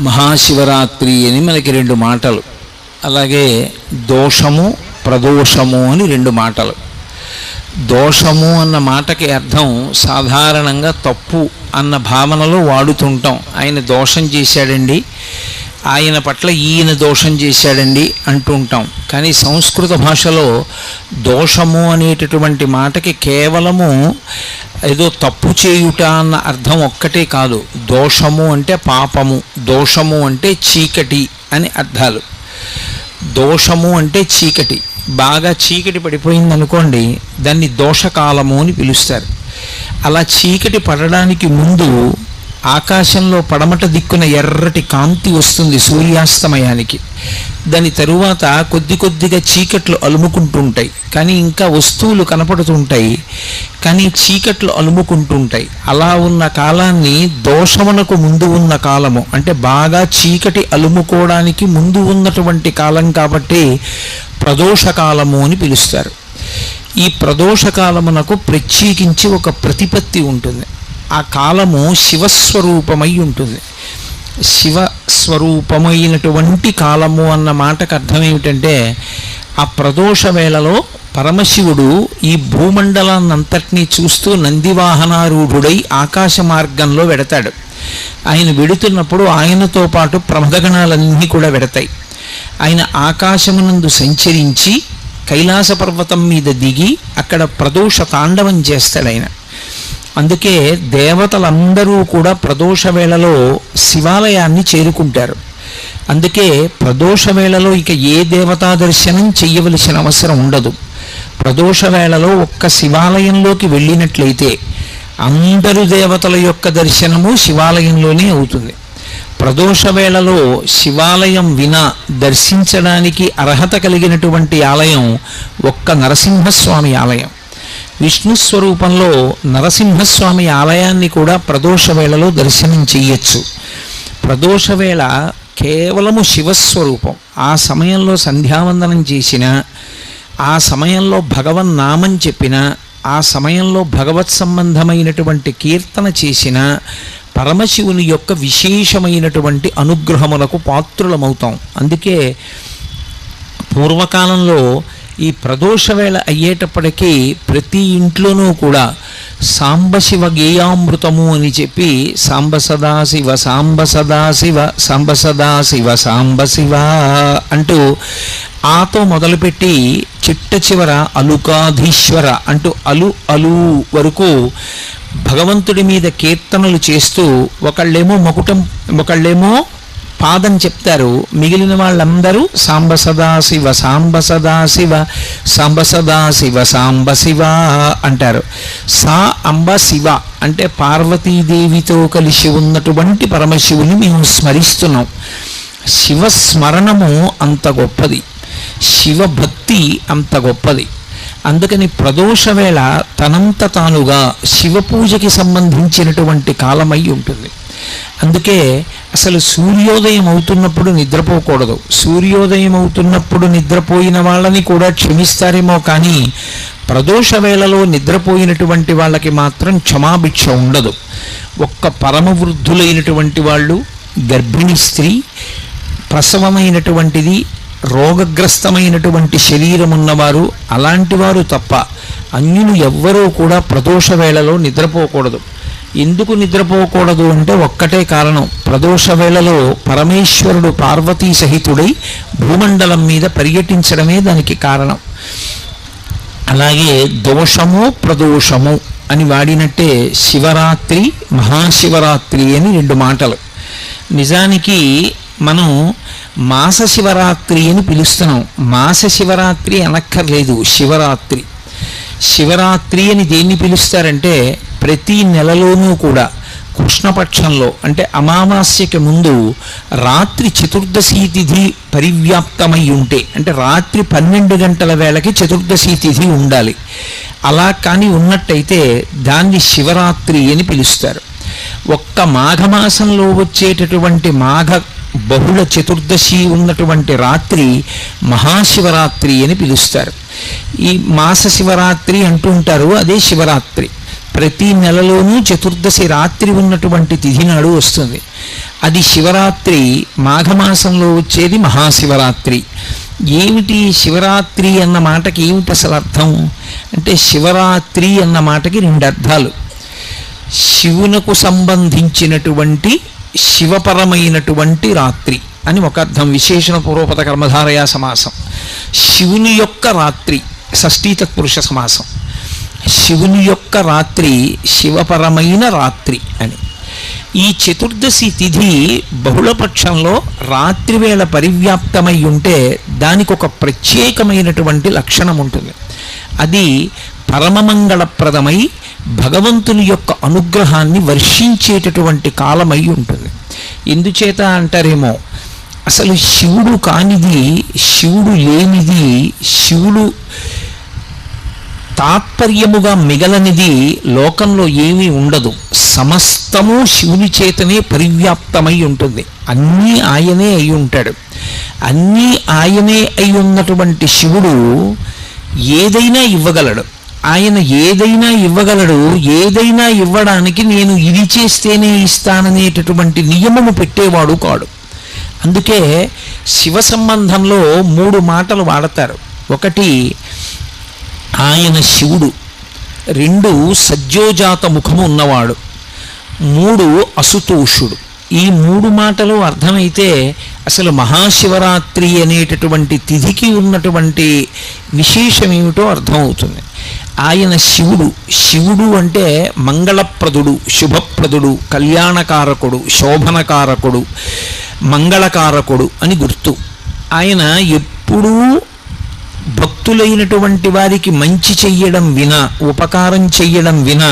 మహాశివరాత్రి అని మనకి రెండు మాటలు, అలాగే దోషము ప్రదోషము అని రెండు మాటలు. దోషము అన్న మాటకి అర్థం సాధారణంగా తప్పు అన్న భావనలో వాడుతుంటాం. ఆయన దోషం చేశాడండి, ఆయన పట్ల ఈయన దోషం చేశాడండి అంటూ ఉంటాం. కానీ సంస్కృత భాషలో దోషము అనేటటువంటి మాటకి కేవలము ఏదో తప్పు చేయుట అన్న అర్థం ఒక్కటే కాదు. దోషము అంటే పాపము, దోషము అంటే చీకటి అని అర్థాలు. దోషము అంటే చీకటి, బాగా చీకటి పడిపోయింది అనుకోండి, దాన్ని దోషకాలము అని పిలుస్తారు. అలా చీకటి పడడానికి ముందు ఆకాశంలో పడమట దిక్కున ఎర్రటి కాంతి వస్తుంది సూర్యాస్తమయానికి. దాని తరువాత కొద్ది కొద్దిగా చీకట్లు అలుముకుంటుంటాయి, కానీ ఇంకా వస్తువులు కనపడుతుంటాయి, కానీ చీకట్లు అలుముకుంటుంటాయి. అలా ఉన్న కాలాన్ని దోషమునకు ముందు ఉన్న కాలము అంటే బాగా చీకటి అలుముకోవడానికి ముందు ఉన్నటువంటి కాలం కాబట్టి ప్రదోషకాలము అని పిలుస్తారు. ఈ ప్రదోషకాలమునకు ప్రత్యేకించి ఒక ప్రతిపత్తి ఉంటుంది. ఆ కాలము శివస్వరూపమై ఉంటుంది. శివస్వరూపమైనటువంటి కాలము అన్న మాటకు అర్థం ఏమిటంటే, ఆ ప్రదోష వేళలో పరమశివుడు ఈ భూమండలాన్నంతటినీ చూస్తూ నందివాహనారూఢుడై ఆకాశ మార్గంలో వెడతాడు. ఆయన వెడుతున్నప్పుడు ఆయనతో పాటు ప్రమదగణాలన్నీ కూడా వెడతాయి. ఆయన ఆకాశమునందు సంచరించి కైలాస పర్వతం మీద దిగి అక్కడ ప్రదోష తాండవం చేస్తాడు ఆయన. అందుకే దేవతలందరూ కూడా ప్రదోష వేళలో శివాలయాన్ని చేరుకుంటారు. అందుకే ప్రదోష వేళలో ఇక ఏ దేవతా దర్శనం చెయ్యవలసిన అవసరం ఉండదు. ప్రదోష వేళలో ఒక్క శివాలయంలోకి వెళ్ళినట్లయితే అందరు దేవతల యొక్క దర్శనము శివాలయంలోనే అవుతుంది. ప్రదోష వేళలో శివాలయం వినా దర్శించడానికి అర్హత కలిగినటువంటి ఆలయం ఒక్క నరసింహస్వామి ఆలయం. విష్ణు స్వరూపంలో నరసింహస్వామి ఆలయాన్ని కూడా ప్రదోష వేళలో దర్శనం చెయ్యొచ్చు. ప్రదోష వేళ కేవలము శివస్వరూపం. ఆ సమయంలో సంధ్యావందనం చేసిన, ఆ సమయంలో భగవన్నామం చెప్పిన, ఆ సమయంలో భగవత్ సంబంధమైనటువంటి కీర్తన చేసిన పరమశివుని యొక్క విశేషమైనటువంటి అనుగ్రహములకు పాత్రులమవుతాం. అందుకే పూర్వకాలంలో ఈ ప్రదోష వేళ అయ్యేటప్పటికీ ప్రతి ఇంట్లోనూ కూడా సాంబశివ గేయామృతము అని చెప్పి సాంబ సదాశివ సాంబ సదాశివ సాంబ సదాశివ సాంబ శివ అంటూ ఆతో మొదలుపెట్టి చిట్ట చివర అలుకాధీశ్వర అంటూ అలు అలు వరకు భగవంతుడి మీద కీర్తనలు చేస్తూ ఒకళ్ళేమో మకుటం ఒకళ్ళేమో పాదం చెప్తారు. మిగిలిన వాళ్ళందరూ సాంబ సదాశివ సాంబ సదాశివ సాంబ సదాశివ సాంబ శివ అంటారు. సా అంబ శివ అంటే పార్వతీదేవితో కలిసి ఉన్నటువంటి పరమశివుని మేము స్మరిస్తున్నాం. శివస్మరణము అంత గొప్పది, శివభక్తి అంత గొప్పది. అందుకని ప్రదోష వేళ తనంత తానుగా శివపూజకి సంబంధించినటువంటి కాలమై ఉంటుంది. అందుకే అసలు సూర్యోదయం అవుతున్నప్పుడు నిద్రపోకూడదు. సూర్యోదయం అవుతున్నప్పుడు నిద్రపోయిన వాళ్ళని కూడా క్షమిస్తారేమో, కానీ ప్రదోష వేళలో నిద్రపోయినటువంటి వాళ్ళకి మాత్రం క్షమాభిక్ష ఉండదు. ఒక్క పరమవృద్ధులైనటువంటి వాళ్ళు, గర్భిణీ స్త్రీ, ప్రసవమైనటువంటిది, రోగగ్రస్తమైనటువంటి శరీరం ఉన్నవారు, అలాంటి వారు తప్ప అన్యులు ఎవ్వరూ కూడా ప్రదోష వేళలో నిద్రపోకూడదు. ఎందుకు నిద్రపోకూడదు అంటే ఒక్కటే కారణం, ప్రదోష వేళలో పరమేశ్వరుడు పార్వతీ సహితుడై భూమండలం మీద పర్యటించడమే దానికి కారణం. అలాగే దోషము ప్రదోషము అని వాడినట్టే శివరాత్రి మహాశివరాత్రి అని రెండు మాటలు. నిజానికి మనం మాస శివరాత్రి అని పిలుస్తున్నాం. మాస శివరాత్రి అనక్కర్లేదు, శివరాత్రి. శివరాత్రి అని దేన్ని పిలుస్తారంటే, ప్రతి నెలలోనూ కూడా కృష్ణపక్షంలో అంటే అమావాస్యకి ముందు రాత్రి చతుర్దశి తిథి పరివ్యాప్తమై ఉంటే, అంటే రాత్రి 12 గంటల వేళకి చతుర్దశి తిథి ఉండాలి. అలా కానీ ఉన్నట్టయితే దాన్ని శివరాత్రి అని పిలుస్తారు. ఒక్క మాఘమాసంలో వచ్చేటటువంటి మాఘ బహుళ చతుర్దశి ఉన్నటువంటి రాత్రి మహాశివరాత్రి అని పిలుస్తారు. ఈ మాస శివరాత్రి అంటూ ఉంటారు, అదే శివరాత్రి. ప్రతి నెలలోనూ చతుర్దశి రాత్రి ఉన్నటువంటి తిథి నాడు వస్తుంది. అది శివరాత్రి, మాఘమాసంలో వచ్చేది మహాశివరాత్రి. ఏమిటి శివరాత్రి అన్న మాటకి ఏమిటి అసలు అర్థం అంటే, శివరాత్రి అన్న మాటకి రెండు అర్థాలు. శివునకు సంబంధించినటువంటి శివపరమైనటువంటి రాత్రి అని ఒక అర్థం, విశేషణ పూర్వపద కర్మధారయా సమాసం. శివుని యొక్క రాత్రి షష్ఠీ తత్పురుష సమాసం. శివుని యొక్క రాత్రి శివపరమైన రాత్రి అని. ఈ చతుర్దశి తిథి బహుళపక్షంలో రాత్రివేళ పరివ్యాప్తమై ఉంటే దానికి ఒక ప్రత్యేకమైనటువంటి లక్షణం ఉంటుంది. అది పరమమంగళప్రదమై భగవంతుని యొక్క అనుగ్రహాన్ని వర్షించేటటువంటి కాలమై ఉంటుంది. ఎందుచేత అంటారేమో, అసలు శివుడు కానిది, శివుడు లేనిది, శివుడు తాత్పర్యముగా మిగలనిది లోకంలో ఏమీ ఉండదు. సమస్తము శివుని చేతనే పరివ్యాప్తమై ఉంటుంది. అన్నీ ఆయనే అయి ఉంటాడు. అన్నీ ఆయనే అయి ఉన్నటువంటి శివుడు ఏదైనా ఇవ్వగలడు. ఆయన ఏదైనా ఇవ్వగలడు. ఏదైనా ఇవ్వడానికి నేను ఇది చేస్తేనే ఇస్తాననేటటువంటి నియమము పెట్టేవాడు కాడు. అందుకే శివ సంబంధంలో 3 మాటలు వాడతారు. ఒకటి ఆయన శివుడు, 2 సజ్జోజాత ముఖము ఉన్నవాడు, 3 అసుతోషుడు. ఈ 3 మాటలు అర్థమైతే అసలు మహాశివరాత్రి అనేటటువంటి తిథికి ఉన్నటువంటి విశేషం ఏమిటో అర్థమవుతుంది. ఆయన శివుడు. శివుడు అంటే మంగళప్రదుడు, శుభప్రదుడు, కళ్యాణకారకుడు, శోభనకారకుడు, మంగళకారకుడు అని గుర్తు. ఆయన ఎప్పుడూ భక్తులైనటువంటి వారికి మంచి చెయ్యడం వినా, ఉపకారం చెయ్యడం వినా,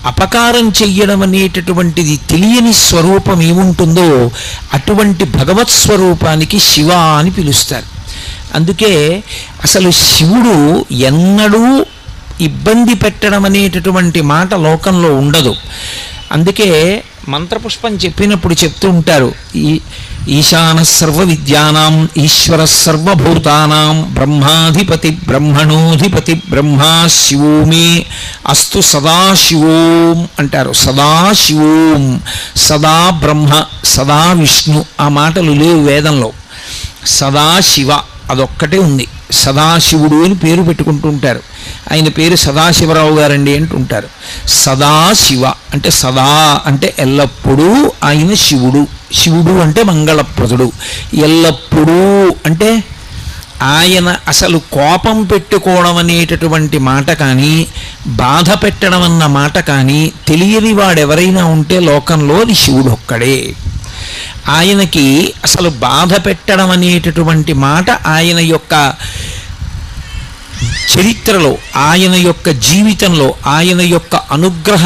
అపకారం చెయ్యడం అనేటటువంటిది తెలియని స్వరూపం ఏముంటుందో అటువంటి భగవత్ స్వరూపానికి శివ అని పిలుస్తారు. అందుకే అసలు శివుడు ఎన్నడూ ఇబ్బంది పెట్టడం అనేటటువంటి మాట లోకంలో ఉండదు. అందుకే మంత్రపుష్పం చెప్పినప్పుడు చెప్తూ ఉంటారు, ఈశాన సర్వ విద్యానాం ఈశ్వర సర్వభూతానాం బ్రహ్మాధిపతి బ్రహ్మణోధిపతి బ్రహ్మా శివోమే అస్తు సదాశివోం అంటారు. సదాశివోం, సదా బ్రహ్మ, సదా విష్ణు. ఆ మాటలు లేవు వేదంలో. సదాశివ అదొక్కటే ఉంది. సదాశివుడు అని పేరు పెట్టుకుంటూ ఉంటారు. ఆయన పేరు సదాశివరావు గారండి అంటుంటారు. సదాశివ అంటే సదా అంటే ఎల్లప్పుడూ ఆయన శివుడు. శివుడు అంటే మంగళప్రదుడు. ఎల్లప్పుడూ అంటే ఆయన అసలు కోపం పెట్టుకోవడం అనేటటువంటి మాట కానీ, బాధ పెట్టడం అన్న మాట కానీ తెలియని వాడెవరైనా ఉంటే లోకంలో అది శివుడు ఒక్కడే. ఆయనకి అసలు బాధ పెట్టడం అనేటటువంటి మాట ఆయన యొక్క చరిత్రలో, ఆయన యొక్క జీవితంలో, ఆయన యొక్క అనుగ్రహ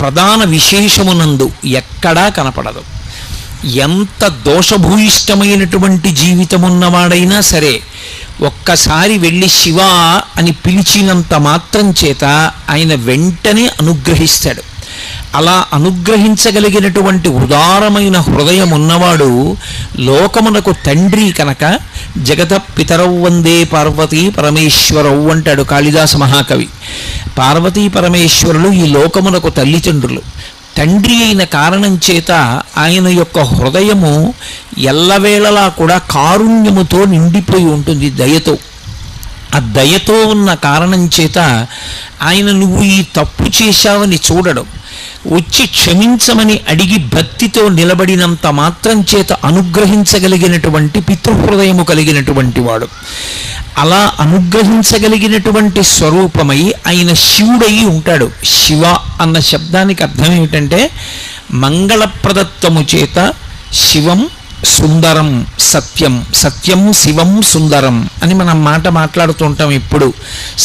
ప్రధాన విశేషమునందు ఎక్కడా కనపడదు. ఎంత దోషభూయిష్టమైనటువంటి జీవితం ఉన్నవాడైనా సరే ఒక్కసారి వెళ్ళి శివ అని పిలిచినంత మాత్రం చేత ఆయన వెంటనే అనుగ్రహిస్తాడు. అలా అనుగ్రహించగలిగినటువంటి ఉదారమైన హృదయం ఉన్నవాడు లోకమునకు తండ్రి కనుక జగత పితరౌ వందే పార్వతీ పరమేశ్వరౌ అంటాడు కాళిదాస మహాకవి. పార్వతీ పరమేశ్వరులు ఈ లోకమునకు తల్లిదండ్రులు. తండ్రి అయిన కారణం చేత ఆయన యొక్క హృదయము ఎల్లవేళలా కూడా కారుణ్యముతో నిండిపోయి ఉంటుంది, దయతో. ఆ దయతో ఉన్న కారణం చేత ఆయన నువ్వు ఈ తప్పు చేశావని చూడడం, వచ్చి క్షమించమని అడిగి భక్తితో నిలబడినంత మాత్రం చేత అనుగ్రహించగలిగినటువంటి పితృహృదయము కలిగినటువంటి వాడు. అలా అనుగ్రహించగలిగినటువంటి స్వరూపమై ఆయన శివుడై ఉంటాడు. శివ అన్న శబ్దానికి అర్థం ఏమిటంటే మంగళప్రదత్వము చేత శివం సుందరం సత్యం. సత్యం శివం సుందరం అని మనం మాట మాట్లాడుతుంటాం ఇప్పుడు.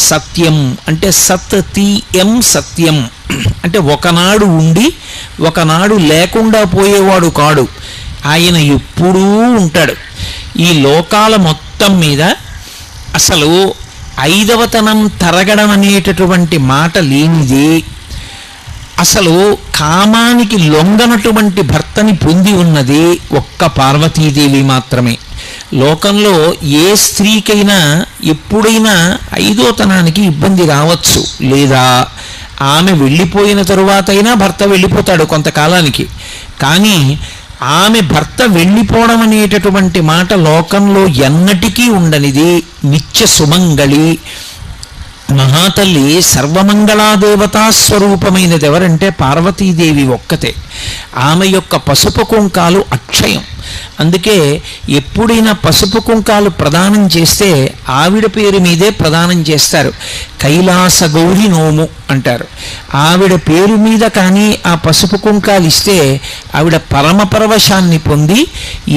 సత్యం అంటే సత్యం, సత్యం అంటే ఒకనాడు ఉండి ఒకనాడు లేకుండా పోయేవాడు కాడు. ఆయన ఎప్పుడూ ఉంటాడు. ఈ లోకాల మొత్తం మీద అసలు ఐదవతనం తరగడం అనేటటువంటి మాట లేనిది. అసలు కామానికి లొంగనటువంటి భర్తని పొంది ఉన్నది ఒక్క పార్వతీదేవి మాత్రమే. లోకంలో ఏ స్త్రీకైనా ఎప్పుడైనా ఐదోతనానికి ఇబ్బంది రావచ్చు, లేదా ఆమె వెళ్ళిపోయిన తరువాత అయినా భర్త వెళ్ళిపోతాడు కొంతకాలానికి. కానీ ఆమె భర్త వెళ్ళిపోవడం అనేటటువంటి మాట లోకంలో ఎన్నటికీ ఉండనిది. నిత్య సుమంగళి మహాతల్లి సర్వమంగళాదేవతా స్వరూపమైనది ఎవరంటే పార్వతీదేవి ఒక్కతే. ఆమె యొక్క పసుపు కుంకాలు అక్షయం. అందుకే ఎప్పుడైనా పసుపు కుంకాలు ప్రదానం చేస్తే ఆవిడ పేరు మీదే ప్రదానం చేస్తారు. కైలాస గౌరి నోము అంటారు. ఆవిడ పేరు మీద కానీ ఆ పసుపు కుంకాలు ఇస్తే ఆవిడ పరమపరవశాన్ని పొంది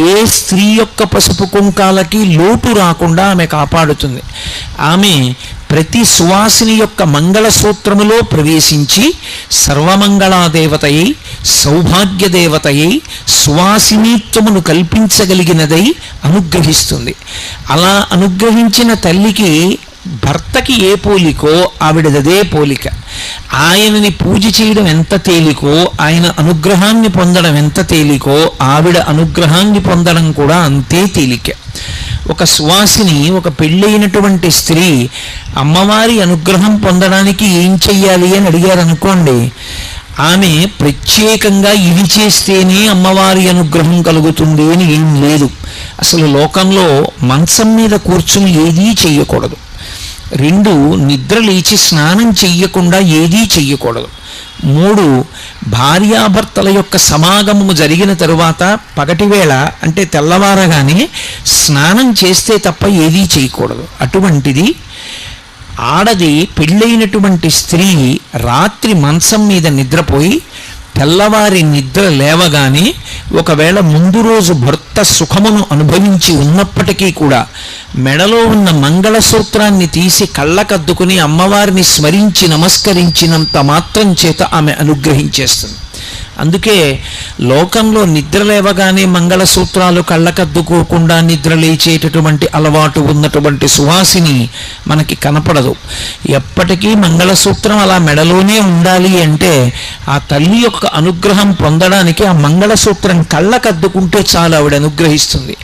ఏ స్త్రీ యొక్క పసుపు కుంకాలకి లోటు రాకుండా ఆమె కాపాడుతుంది. ఆమె ప్రతి సువాసిని యొక్క మంగళసూత్రములో ప్రవేశించి సర్వమంగళాదేవతయై సౌభాగ్యదేవతయై సువాసినీత్వమును కల్పించగలిగినదై అనుగ్రహిస్తుంది. అలా అనుగ్రహించిన తల్లికి భర్తకి ఏ పోలికో ఆవిడదే పోలిక. ఆయనని పూజ చేయడం ఎంత తేలికో, ఆయన అనుగ్రహాన్ని పొందడం ఎంత తేలికో, ఆవిడ అనుగ్రహాన్ని పొందడం కూడా అంతే తేలిక. ఒక సువాసిని, ఒక పెళ్ళైనటువంటి స్త్రీ అమ్మవారి అనుగ్రహం పొందడానికి ఏం చెయ్యాలి అని అడిగారు అనుకోండి, ఆమె ప్రత్యేకంగా ఇది చేస్తేనే అమ్మవారి అనుగ్రహం కలుగుతుంది అని ఏం లేదు. అసలు లోకంలో మంచం మీద కూర్చుని ఏదీ చెయ్యకూడదు. 2 నిద్ర లేచి స్నానం చెయ్యకుండా ఏదీ చెయ్యకూడదు. 3 భార్యాభర్తల యొక్క సమాగమము జరిగిన తరువాత పగటివేళ అంటే తెల్లవారగానే స్నానం చేస్తే తప్ప ఏదీ చేయకూడదు. అటువంటిది ఆడది పెళ్ళైనటువంటి స్త్రీ రాత్రి మంచం మీద నిద్రపోయి తెల్లవారి నిద్ర లేవగానే ఒకవేళ ముందు రోజు భర్త సుఖమును అనుభవించి ఉన్నప్పటికీ కూడా మెడలో ఉన్న మంగళసూత్రాన్ని తీసి కళ్ళకద్దుకుని అమ్మవారిని స్మరించి నమస్కరించినంత మాత్రం చేత ఆమె అనుగ్రహించేస్తుంది. అందుకే లోకంలో నిద్ర లేవగానే మంగళసూత్రాలు కళ్ళకద్దుకోకుండా నిద్ర లేచేటటువంటి అలవాటు ఉన్నటువంటి సువాసిని మనకి కనపడదు. ఎప్పటికీ మంగళసూత్రం అలా మెడలోనే ఉండాలి అంటే ఆ తల్లి యొక్క అనుగ్రహం పొందడానికి ఆ మంగళసూత్రం కళ్ళకద్దుకుంటే చాలు, ఆవిడ అనుగ్రహిస్తుంది.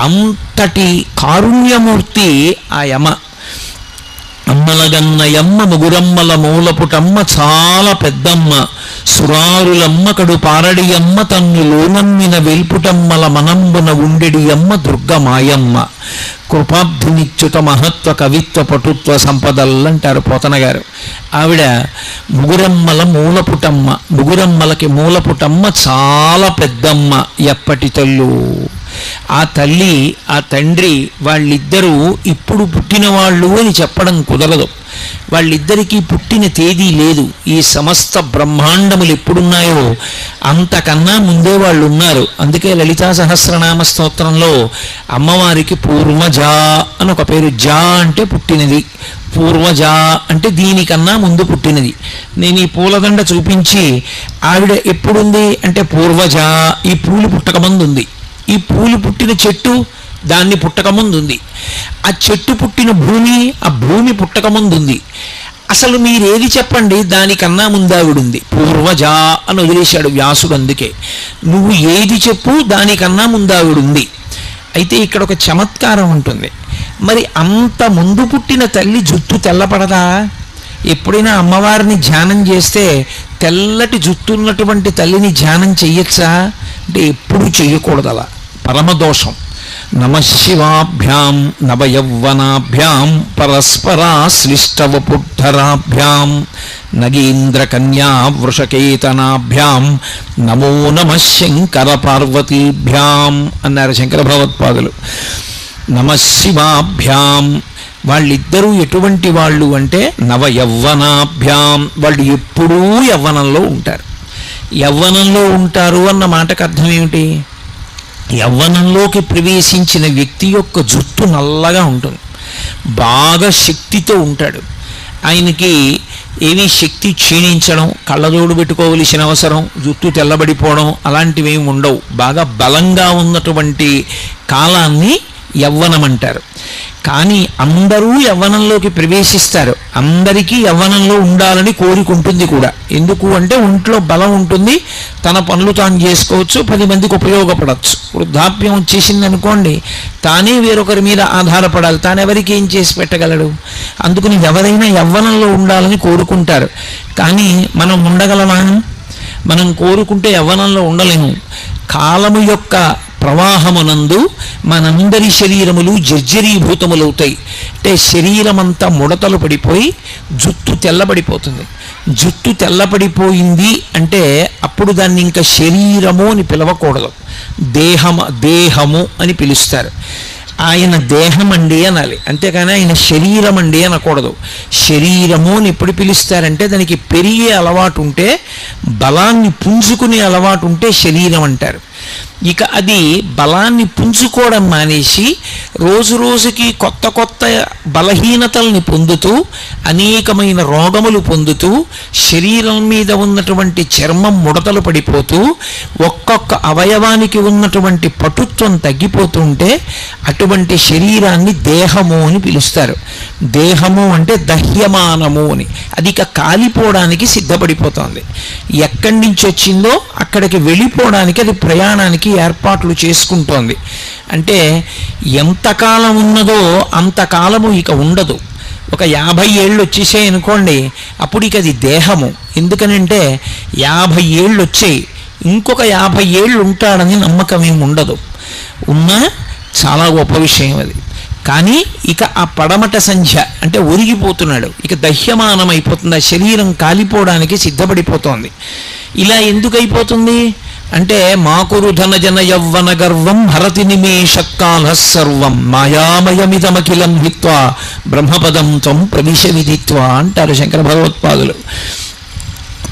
అంతటి కారుణ్యమూర్తి ఆ యమ. అమ్మలగన్నయమ్మ ముగురమ్మల మూలపుటమ్మ చాలా పెద్దమ్మ, సురారులమ్మ కడు పారడియమ్మ తన్ను లోనమ్మిన వెల్పుటమ్మల మనంబున ఉండెడి అమ్మ దుర్గమాయమ్మ. కృపాబ్ధినిచ్యుత మహత్వ కవిత్వ పటుత్వ సంపదలంటారు పోతన గారు. ఆవిడ ముగురమ్మల మూలపుటమ్మ, ముగురమ్మలకి మూలపుటమ్మ చాలా పెద్దమ్మ. ఎప్పటి తల్లు ఆ తల్లి ఆ తండ్రి వాళ్ళిద్దరూ ఇప్పుడు పుట్టిన వాళ్ళు అని చెప్పడం కుదరదు. వాళ్ళిద్దరికీ పుట్టిన తేదీ లేదు. ఈ సమస్త బ్రహ్మాండములు ఎప్పుడున్నాయో అంతకన్నా ముందే వాళ్ళు ఉన్నారు. అందుకే లలితా సహస్రనామ స్తోత్రంలో అమ్మవారికి పూర్వజ అని ఒక పేరు. జా అంటే పుట్టినది, పూర్వజ అంటే దీనికన్నా ముందు పుట్టినది. నేను ఈ పూలదండ చూపించి ఆవిడ ఎప్పుడుంది అంటే పూర్వజ, ఈ పూలు పుట్టకముందు ఉంది. ఈ పూలు పుట్టిన చెట్టు దాన్ని పుట్టకముందు ఉంది. ఆ చెట్టు పుట్టిన భూమి ఆ భూమి పుట్టకముందు ఉంది. అసలు మీరేది చెప్పండి దానికన్నా ముందావిడుంది. పూర్వజ అని వదిలేశాడు వ్యాసుడు. అందుకే నువ్వు ఏది చెప్పు దానికన్నా ముందావిడుంది. అయితే ఇక్కడ ఒక చమత్కారం ఉంటుంది. మరి అంత ముందు పుట్టిన తల్లి జుట్టు తెల్లపడదా? ఎప్పుడైనా అమ్మవారిని ధ్యానం చేస్తే తెల్లటి జుట్టు ఉన్నటువంటి తల్లిని ధ్యానం చెయ్యొచ్చా అంటే ఎప్పుడూ చెయ్యకూడదు. అలా పరమదోషం. నమశివాభ్యాం నవయౌవనాభ్యాం పరస్పరాశ్లిష్టవపుద్ధరాభ్యాం నగేంద్రకన్యా వృషకేతనాభ్యాం నమో నమః శంకర పార్వతీభ్యాం అన్నారు శంకర భగవత్పాదులు. నమశివాభ్యాం వాళ్ళిద్దరూ ఎటువంటి వాళ్ళు అంటే నవయౌవనాభ్యాం, వాళ్ళు ఎప్పుడూ యవ్వనంలో ఉంటారు. యవ్వనంలో ఉంటారు అన్న మాటకు అర్థం ఏమిటి? యవ్వనంలోకి ప్రవేశించిన వ్యక్తి యొక్క జుట్టు నల్లగా ఉంటుంది, బాగా శక్తితో ఉంటాడు. ఆయనకి ఏమీ శక్తి క్షీణించడం, కళ్ళజోడు పెట్టుకోవలసిన అవసరం, జుట్టు తెల్లబడిపోవడం అలాంటివి ఏమి ఉండవు. బాగా బలంగా ఉన్నటువంటి కాలాన్ని యవ్వనం అంటారు. కానీ అందరూ యవ్వనంలోకి ప్రవేశిస్తారు, అందరికీ యవ్వనంలో ఉండాలని కోరుకుంటుంది కూడా. ఎందుకు అంటే ఒంట్లో బలం ఉంటుంది, తన పనులు తాను చేసుకోవచ్చు, 10 మందికి ఉపయోగపడవచ్చు. వృద్ధాప్యం వచ్చేసింది అనుకోండి, తానే వేరొకరి మీద ఆధారపడాలి, తానెవరికి ఏం చేసి పెట్టగలడు. అందుకని ఎవరైనా యవ్వనంలో ఉండాలని కోరుకుంటారు. కానీ మనం ఉండగలమా? మనం కోరుకుంటే యవ్వనంలో ఉండలేము. కాలము యొక్క ప్రవాహమునందు మనందరి శరీరములు జర్జరీభూతములవుతాయి. అంటే శరీరమంతా ముడతలు పడిపోయి జుట్టు తెల్లబడిపోతుంది. జుట్టు తెల్లబడిపోయింది అంటే అప్పుడు దాన్ని ఇంకా శరీరము అని పిలవకూడదు, దేహము అని పిలుస్తారు. ఆయన దేహం అండి అనాలి, అంతేకాని ఆయన శరీరం అండి అనకూడదు. శరీరము అని ఎప్పుడు పిలుస్తారంటే దానికి పెరిగే అలవాటు ఉంటే, బలాన్ని పుంజుకునే అలవాటు ఉంటే శరీరం అంటారు. ఇక అది బలాన్ని పుంజుకోవడం మానేసి రోజు రోజుకి కొత్త కొత్త బలహీనతల్ని పొందుతూ అనేకమైన రోగములు పొందుతూ శరీరం మీద ఉన్నటువంటి చర్మం ముడతలు పడిపోతూ ఒక్కొక్క అవయవానికి ఉన్నటువంటి పటుత్వం తగ్గిపోతూ ఉంటే అటువంటి శరీరాన్ని దేహము అని పిలుస్తారు. దేహము అంటే దహ్యమానము అని. అది ఇక కాలిపోవడానికి సిద్ధపడిపోతుంది. ఎక్కడి నుంచి వచ్చిందో అక్కడికి వెళ్ళిపోవడానికి అది ప్రయాణానికి ఏర్పాట్లు చేసుకుంటోంది. అంటే ఎంతకాలం ఉన్నదో అంతకాలము ఇక ఉండదు. ఒక 50 ఏళ్ళు వచ్చేసాయి అనుకోండి, అప్పుడు ఇక అది దేహము. ఎందుకనంటే 50 ఏళ్ళు వచ్చాయి, ఇంకొక 50 ఏళ్ళు ఉంటాడని నమ్మకం ఏమి ఉండదు. ఉన్నా చాలా గొప్ప విషయం అది. కానీ ఇక ఆ పడమట సంధ్య అంటే ఒరిగిపోతున్నాడు, ఇక దహ్యమానం అయిపోతుంది, ఆ శరీరం కాలిపోవడానికి సిద్ధపడిపోతోంది. ఇలా ఎందుకు అయిపోతుంది అంటే మాకురు ధనజన యవ్వన గర్వం హరతి నిమేషకాల సర్వం మాయామయమిదమఖిలం హిత్వా బ్రహ్మపదం త్వం ప్రవిశ విదిత్వ అంటారు శంకర భగవత్పాదులు.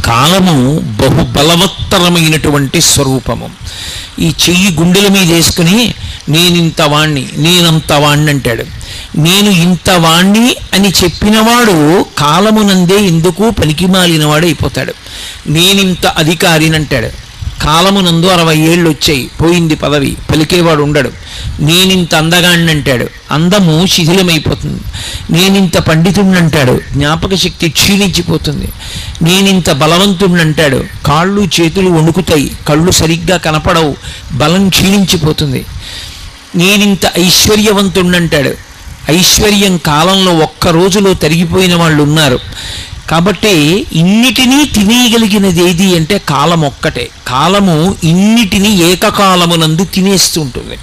కాలము బహుబలవత్తరమైనటువంటి స్వరూపము. ఈ చెయ్యి గుండెల మీద వేసుకుని నేనింత వాణ్ణి నేనంత వాణ్ణి అంటాడు. నేను ఇంత వాణ్ణి అని చెప్పినవాడు కాలమునందే ఎందుకు పనికిమాలినవాడు అయిపోతాడు. నేనింత అధికారిని అంటాడు. కాలమునందు 60 ఏళ్ళు వచ్చాయి, పోయింది పదవి, పలికేవాడు ఉండడు. నేనింత అందగాణ్ణి అంటాడు, అందము శిథిలమైపోతుంది. నేనింత పండితుడిని అంటాడు, జ్ఞాపక శక్తి క్షీణించిపోతుంది. నేనింత బలవంతుడిని అంటాడు, కాళ్ళు చేతులు వణుకుతాయి, కళ్ళు సరిగ్గా కనపడవు, బలం క్షీణించిపోతుంది. నేనింత ఐశ్వర్యవంతుడిని అంటాడు, ఐశ్వర్యం కాలంలో ఒక్క రోజులో తరిగిపోయిన వాళ్ళు ఉన్నారు. కాబట్టి ఇన్నిటినీ తినేయగలిగినది ఏది అంటే కాలం ఒక్కటే. కాలము ఇన్నిటినీ ఏకకాలమునందు తినేస్తూ ఉంటుంది,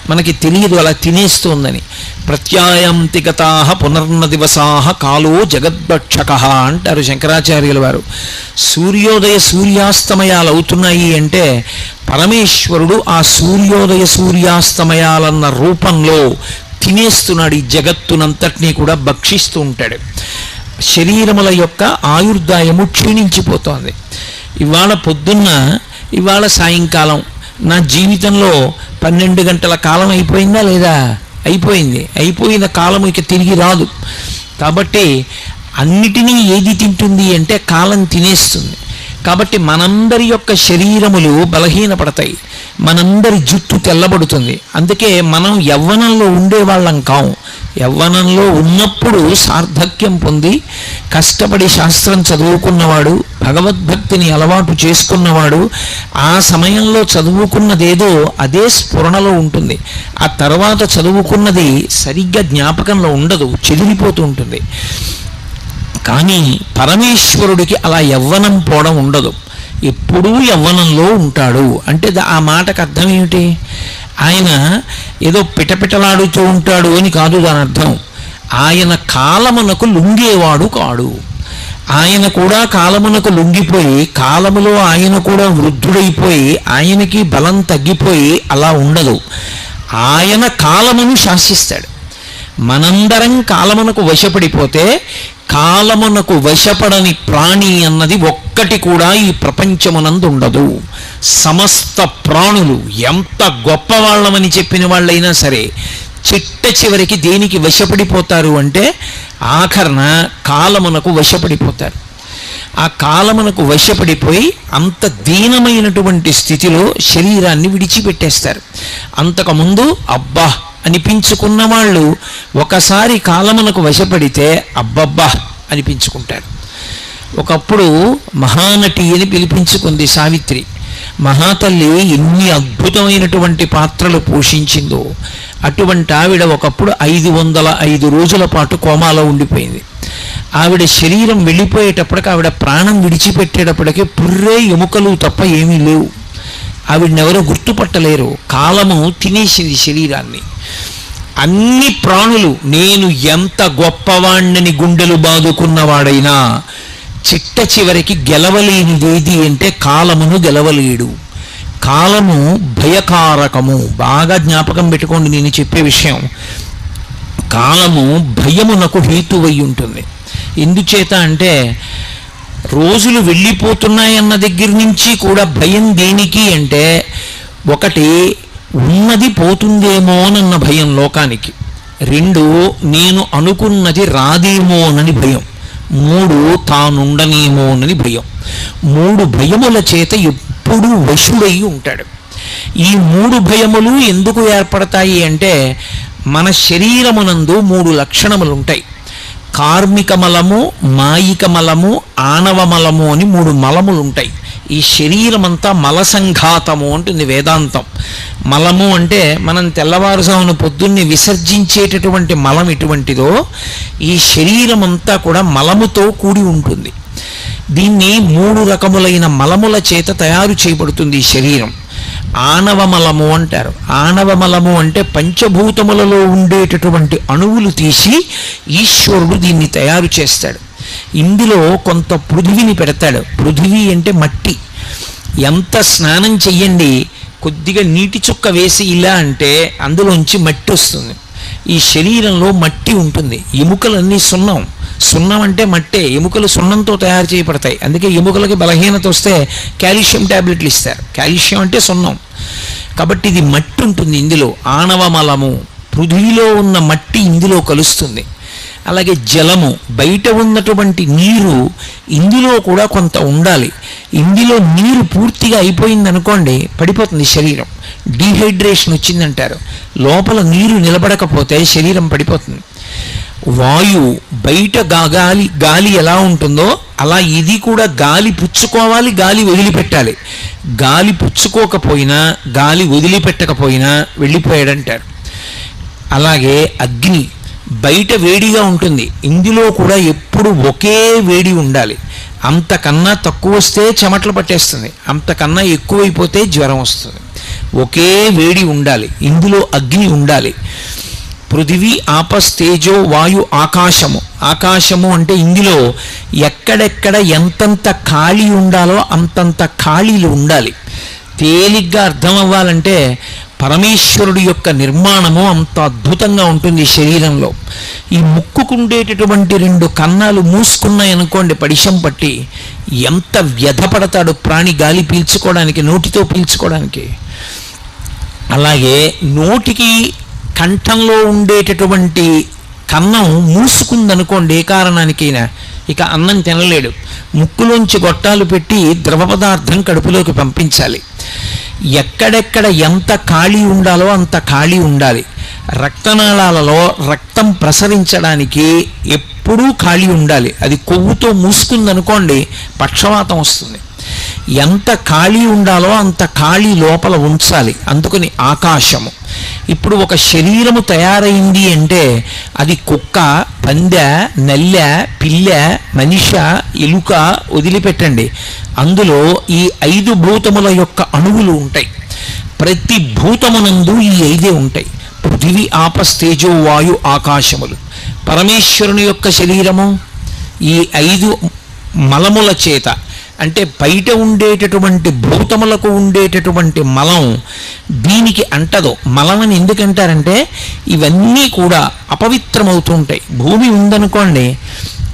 మనకి తెలియదు అలా తినేస్తోందని. ప్రత్యాయంతి గతాః పునర్న దివసాః కాలో జగద్భక్షకః అంటారు శంకరాచార్యుల వారు. సూర్యోదయ సూర్యాస్తమయాలు అవుతున్నాయి అంటే పరమేశ్వరుడు ఆ సూర్యోదయ సూర్యాస్తమయాలన్న రూపంలో తినేస్తున్నాడు, ఈ జగత్తునంతటినీ కూడా భక్షిస్తూ ఉంటాడు. శరీరముల యొక్క ఆయుర్దాయము క్షీణించిపోతోంది. ఇవాళ పొద్దున్న, ఇవాళ సాయంకాలం, నా జీవితంలో 12 గంటల కాలం అయిపోయిందా లేదా? అయిపోయింది. అయిపోయిన కాలం ఇక తిరిగి రాదు. కాబట్టి అన్నిటినీ ఏది తింటుంది అంటే కాలం తినేస్తుంది. కాబట్టి మనందరి యొక్క శరీరములు బలహీనపడతాయి, మనందరి జుట్టు తెల్లబడుతుంది. అందుకే మనం యవ్వనంలో ఉండేవాళ్ళం కాము. యవ్వనంలో ఉన్నప్పుడు సార్థక్యం పొంది కష్టపడి శాస్త్రం చదువుకున్నవాడు, భగవద్భక్తిని అలవాటు చేసుకున్నవాడు ఆ సమయంలో చదువుకున్నదేదో అదే స్ఫురణలో ఉంటుంది. ఆ తర్వాత చదువుకున్నది సరిగ్గా జ్ఞాపకంలో ఉండదు, చెదిరిపోతూ ఉంటుంది. కానీ పరమేశ్వరుడికి అలా యవ్వనం పోవడం ఉండదు, ఎప్పుడూ యవ్వనంలో ఉంటాడు. అంటే ఆ మాటకు అర్థం ఏమిటి? ఆయన ఏదో పిటపిటలాడుతూ ఉంటాడు అని కాదు దాని అర్థం. ఆయన కాలమునకు లొంగేవాడు కాడు. ఆయన కూడా కాలమునకు లొంగిపోయి కాలములో ఆయన కూడా వృద్ధుడైపోయి ఆయనకి బలం తగ్గిపోయి అలా ఉండదు. ఆయన కాలమును శాసిస్తాడు. మనందరం కాలమునకు వశపడిపోతే కాలమునకు వశపడని ప్రాణి అన్నది ఒక్కటి కూడా ఈ ప్రపంచమునందు ఉండదు. సమస్త ప్రాణులు ఎంత గొప్పవాళ్ళమని చెప్పిన వాళ్ళైనా సరే చిట్ట చివరికి దేనికి వశపడిపోతారు అంటే ఆఖరణ కాలమునకు వశపడిపోతారు. ఆ కాలమునకు వశపడిపోయి అంత దీనమైనటువంటి స్థితిలో శరీరాన్ని విడిచిపెట్టేస్తారు. అంతకుముందు అబ్బా అనిపించుకున్న వాళ్ళు ఒకసారి కాలమునకు వశపడితే అబ్బబ్బా అనిపించుకుంటారు. ఒకప్పుడు మహానటి అని పిలిపించుకుంది సావిత్రి. మహాతల్లి ఎన్ని అద్భుతమైనటువంటి పాత్రలు పోషించిందో. అటువంటి ఆవిడ ఒకప్పుడు 505 రోజుల పాటు కోమాలో ఉండిపోయింది. ఆవిడ శరీరం వెళ్ళిపోయేటప్పటికి, ఆవిడ ప్రాణం విడిచిపెట్టేటప్పటికే పుర్రే ఎముకలు తప్ప ఏమీ లేవు. ఆవిడనెవరూ గుర్తుపట్టలేరు. కాలము తినేసింది శరీరాన్ని. అన్ని ప్రాణులు నేను ఎంత గొప్పవాణ్ణని గుండెలు బాదుకున్నవాడైనా చిట్ట చివరికి గెలవలేనిదేది అంటే కాలమును గెలవలేడు. కాలము భయకారకము. బాగా జ్ఞాపకం పెట్టుకోండి నేను చెప్పే విషయం. కాలము భయమునకు హేతువై ఉంటుంది. ఎందుచేత అంటే రోజులు వెళ్ళిపోతున్నాయన్న దగ్గర నుంచి కూడా భయం దేనికి అంటే, ఒకటి ఉన్నది పోతుందేమోనన్న భయం లోకానికి, 2 నేను అనుకున్నది రాదేమోనని భయం, 3 తానుండనేమోనని భయం. 3 భయముల చేత ఎప్పుడూ వశుడై ఉంటాడు. ఈ 3 భయములు ఎందుకు ఏర్పడతాయి అంటే, మన శరీరమునందు 3 లక్షణములు ఉంటాయి. కార్మిక మలము, మాయిక మలము, ఆణవ మలము అని 3 మలములు ఉంటాయి. ఈ శరీరం అంతా మలసంఘాతము అంటుంది వేదాంతం. మలము అంటే మనం తెల్లవారుజామున పొద్దున్నే విసర్జించేటటువంటి మలం ఎటువంటిదో, ఈ శరీరం అంతా కూడా మలముతో కూడి ఉంటుంది. దీన్ని 3 రకములైన మలముల చేత తయారు చేయబడుతుంది ఈ శరీరం. ఆణవ మలము అంటారు. ఆణవ మలము అంటే పంచభూతములలో ఉండేటటువంటి అణువులు తీసి ఈశ్వరుడు దీన్ని తయారు చేస్తాడు. ఇందులో కొంత పృథివిని పెడతాడు. పృథివీ అంటే మట్టి. ఎంత స్నానం చెయ్యండి, కొద్దిగా నీటి చుక్క వేసి ఇలా అంటే అందులోంచి మట్టి వస్తుంది. ఈ శరీరంలో మట్టి ఉంటుంది. ఎముకలన్నీ సున్నం. సున్నం అంటే మట్టే. ఎముకలు సున్నంతో తయారు చేయబడతాయి. అందుకే ఎముకలకి బలహీనత వస్తే కాల్షియం ట్యాబ్లెట్లు ఇస్తారు. కాల్షియం అంటే సున్నం. కాబట్టి ఇది మట్టి ఉంటుంది ఇందులో. ఆణవ మలము, పృథివీలో ఉన్న మట్టి ఇందులో కలుస్తుంది. అలాగే జలము, బయట ఉన్నటువంటి నీరు ఇందులో కూడా కొంత ఉండాలి. ఇందులో నీరు పూర్తిగా అయిపోయిందనుకోండి పడిపోతుంది శరీరం. డీహైడ్రేషన్ వచ్చిందంటారు. లోపల నీరు నిలబడకపోతే శరీరం పడిపోతుంది. వాయువు, బయట గాలి ఎలా ఉంటుందో అలా ఇది కూడా గాలి పుచ్చుకోవాలి, గాలి వదిలిపెట్టాలి. గాలి పుచ్చుకోకపోయినా, గాలి వదిలిపెట్టకపోయినా వెళ్ళిపోయాడంటారు. అలాగే అగ్ని, బయట వేడిగా ఉంటుంది, ఇందులో కూడా ఎప్పుడు ఒకే వేడి ఉండాలి. అంతకన్నా తక్కువ వస్తే చెమటలు పట్టేస్తుంది, అంతకన్నా ఎక్కువైపోతే జ్వరం వస్తుంది. ఒకే వేడి ఉండాలి, ఇందులో అగ్ని ఉండాలి. పృథివీ, ఆపస్, తేజో, వాయు, ఆకాశము. ఆకాశము అంటే ఇందులో ఎక్కడెక్కడ ఎంతంత ఖాళీ ఉండాలో అంతంత ఖాళీలు ఉండాలి. తేలిగ్గా అర్థం అవ్వాలంటే పరమేశ్వరుడి యొక్క నిర్మాణము అంత అద్భుతంగా ఉంటుంది ఈ శరీరంలో. ఈ ముక్కుకుండేటటువంటి 2 కన్నాలు మూసుకున్నాయనుకోండి పడిశం పట్టి, ఎంత వ్యధపడతాడు ప్రాణి గాలి పీల్చుకోవడానికి, నోటితో పీల్చుకోవడానికి. అలాగే నోటికి కంఠంలో ఉండేటటువంటి కన్నం మూసుకుందనుకోండి ఏ కారణానికైనా, ఇక అన్నం తినలేడు. ముక్కులోంచి గొట్టాలు పెట్టి ద్రవ పదార్థం కడుపులోకి పంపించాలి. ఎక్కడెక్కడ ఎంత ఖాళీ ఉండాలో అంత ఖాళీ ఉండాలి. రక్తనాళాలలో రక్తం ప్రసరించడానికి ఎప్పుడూ ఖాళీ ఉండాలి. అది కొవ్వుతో మూసుకుందనుకోండి పక్షవాతం వస్తుంది. ఎంత ఖాళీ ఉండాలో అంత ఖాళీ లోపల ఉంచాలి. అందుకని ఆకాశము. ఇప్పుడు ఒక శరీరము తయారైంది అంటే అది కుక్క, పందె, నల్లె, పిల్ల, మనిష, ఎలుక వదిలిపెట్టండి, అందులో ఈ 5 భూతముల యొక్క అణువులు ఉంటాయి. ప్రతి భూతమునందు ఈ 5 ఉంటాయి. పృథివీ, ఆపస్, తేజో, వాయు, ఆకాశములు. పరమేశ్వరుని యొక్క శరీరము ఈ 5 మలముల చేత, అంటే బయట ఉండేటటువంటి భూతములకు ఉండేటటువంటి మలం దీనికి అంటదు. మలం అని ఎందుకంటారంటే ఇవన్నీ కూడా అపవిత్రమవుతూ ఉంటాయి. భూమి ఉందనుకోండి,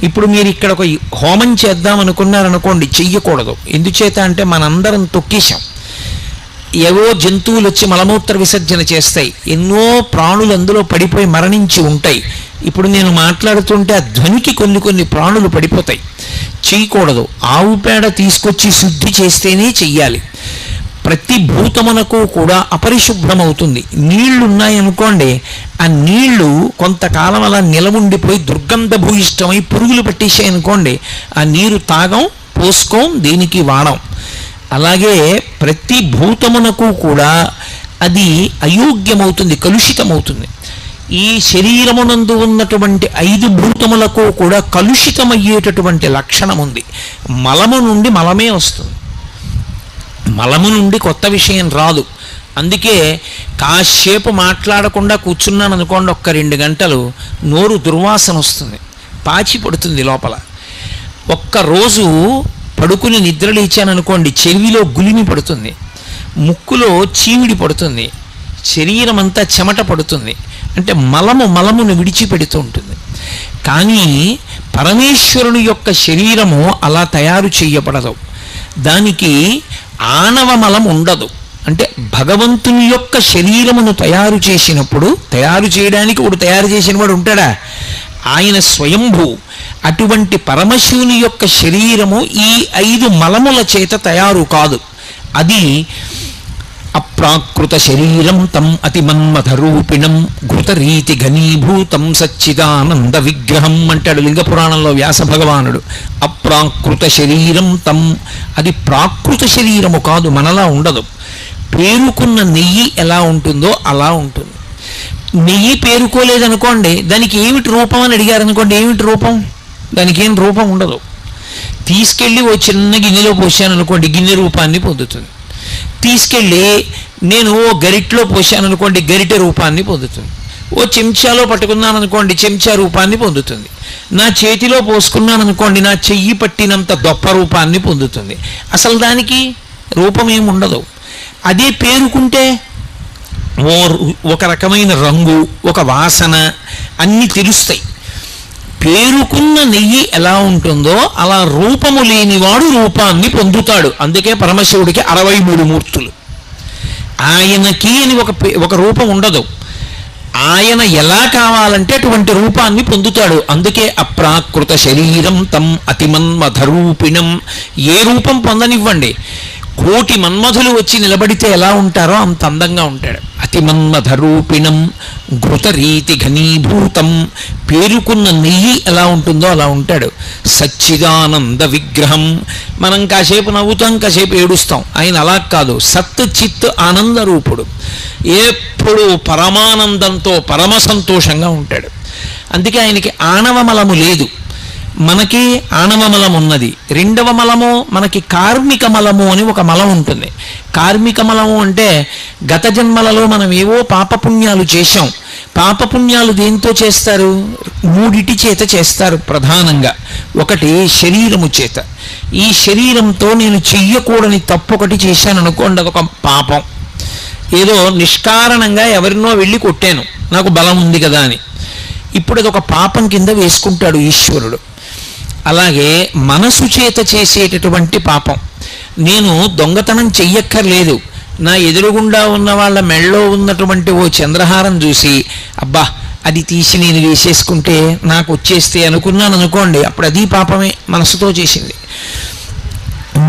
ఇప్పుడు మీరు ఇక్కడ ఒక హోమం చేద్దాం అనుకున్నారనుకోండి, చెయ్యకూడదు. ఎందుచేత అంటే మనందరం తొక్కేశాం. ఏవో జంతువులు వచ్చి మలమూత్ర విసర్జన చేస్తాయి, ఎన్నో ప్రాణులు అందులో పడిపోయి మరణించి ఉంటాయి. ఇప్పుడు నేను మాట్లాడుతుంటే ఆ ధ్వనికి కొన్ని ప్రాణులు పడిపోతాయి. చేయకూడదు. ఆవు పేడ తీసుకొచ్చి శుద్ధి చేస్తేనే చెయ్యాలి. ప్రతి భూతమునకు కూడా అపరిశుభ్రమవుతుంది. నీళ్లు ఉన్నాయనుకోండి, ఆ నీళ్లు కొంతకాలం అలా నిలవుండిపోయి దుర్గంధ భూయిష్టమై పురుగులు పట్టేసాయి అనుకోండి, ఆ నీరు తాగం, పోసుకోం, దేనికి వాడం. అలాగే ప్రతి భూతమునకు కూడా అది అయోగ్యమవుతుంది, కలుషితమవుతుంది. ఈ శరీరమునందు ఉన్నటువంటి 5 భూతములకు కూడా కలుషితమయ్యేటటువంటి లక్షణం ఉంది. మలము నుండి మలమే వస్తుంది, మలము నుండి కొత్త విషయం రాదు. అందుకే కాసేపు మాట్లాడకుండా కూర్చున్నాను అనుకోండి, ఒక్క 2 గంటలు నోరు దుర్వాసన వస్తుంది, పాచి పడుతుంది లోపల. ఒక్కరోజు పడుకుని నిద్ర లేచాననుకోండి, చెవిలో గులిమి పడుతుంది, ముక్కులో చీమిడి పడుతుంది, శరీరం అంతా చెమట పడుతుంది. అంటే మలమును విడిచిపెడుతూ ఉంటుంది. కానీ పరమేశ్వరుని యొక్క శరీరము అలా తయారు చేయబడదు, దానికి ఆణవ మలం ఉండదు. అంటే భగవంతుని యొక్క శరీరమును తయారు చేసినప్పుడు, తయారు చేయడానికి ఒకడు తయారు చేసిన వాడు ఉంటాడా? ఆయన స్వయంభూ. అటువంటి పరమశివుని యొక్క శరీరము ఈ 5 మలముల చేత తయారు కాదు. అది అప్రాకృత శరీరం తం అతిమన్మథరూపిణం ఘృతరీతి ఘనీభూతం సచ్చిదానంద విగ్రహం అంటాడు లింగ పురాణంలో వ్యాస భగవానుడు. అప్రాకృత శరీరం తం, అది ప్రాకృత శరీరము కాదు, మనలా ఉండదు. పేరుకున్న నెయ్యి ఎలా ఉంటుందో అలా ఉంటుంది. నెయ్యి పేరుకోలేదనుకోండి, దానికి ఏమిటి రూపం అని అడిగారనుకోండి, ఏమిటి రూపం? దానికి ఏం రూపం ఉండదు. తీసుకెళ్ళి ఓ చిన్న గిన్నెలో పోసాను అనుకోండి, గిన్నె రూపాన్ని పొందుతుంది. తీసుకెళ్ళి నేను ఓ గరిటలో పోసాను అనుకోండి, గరిటె రూపాన్ని పొందుతుంది. ఓ చెంచాలో పట్టుకున్నాను అనుకోండి, చెంచా రూపాన్ని పొందుతుంది. నా చేతిలో పోసుకున్నాను అనుకోండి, నా చెయ్యి పట్టినంత దొప్ప రూపాన్ని పొందుతుంది. అసలు దానికి రూపం ఏమి ఉండదు. అదే పేరుకుంటే ఒక రకమైన రంగు, ఒక వాసన అన్నీ తెలుస్తాయి. పేరుకున్న నెయ్యి ఎలా ఉంటుందో అలా రూపము లేనివాడు రూపాన్ని పొందుతాడు. అందుకే పరమశివుడికి 63 మూర్తులు. ఆయనకి అని ఒక రూపం ఉండదు. ఆయన ఎలా కావాలంటే అటువంటి రూపాన్ని పొందుతాడు. అందుకే అప్రాకృత శరీరం తం అతిమన్మథరూపిణం. ఏ రూపం పొందనివ్వండి, 1,000,000 మన్మధులు వచ్చి నిలబడితే ఎలా ఉంటారో అంత అందంగా ఉంటాడు. అతిమన్మథరూపిణం ఘృతరీతి ఘనీభూతం. పేరుకున్న నెయ్యి ఎలా ఉంటుందో అలా ఉంటాడు. సచ్చిదానంద విగ్రహం. మనం కాసేపు నవ్వుతాం, కాసేపు ఏడుస్తాం. ఆయన అలా కాదు, సత్ చిత్ ఆనంద రూపుడు. ఎప్పుడు పరమానందంతో పరమ సంతోషంగా ఉంటాడు. అందుకే ఆయనకి ఆణవ మలము లేదు, మనకి ఆణవ మలం ఉన్నది. 2వ మలము మనకి కార్మిక మలము అని ఒక మలం ఉంటుంది. కార్మిక మలము అంటే గత జన్మలలో మనం ఏవో పాపపుణ్యాలు చేశాం. పాపపుణ్యాలు దేంతో చేస్తారు? 3 చేత చేస్తారు ప్రధానంగా. ఒకటి శరీరము చేత. ఈ శరీరంతో నేను చెయ్యకూడని తప్పు ఒకటి చేశాను అనుకోండి, అదొక పాపం. ఏదో నిష్కారణంగా ఎవరినో వెళ్ళి కొట్టాను, నాకు బలం ఉంది కదా అని. ఇప్పుడు అదొక పాపం కింద వేసుకుంటాడు ఈశ్వరుడు. అలాగే మనసు చేత చేసేటటువంటి పాపం. నేను దొంగతనం చెయ్యక్కర్లేదు, నా ఎదురుగుండా ఉన్న వాళ్ళ మెళ్ళో ఉన్నటువంటి ఓ చంద్రహారం చూసి అబ్బా అది తీసి నేను వేసేసుకుంటే నాకు వచ్చేస్తే అనుకున్నాను అనుకోండి, అప్పుడు అది పాపమే, మనసుతో చేసింది.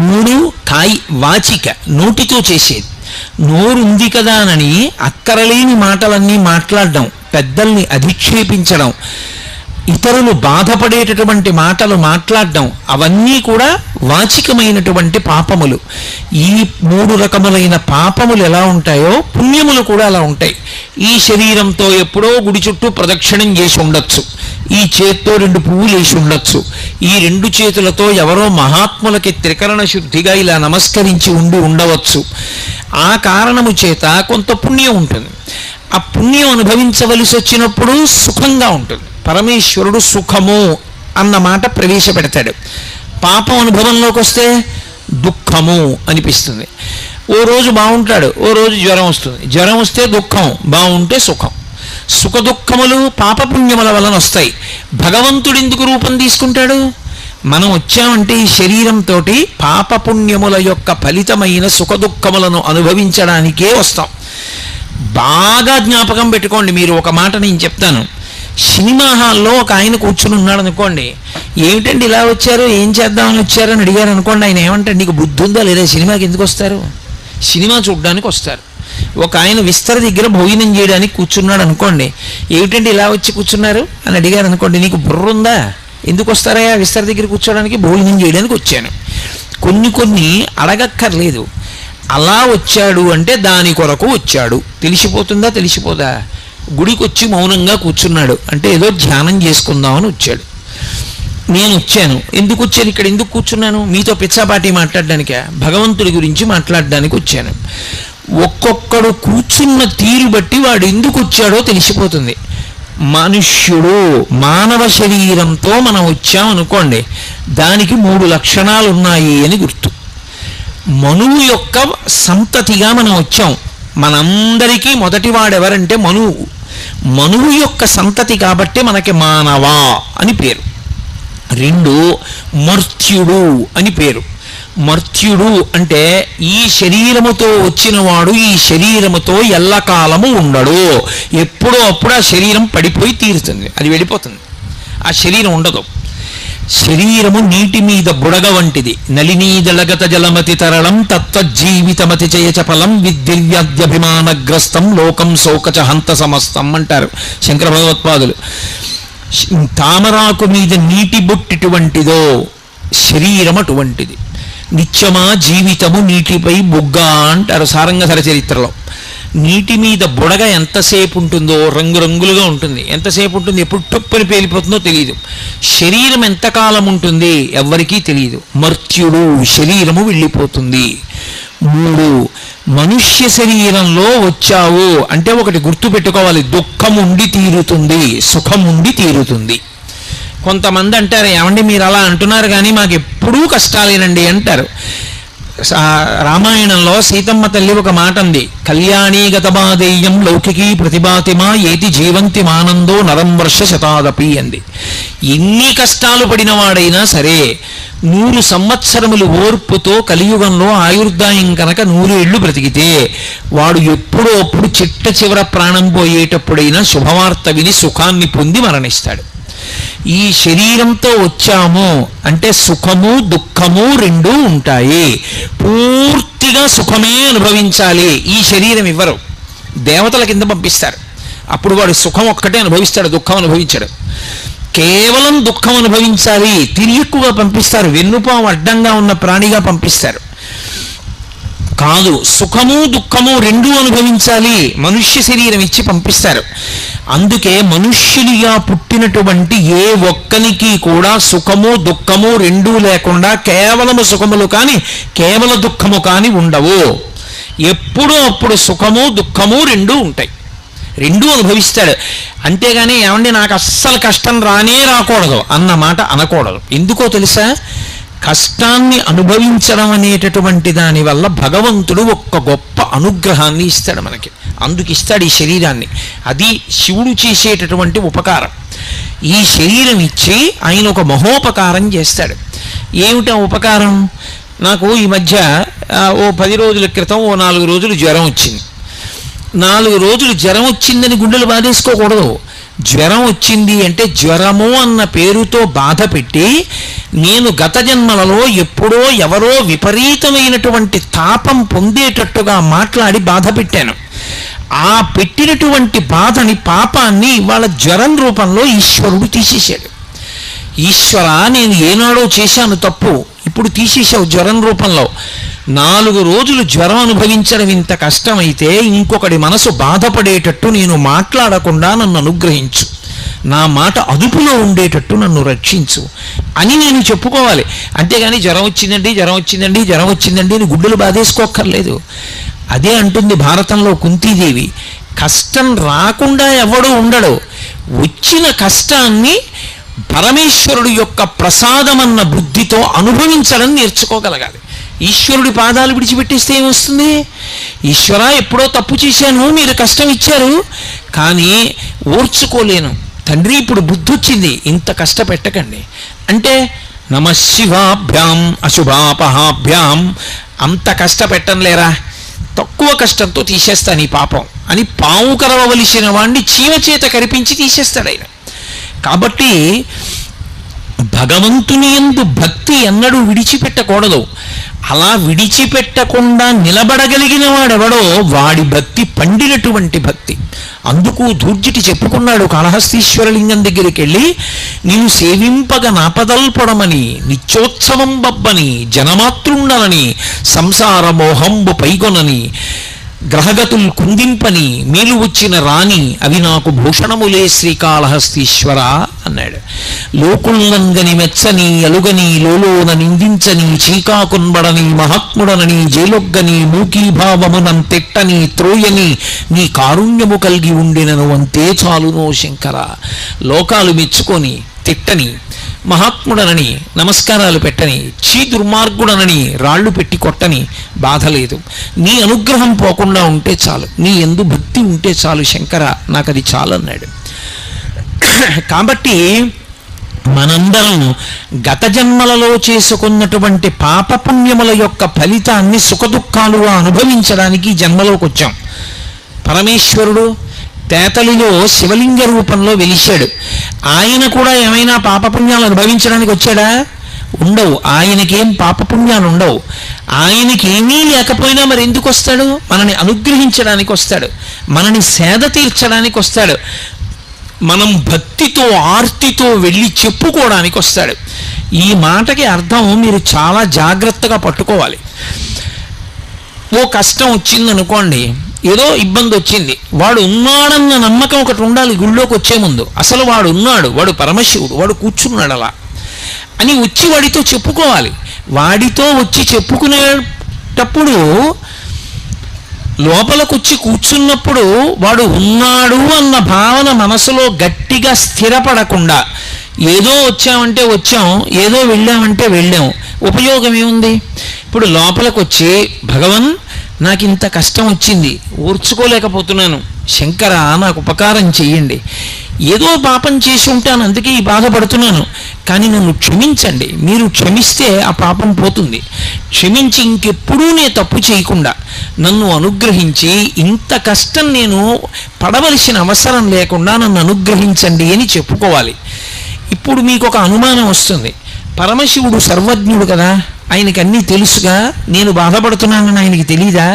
3 వాచిక, నోటితో చేసేది. నోరుంది కదా అని అక్కరలేని మాటలన్నీ మాట్లాడడం, పెద్దల్ని అధిక్షేపించడం, ఇతరులు బాధపడేటటువంటి మాటలు మాట్లాడడం, అవన్నీ కూడా వాచికమైనటువంటి పాపములు. ఈ 3 రకములైన పాపములు ఎలా ఉంటాయో పుణ్యములు కూడా అలా ఉంటాయి. ఈ శరీరంతో ఎప్పుడో గుడి చుట్టూ ప్రదక్షిణం చేసి ఉండొచ్చు, ఈ చేత్తో 2 పువ్వులు వేసి ఉండొచ్చు, ఈ 2 చేతులతో ఎవరో మహాత్ములకి త్రికరణ శుద్ధిగా ఇలా నమస్కరించి ఉండవచ్చు. ఆ కారణము చేత కొంత పుణ్యం ఉంటుంది. ఆ పుణ్యం అనుభవించవలసి వచ్చినప్పుడు సుఖంగా ఉంటుంది. పరమేశ్వరుడు సుఖము అన్న మాట ప్రవేశపెడతాడు. పాపం అనుభవంలోకి వస్తే దుఃఖము అనిపిస్తుంది. ఓ రోజు బాగుంటాడు, ఓ రోజు జ్వరం వస్తుంది. జ్వరం వస్తే దుఃఖం, బాగుంటే సుఖం. సుఖ దుఃఖములు పాపపుణ్యముల వలన వస్తాయి. భగవంతుడు ఎందుకు రూపం తీసుకుంటాడు? మనం వచ్చామంటే ఈ శరీరంతో పాపపుణ్యముల యొక్క ఫలితమైన సుఖ దుఃఖములను అనుభవించడానికే వస్తాం. బాగా జ్ఞాపకం పెట్టుకోండి. మీరు ఒక మాట నేను చెప్తాను. సినిమా హాల్లో ఒక ఆయన కూర్చుని ఉన్నాడు అనుకోండి, ఏమిటండి ఇలా వచ్చారు, ఏం చేద్దామని వచ్చారని అడిగారు అనుకోండి, ఆయన ఏమంటాడు, నీకు బుద్ధి ఉందా లేదా, సినిమాకి ఎందుకు వస్తారు, సినిమా చూడడానికి వస్తారు. ఒక ఆయన విస్తర దగ్గర భోజనం చేయడానికి కూర్చున్నాడు అనుకోండి. ఏమిటంటే ఇలా వచ్చి కూర్చున్నారు అని అడిగారు అనుకోండి, నీకు బుర్ర ఉందా, ఎందుకు వస్తారా విస్తర దగ్గర కూర్చోడానికి? భోజనం చేయడానికి వచ్చాను. కొన్ని అడగక్కర్లేదు, అలా వచ్చాడు అంటే దాని కొరకు వచ్చాడు. తెలిసిపోతుందా? తెలిసిపోదా? గుడికి వచ్చి మౌనంగా కూర్చున్నాడు అంటే ఏదో ధ్యానం చేసుకుందామని వచ్చాడు. నేను వచ్చాను, ఎందుకు వచ్చాను, ఇక్కడ ఎందుకు కూర్చున్నాను? మీతో పిచ్చాపాటి మాట్లాడడానికా? భగవంతుడి గురించి మాట్లాడడానికి వచ్చాను. ఒక్కొక్కడు కూర్చున్న తీరు బట్టి వాడు ఎందుకు వచ్చాడో తెలిసిపోతుంది. మనుష్యుడు మానవ శరీరంతో మనం వచ్చామనుకోండి, దానికి 3 లక్షణాలు ఉన్నాయి అని గుర్తు. మనువు యొక్క సంతతిగా మనం వచ్చాం. మనందరికీ మొదటివాడెవరంటే మనువు. మనువు యొక్క సంతతి కాబట్టి మనకి మానవ అని పేరు. 2 మర్త్యుడు అని పేరు. మర్త్యుడు అంటే ఈ శరీరముతో వచ్చినవాడు ఈ శరీరముతో ఎల్లకాలము ఉండడు. ఎప్పుడో అప్పుడు ఆ శరీరం పడిపోయి తీరుతుంది, అది వెళ్ళిపోతుంది, ఆ శరీరం ఉండదు. శరీరము నీటి మీద బుడగ వంటిది. నలినీదళగత జలమతి తరళం తత్వజీవితమతి చయచఫలం విద్దివ్యాద్యభిమానగ్రస్తం లోకం శోకచ హంత సమస్తం అంటారు శంకర భగవత్పాదులు. తామరాకు మీద నీటి బొట్టిటువంటిదో శరీరం అటువంటిది. నిత్యమా జీవితము నీటిపై బుగ్గ అంటారు సారంగధర చరిత్రలో. నీటి మీద బుడగ ఎంతసేపు ఉంటుందో రంగురంగులుగా ఉంటుంది. ఎంతసేపు ఉంటుంది, ఎప్పుడు టొప్పని పేలిపోతుందో తెలియదు. శరీరం ఎంతకాలం ఉంటుంది ఎవ్వరికీ తెలియదు. మర్త్యుడు, శరీరము వెళ్ళిపోతుంది. 3 మనుష్య శరీరంలో వచ్చావు అంటే ఒకటి గుర్తు పెట్టుకోవాలి, దుఃఖం ఉండి తీరుతుంది, సుఖం ఉండి తీరుతుంది. కొంతమంది అంటారు, ఏమండి మీరు అలా అంటున్నారు కానీ మాకు ఎప్పుడూ కష్టాలేనండి అంటారు. రామాయణంలో సీతమ్మ తల్లి ఒక మాట ఉంది, కళ్యాణీ గతబాదేయం లౌకికీ ప్రతిభాతిమా ఏతి జీవంతి మానందో నరం వర్ష శతాదపి అంది. ఎన్ని కష్టాలు పడినవాడైనా సరే 100 సంవత్సరములు ఓర్పుతో కలియుగంలో ఆయుర్దాయం కనుక 100 ఏళ్ళు బ్రతికితే వాడు ఎప్పుడో అప్పుడు చిట్ట చివర ప్రాణం పోయేటప్పుడైనా శుభవార్త విని సుఖాన్ని పొంది మరణిస్తాడు. ఈ శరీరంతో వచ్చాము అంటే సుఖము దుఃఖము 2 ఉంటాయి. పూర్తిగా సుఖమే అనుభవించాలి, ఈ శరీరం ఇవ్వరు, దేవతల కింద పంపిస్తారు. అప్పుడు వాడు సుఖం ఒక్కటే అనుభవిస్తాడు, దుఃఖం అనుభవించాడు. కేవలం దుఃఖం అనుభవించాలి, తిరియక్కుగా పంపిస్తారు, వెన్నుపాము అడ్డంగా ఉన్న ప్రాణిగా పంపిస్తారు. కాదు, సుఖము దుఃఖము 2 అనుభవించాలి, మనుష్య శరీరం ఇచ్చి పంపిస్తారు. అందుకే మనుష్యునిగా పుట్టినటువంటి ఏ ఒక్కనికి కూడా సుఖము దుఃఖము 2 లేకుండా కేవలము సుఖములు కానీ కేవల దుఃఖము కానీ ఉండవు. ఎప్పుడూ అప్పుడు సుఖము దుఃఖము 2 ఉంటాయి, 2 అనుభవిస్తాడు. అంతేగాని ఏమండి నాకు అస్సలు కష్టం రాకూడదు అన్న మాట అనకూడదు. ఎందుకో తెలుసా? కష్టాన్ని అనుభవించడం అనేటటువంటి దానివల్ల భగవంతుడు ఒక్క గొప్ప అనుగ్రహాన్ని ఇస్తాడు మనకి. అందుకు ఇస్తాడు ఈ శరీరాన్ని. అది శివుడు చేసేటటువంటి ఉపకారం. ఈ శరీరం ఇచ్చి ఆయన ఒక మహోపకారం చేస్తాడు. ఏమిటా ఉపకారం? నాకు ఈ మధ్య ఓ 10 రోజుల క్రితం ఓ 4 రోజులు జ్వరం వచ్చింది. 4 రోజులు జ్వరం వచ్చిందని గుండెలు బాధేసుకోకూడదు. జ్వరం వచ్చింది అంటే జ్వరము అన్న పేరుతో బాధ పెట్టి నేను గత జన్మలలో ఎప్పుడో ఎవరో విపరీతమైనటువంటి తాపం పొందేటట్టుగా మాట్లాడి బాధ పెట్టాను. ఆ పెట్టినటువంటి బాధని పాపాన్ని ఇవాళ జ్వరం రూపంలో ఈశ్వరుడు తీసేశాడు. ఈశ్వర, నేను ఏనాడో చేశాను తప్పు, ఇప్పుడు తీసేశావు జ్వరం రూపంలో. 4 రోజులు జ్వరం అనుభవించడం ఇంత కష్టమైతే ఇంకొకటి మనసు బాధపడేటట్టు నేను మాట్లాడకుండా నన్ను అనుగ్రహించు, నా మాట అదుపులో ఉండేటట్టు నన్ను రక్షించు అని నేను చెప్పుకోవాలి. అంతేగాని జ్వరం వచ్చిందండి అని గుడ్డలు బాధేసుకోక్కర్లేదు. అదే అంటుంది భారతంలో కుంతీదేవి, కష్టం రాకుండా ఎవడూ ఉండడు, వచ్చిన కష్టాన్ని పరమేశ్వరుడు యొక్క ప్రసాదమన్న బుద్ధితో అనుభవించడం నేర్చుకోగలగాలి. ఈశ్వరుడి పాదాలు విడిచిపెట్టేస్తే ఏమొస్తుంది? ఈశ్వర, ఎప్పుడో తప్పు చేశాను, మీరు కష్టం ఇచ్చారు, కానీ ఓర్చుకోలేను తండ్రి, ఇప్పుడు బుద్ధి వచ్చింది, ఇంత కష్టపెట్టకండి అంటే నమశివాభ్యాం అశుభాపహాభ్యాం, అంత కష్టపెట్టంలేరా, తక్కువ కష్టంతో తీసేస్తాను ఈ పాపం అని పాము కరవవలసిన వాడిని చీమ చేత కరిపించి తీసేస్తాడు ఆయన. కాబట్టి భగవంతుని యందు భక్తి ఎన్నడూ విడిచిపెట్టకూడదు. అలా విడిచిపెట్టకుండా నిలబడగలిగిన వాడెవడో వాడి భక్తి పండినటువంటి భక్తి. అందుకు ధూర్జటి చెప్పుకున్నాడు కాళహస్తీశ్వరలింగం దగ్గరికి వెళ్ళి, నేను సేవింపగ నాపదల్పడమని నిత్యోత్సవం బబ్బని జనమాతృండనని సంసార మోహంబు పైగొనని గ్రహగతులు కుందింపని మేలు వచ్చిన రాణి అవి నాకు భూషణములే శ్రీకాళహస్తీశ్వర అన్నాడు. లోకుల్నంగని మెచ్చని అలుగని లోలోన నిందించని చీకాకున్బడని మహాత్ముడనని జేలొగ్గని మూకీభావమునం తిట్టని త్రోయని నీ కారుణ్యము కలిగి ఉండినను అంతే చాలునో శంకర. లోకాలు మెచ్చుకొని తిట్టని, మహాత్ముడనని నమస్కారాలు పెట్టని, దుర్మార్గుడనని రాళ్ళు పెట్టి కొట్టని బాధ లేదు. నీ అనుగ్రహం పోకుండా ఉంటే చాలు, నీ యందు భక్తి ఉంటే చాలు శంకర, నాకు అది చాలు అన్నాడు. కాబట్టి మనందరం గత జన్మలలో చేసుకున్నటువంటి పాపపుణ్యముల యొక్క ఫలితాన్ని సుఖదుఖాలుగా అనుభవించడానికి జన్మలోకి వచ్చాం. పరమేశ్వరుడు తేతలిలో శివలింగ రూపంలో వెలిశాడు. ఆయన కూడా ఏమైనా పాపపుణ్యాలు అనుభవించడానికి వచ్చాడా? ఉండవు. ఆయనకేం పాపపుణ్యాలు ఉండవు. ఆయనకి ఏమీ లేకపోయినా మరి ఎందుకు వస్తాడు? మనని అనుగ్రహించడానికి వస్తాడు, మనని సేద తీర్చడానికి వస్తాడు, మనం భక్తితో ఆర్తితో వెళ్ళి చెప్పుకోవడానికి వస్తాడు. ఈ మాటకి అర్థం మీరు చాలా జాగ్రత్తగా పట్టుకోవాలి. ఓ కష్టం వచ్చిందనుకోండి, ఏదో ఇబ్బంది వచ్చింది, వాడు ఉన్నాడన్న నమ్మకం ఒకటి ఉండాలి. గుళ్ళోకి వచ్చే ముందు అసలు వాడు ఉన్నాడు, వాడు పరమశివుడు, వాడు కూర్చున్నాడు అలా అని వచ్చి వాడితో చెప్పుకోవాలి. వాడితో వచ్చి చెప్పుకునేటప్పుడు లోపలికొచ్చి కూర్చున్నప్పుడు వాడు ఉన్నాడు అన్న భావన మనసులో గట్టిగా స్థిరపడకుండా ఏదో వచ్చామంటే వచ్చాం, ఏదో వెళ్ళామంటే వెళ్ళాం, ఉపయోగం ఏముంది? ఇప్పుడు లోపలికి వచ్చి భగవన్ నాకు ఇంత కష్టం వచ్చింది, ఓర్చుకోలేకపోతున్నాను, శంకర నాకు ఉపకారం చెయ్యండి, ఏదో పాపం చేసి ఉంటాను అందుకే ఈ బాధపడుతున్నాను, కానీ నన్ను క్షమించండి, మీరు క్షమిస్తే ఆ పాపం పోతుంది, క్షమించి ఇంకెప్పుడూ నేను తప్పు చేయకుండా నన్ను అనుగ్రహించి ఇంత కష్టం నేను పడవలసిన అవసరం లేకుండా నన్ను అనుగ్రహించండి అని చెప్పుకోవాలి. ఇప్పుడు మీకు ఒక అనుమానం వస్తుంది, పరమశివుడు సర్వజ్ఞుడు కదా, ఆయనకి అన్నీ తెలుసుగా, నేను బాధపడుతున్నానని ఆయనకి తెలీదా?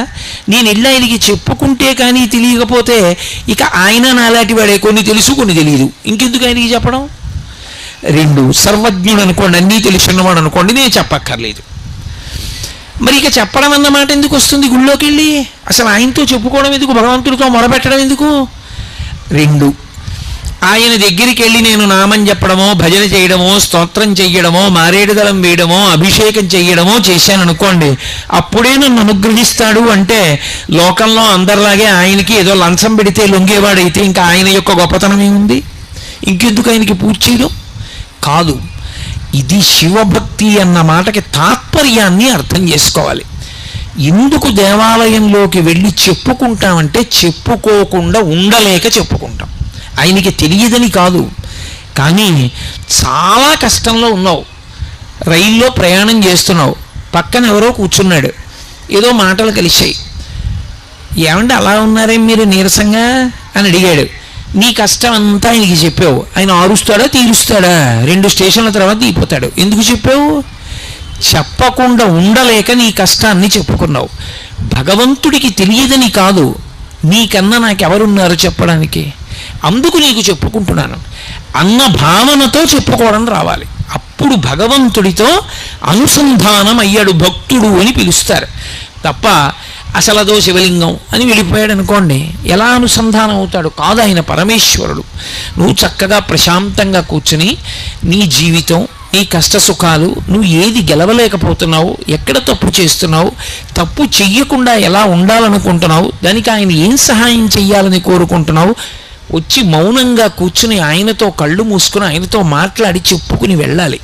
నేను వెళ్ళి ఆయనకి చెప్పుకుంటే కానీ తెలియకపోతే ఇక ఆయన నాలాంటి వాడే, కొన్ని తెలుసు కొన్ని తెలియదు, ఇంకెందుకు ఆయనకి చెప్పడం? రెండు, సర్వజ్ఞుడు అనుకోండి, అన్నీ తెలుసున్నవాడు అనుకోండి, నేను చెప్పక్కర్లేదు, మరి ఇక చెప్పడం అన్నమాట ఎందుకు వస్తుంది? గుళ్ళోకి వెళ్ళి అసలు ఆయనతో చెప్పుకోవడం ఎందుకు, భగవంతుడితో మొరపెట్టడం ఎందుకు? రెండు, ఆయన దగ్గరికి వెళ్ళి నేను నామం చెప్పడమో భజన చేయడమో స్తోత్రం చెయ్యడమో మారేడుదలం వేయడమో అభిషేకం చెయ్యడమో చేశాను అనుకోండి, అప్పుడే నన్ను అనుగ్రహిస్తాడు అంటే లోకంలో అందరిలాగే ఆయనకి ఏదో లంచం పెడితే లొంగేవాడైతే ఇంకా ఆయన యొక్క గొప్పతనం ఏముంది? ఇంకెందుకు ఆయనకి పూజ చేయడం? కాదు, ఇది శివభక్తి అన్న మాటకి తాత్పర్యాన్ని అర్థం చేసుకోవాలి. ఎందుకు దేవాలయంలోకి వెళ్ళి చెప్పుకుంటామంటే చెప్పుకోకుండా ఉండలేక చెప్పుకుంటాం. ఆయనకి తెలియదని కాదు, కానీ చాలా కష్టంలో ఉన్నావు, రైల్లో ప్రయాణం చేస్తున్నావు, పక్కన ఎవరో కూర్చున్నాడు, ఏదో మాటలు కలిశాయి, ఏమంటే అలా ఉన్నారే మీరు నీరసంగా అని అడిగాడు. నీ కష్టం అంతా ఆయనకి చెప్పావు, ఆయన ఆరుస్తాడా తీరుస్తాడా? 2 స్టేషన్ల తర్వాత దిగిపోతాడు. ఎందుకు చెప్పావు? చెప్పకుండా ఉండలేక నీ కష్టాన్ని చెప్పుకున్నావు. భగవంతుడికి తెలియదని కాదు, నీకన్నా నాకెవరున్నారు చెప్పడానికి, అందుకు నీకు చెప్పుకుంటున్నాను అన్న భావనతో చెప్పుకోవడం రావాలి. అప్పుడు భగవంతుడితో అనుసంధానం అయ్యాడు భక్తుడు అని పిలుస్తారు తప్ప అసలు అదో శివలింగం అని వెళ్ళిపోయాడు అనుకోండి, ఎలా అనుసంధానం అవుతాడు? కాదు, ఆయన పరమేశ్వరుడు. నువ్వు చక్కగా ప్రశాంతంగా కూర్చుని నీ జీవితం, నీ కష్ట సుఖాలు, నువ్వు ఏది గెలవలేకపోతున్నావు, ఎక్కడ తప్పు చేస్తున్నావు, తప్పు చెయ్యకుండా ఎలా ఉండాలనుకుంటున్నావు, దానికి ఆయన ఏం సహాయం చెయ్యాలని కోరుకుంటున్నావు, వచ్చి మౌనంగా కూర్చుని ఆయనతో కళ్ళు మూసుకుని ఆయనతో మాట్లాడి చెప్పుకుని వెళ్ళాలి.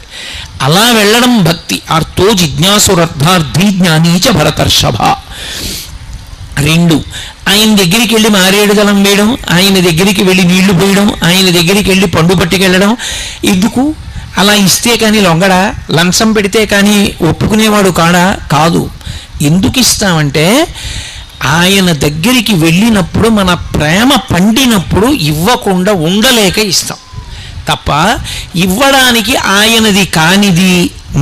అలా వెళ్ళడం భక్తి. అర్థో జిజ్ఞాసురర్థార్థి జ్ఞానీచ భరతర్షభ. 2, ఆయన దగ్గరికి వెళ్ళి మారేడుదలం వేయడం, ఆయన దగ్గరికి వెళ్ళి నీళ్లు పోయడం, ఆయన దగ్గరికి వెళ్ళి పండు పట్టుకెళ్ళడం ఎందుకు? అలా ఇస్తే కానీ లొంగడా? లంచం పెడితే కానీ ఒప్పుకునేవాడు కాడా? కాదు. ఎందుకు ఇస్తామంటే ఆయన దగ్గరికి వెళ్ళినప్పుడు మన ప్రేమ పండినప్పుడు ఇవ్వకుండా ఉండలేక ఇస్తాం. తప్ప ఇవ్వడానికి ఆయనది కానిది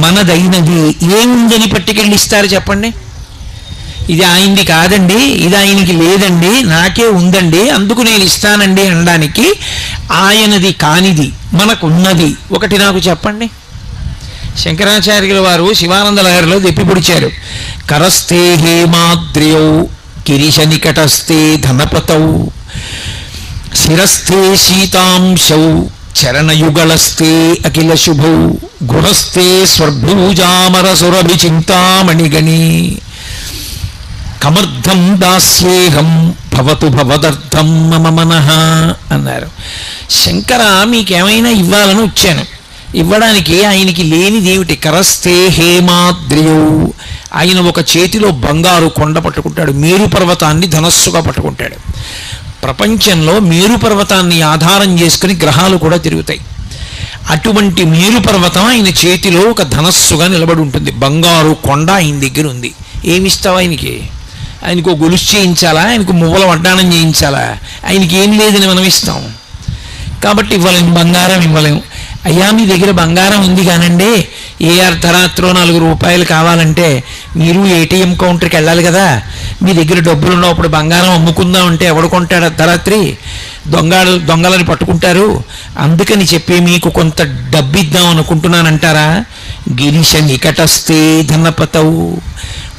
మనదైనది ఏముందని పట్టుకెళ్ళి ఇస్తారు చెప్పండి? ఇది ఆయనది కాదండి, ఇది ఆయనకి లేదండి, నాకే ఉందండి, అందుకు నేను ఇస్తానండి అనడానికి ఆయనది కానిది మనకున్నది ఒకటి నాకు చెప్పండి. శంకరాచార్యుల వారు శివానంద లహరిలో దెప్పి పొడిచారు. కరస్తే హేమాద్రియౌ కిరీశ నికటస్థే ధనపతౌ శిరస్థే శీతాంశౌ చరణయుగళస్థే అఖిల శుభౌ గృహస్థే స్వర్భూజామరసురభి చింతామణిగణి కమర్థం దాస్యేహం భవతు భవదర్థం మమ మనః అన్నారు. శంకర, మీకేమైనా ఇవ్వాలని వచ్చాను, ఇవ్వడానికి ఆయనకి లేనిదేమిటి? కరస్థే హేమాద్రియౌ, ఆయన ఒక చేతిలో బంగారు కొండ పట్టుకుంటాడు, మేరు పర్వతాన్ని ధనస్సుగా పట్టుకుంటాడు. ప్రపంచంలో మేరు పర్వతాన్ని ఆధారం చేసుకుని గ్రహాలు కూడా తిరుగుతాయి. అటువంటి మేరు పర్వతం ఆయన చేతిలో ఒక ధనస్సుగా నిలబడి ఉంటుంది. బంగారు కొండ ఆయన దగ్గర ఉంది. ఏమిస్తావు ఆయనకి? ఆయనకు గొలుసు చేయించాలా? ఆయనకు మువ్వల వడ్డానం చేయించాలా? ఆయనకి ఏం లేదని మనం ఇస్తాం. కాబట్టి ఇవ్వలేము, బంగారం ఇవ్వలేము. అయ్యా, మీ దగ్గర బంగారం ఉంది కానండి, ఏ అర్ధరాత్రో 4 రూపాయలు కావాలంటే మీరు ఏటీఎం కౌంటర్కి వెళ్ళాలి కదా, మీ దగ్గర డబ్బులు ఉన్నప్పుడు బంగారం అమ్ముకుందాం అంటే ఎవడు కొంటాడు? అర్ధరాత్రి దొంగలని పట్టుకుంటారు. అందుకని చెప్పి మీకు కొంత డబ్బు ఇద్దాం అనుకుంటున్నానంటారా? గిరీశ నికటస్థే ధనపతౌ,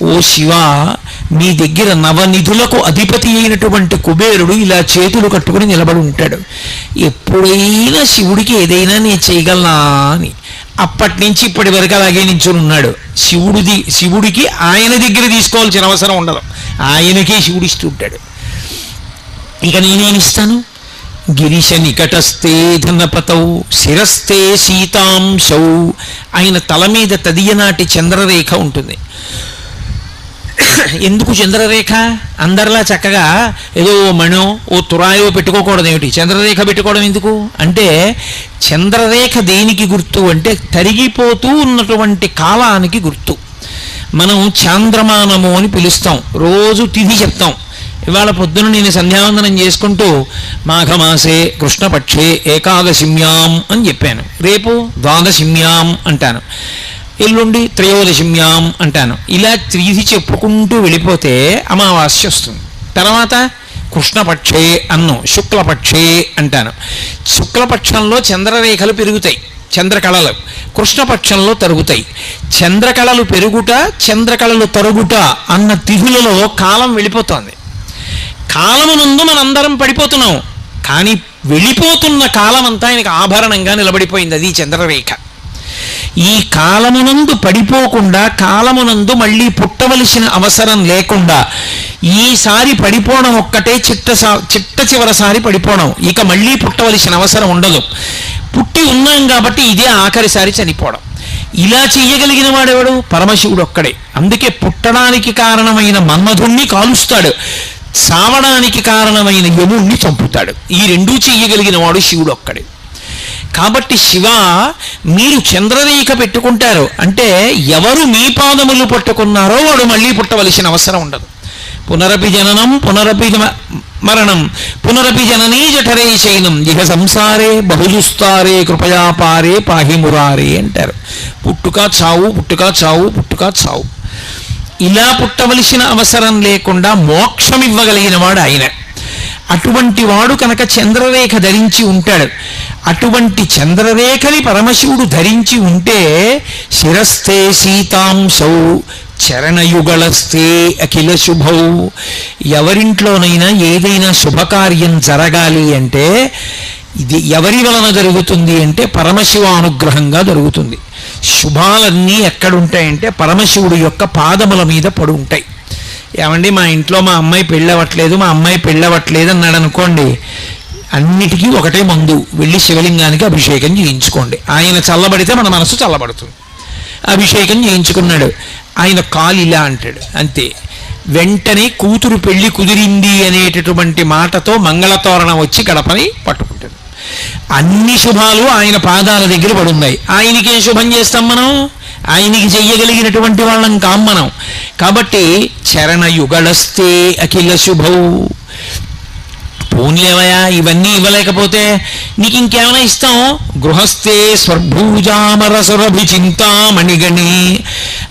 ఓ శివ, మీ దగ్గర నవనిధులకు అధిపతి అయినటువంటి కుబేరుడు ఇలా చేతులు కట్టుకుని నిలబడి ఉంటాడు. ఎప్పుడైనా శివుడికి ఏదైనా నేను చేయగలనా అని అప్పటి నుంచి ఇప్పటి వరకు అలాగే నించుని ఉన్నాడు. శివుడికి ఆయన దగ్గర తీసుకోవాల్సిన అవసరం ఉండదు, ఆయనకే శివుడు ఇస్తూ ఉంటాడు. ఇక నేనేమిస్తాను? గిరీశ నికటస్థే ధనపతౌ శిరస్థే శీతాంశౌ, ఆయన తల మీద తదియనాటి చంద్రరేఖ ఉంటుంది. ఎందుకు చంద్రరేఖ? అందరిలా చక్కగా ఏదో మణో ఓ తురాయో పెట్టుకోకూడదు. ఏమిటి చంద్రరేఖ పెట్టుకోవడం ఎందుకు అంటే, చంద్రరేఖ దేనికి గుర్తు అంటే తరిగిపోతూ ఉన్నటువంటి కాలానికి గుర్తు. మనం చాంద్రమానము అని పిలుస్తాం, రోజు తిథి చెప్తాం. ఇవాళ పొద్దున నేను సంధ్యావందనం చేసుకుంటూ మాఘమాసే కృష్ణపక్షే ఏకాదశిమ్యాం అని చెప్పాను. రేపు ద్వాదశిమ్యాం అంటాను, ఎల్లుండి త్రయోదశిమ్యాం అంటాను. ఇలా తిథి చెప్పుకుంటూ వెళ్ళిపోతే అమావాస్య వస్తుంది. తర్వాత కృష్ణపక్షే అన్ను, శుక్లపక్షే అంటాను. శుక్లపక్షంలో చంద్రరేఖలు పెరుగుతాయి, చంద్రకళలు. కృష్ణపక్షంలో తరుగుతాయి. చంద్రకళలు పెరుగుట, చంద్రకళలు తరుగుట అన్న తిథులలో కాలం వెళ్ళిపోతోంది. కాలమునందు మనందరం పడిపోతున్నాం, కానీ వెళ్ళిపోతున్న కాలం అంతా ఆయనకు ఆభరణంగా నిలబడిపోయింది. అది చంద్రరేఖ. ఈ కాలమునందు పడిపోకుండా, కాలమునందు మళ్ళీ పుట్టవలసిన అవసరం లేకుండా, ఈసారి పడిపోవడం ఒక్కటే చిట్ట చివరిసారి పడిపోవడం, ఇక మళ్ళీ పుట్టవలసిన అవసరం ఉండదు. పుట్టి ఉన్నాం కాబట్టి ఇదే ఆఖరిసారి చనిపోవడం. ఇలా చెయ్యగలిగిన వాడెవడు? పరమశివుడు ఒక్కడే. అందుకే పుట్టడానికి కారణమైన మన్మధుణ్ణి కాలుస్తాడు, సావడానికి కారణమైన యముణ్ణి చంపుతాడు. ఈ రెండూ చెయ్యగలిగిన వాడు శివుడు ఒక్కడే. కాబట్టి శివ, మీరు చంద్రరేఖ పెట్టుకుంటారు అంటే ఎవరు మీ పాదములు పట్టుకున్నారో వాడు మళ్ళీ పుట్టవలసిన అవసరం ఉండదు. పునరపి జననం పునరపి మరణం పునరపి జననీ జఠరే శయనం ఇహ సంసారే బహుజుస్తారే కృపయాపారే పాహిమురారే అంటారు. పుట్టుక చావు, పుట్టుక చావు, పుట్టుక చావు. ఇలా పుట్టవలసిన అవసరం లేకుండా మోక్షం ఇవ్వగలిగిన వాడు ఆయన. అటువంటి వాడు కనుక చంద్రరేఖ ధరించి ఉంటాడు. అటువంటి చంద్రరేఖని పరమశివుడు ధరించి ఉంటే శిరస్థే శీతాంశౌ చరణయుగళస్థే అఖిల శుభౌ. ఎవరింట్లోనైనా ఏదైనా శుభకార్యం జరగాలి అంటే ఇది ఎవరి వలన జరుగుతుంది అంటే పరమశివానుగ్రహంగా జరుగుతుంది. శుభాలన్నీ ఎక్కడుంటాయంటే పరమశివుడు యొక్క పాదముల మీద పడి ఉంటాయి. ఏమండి, మా ఇంట్లో మా అమ్మాయి పెళ్ళవట్లేదు, మా అమ్మాయి పెళ్ళవట్లేదు అన్నాడు అనుకోండి, అన్నిటికీ ఒకటే మందు, వెళ్ళి శివలింగానికి అభిషేకం చేయించుకోండి. ఆయన చల్లబడితే మన మనసు చల్లబడుతుంది. అభిషేకం చేయించుకున్నాడు, ఆయన కాలు ఇలా అంటాడు, అంతే. వెంటనే కూతురు పెళ్లి కుదిరింది అనేటటువంటి మాటతో మంగళతోరణం వచ్చి గడపని పట్టుకుంటాడు. అన్ని శుభాలు ఆయన పాదాల దగ్గర పడున్నాయి. ఆయనకేం శుభం చేస్తాం మనం? ఆయనకి చెయ్యగలిగినటువంటి వాళ్ళం కాం మనం. కాబట్టి చరణయుగళస్థే అఖిల శుభౌ పోన్లేవయా ఇవన్నీ ఇవ్వలేకపోతే నీకు ఇంకేమైనా ఇస్తాం. గృహస్థే స్వర్భూజామరసురభి చింతామణిగణి.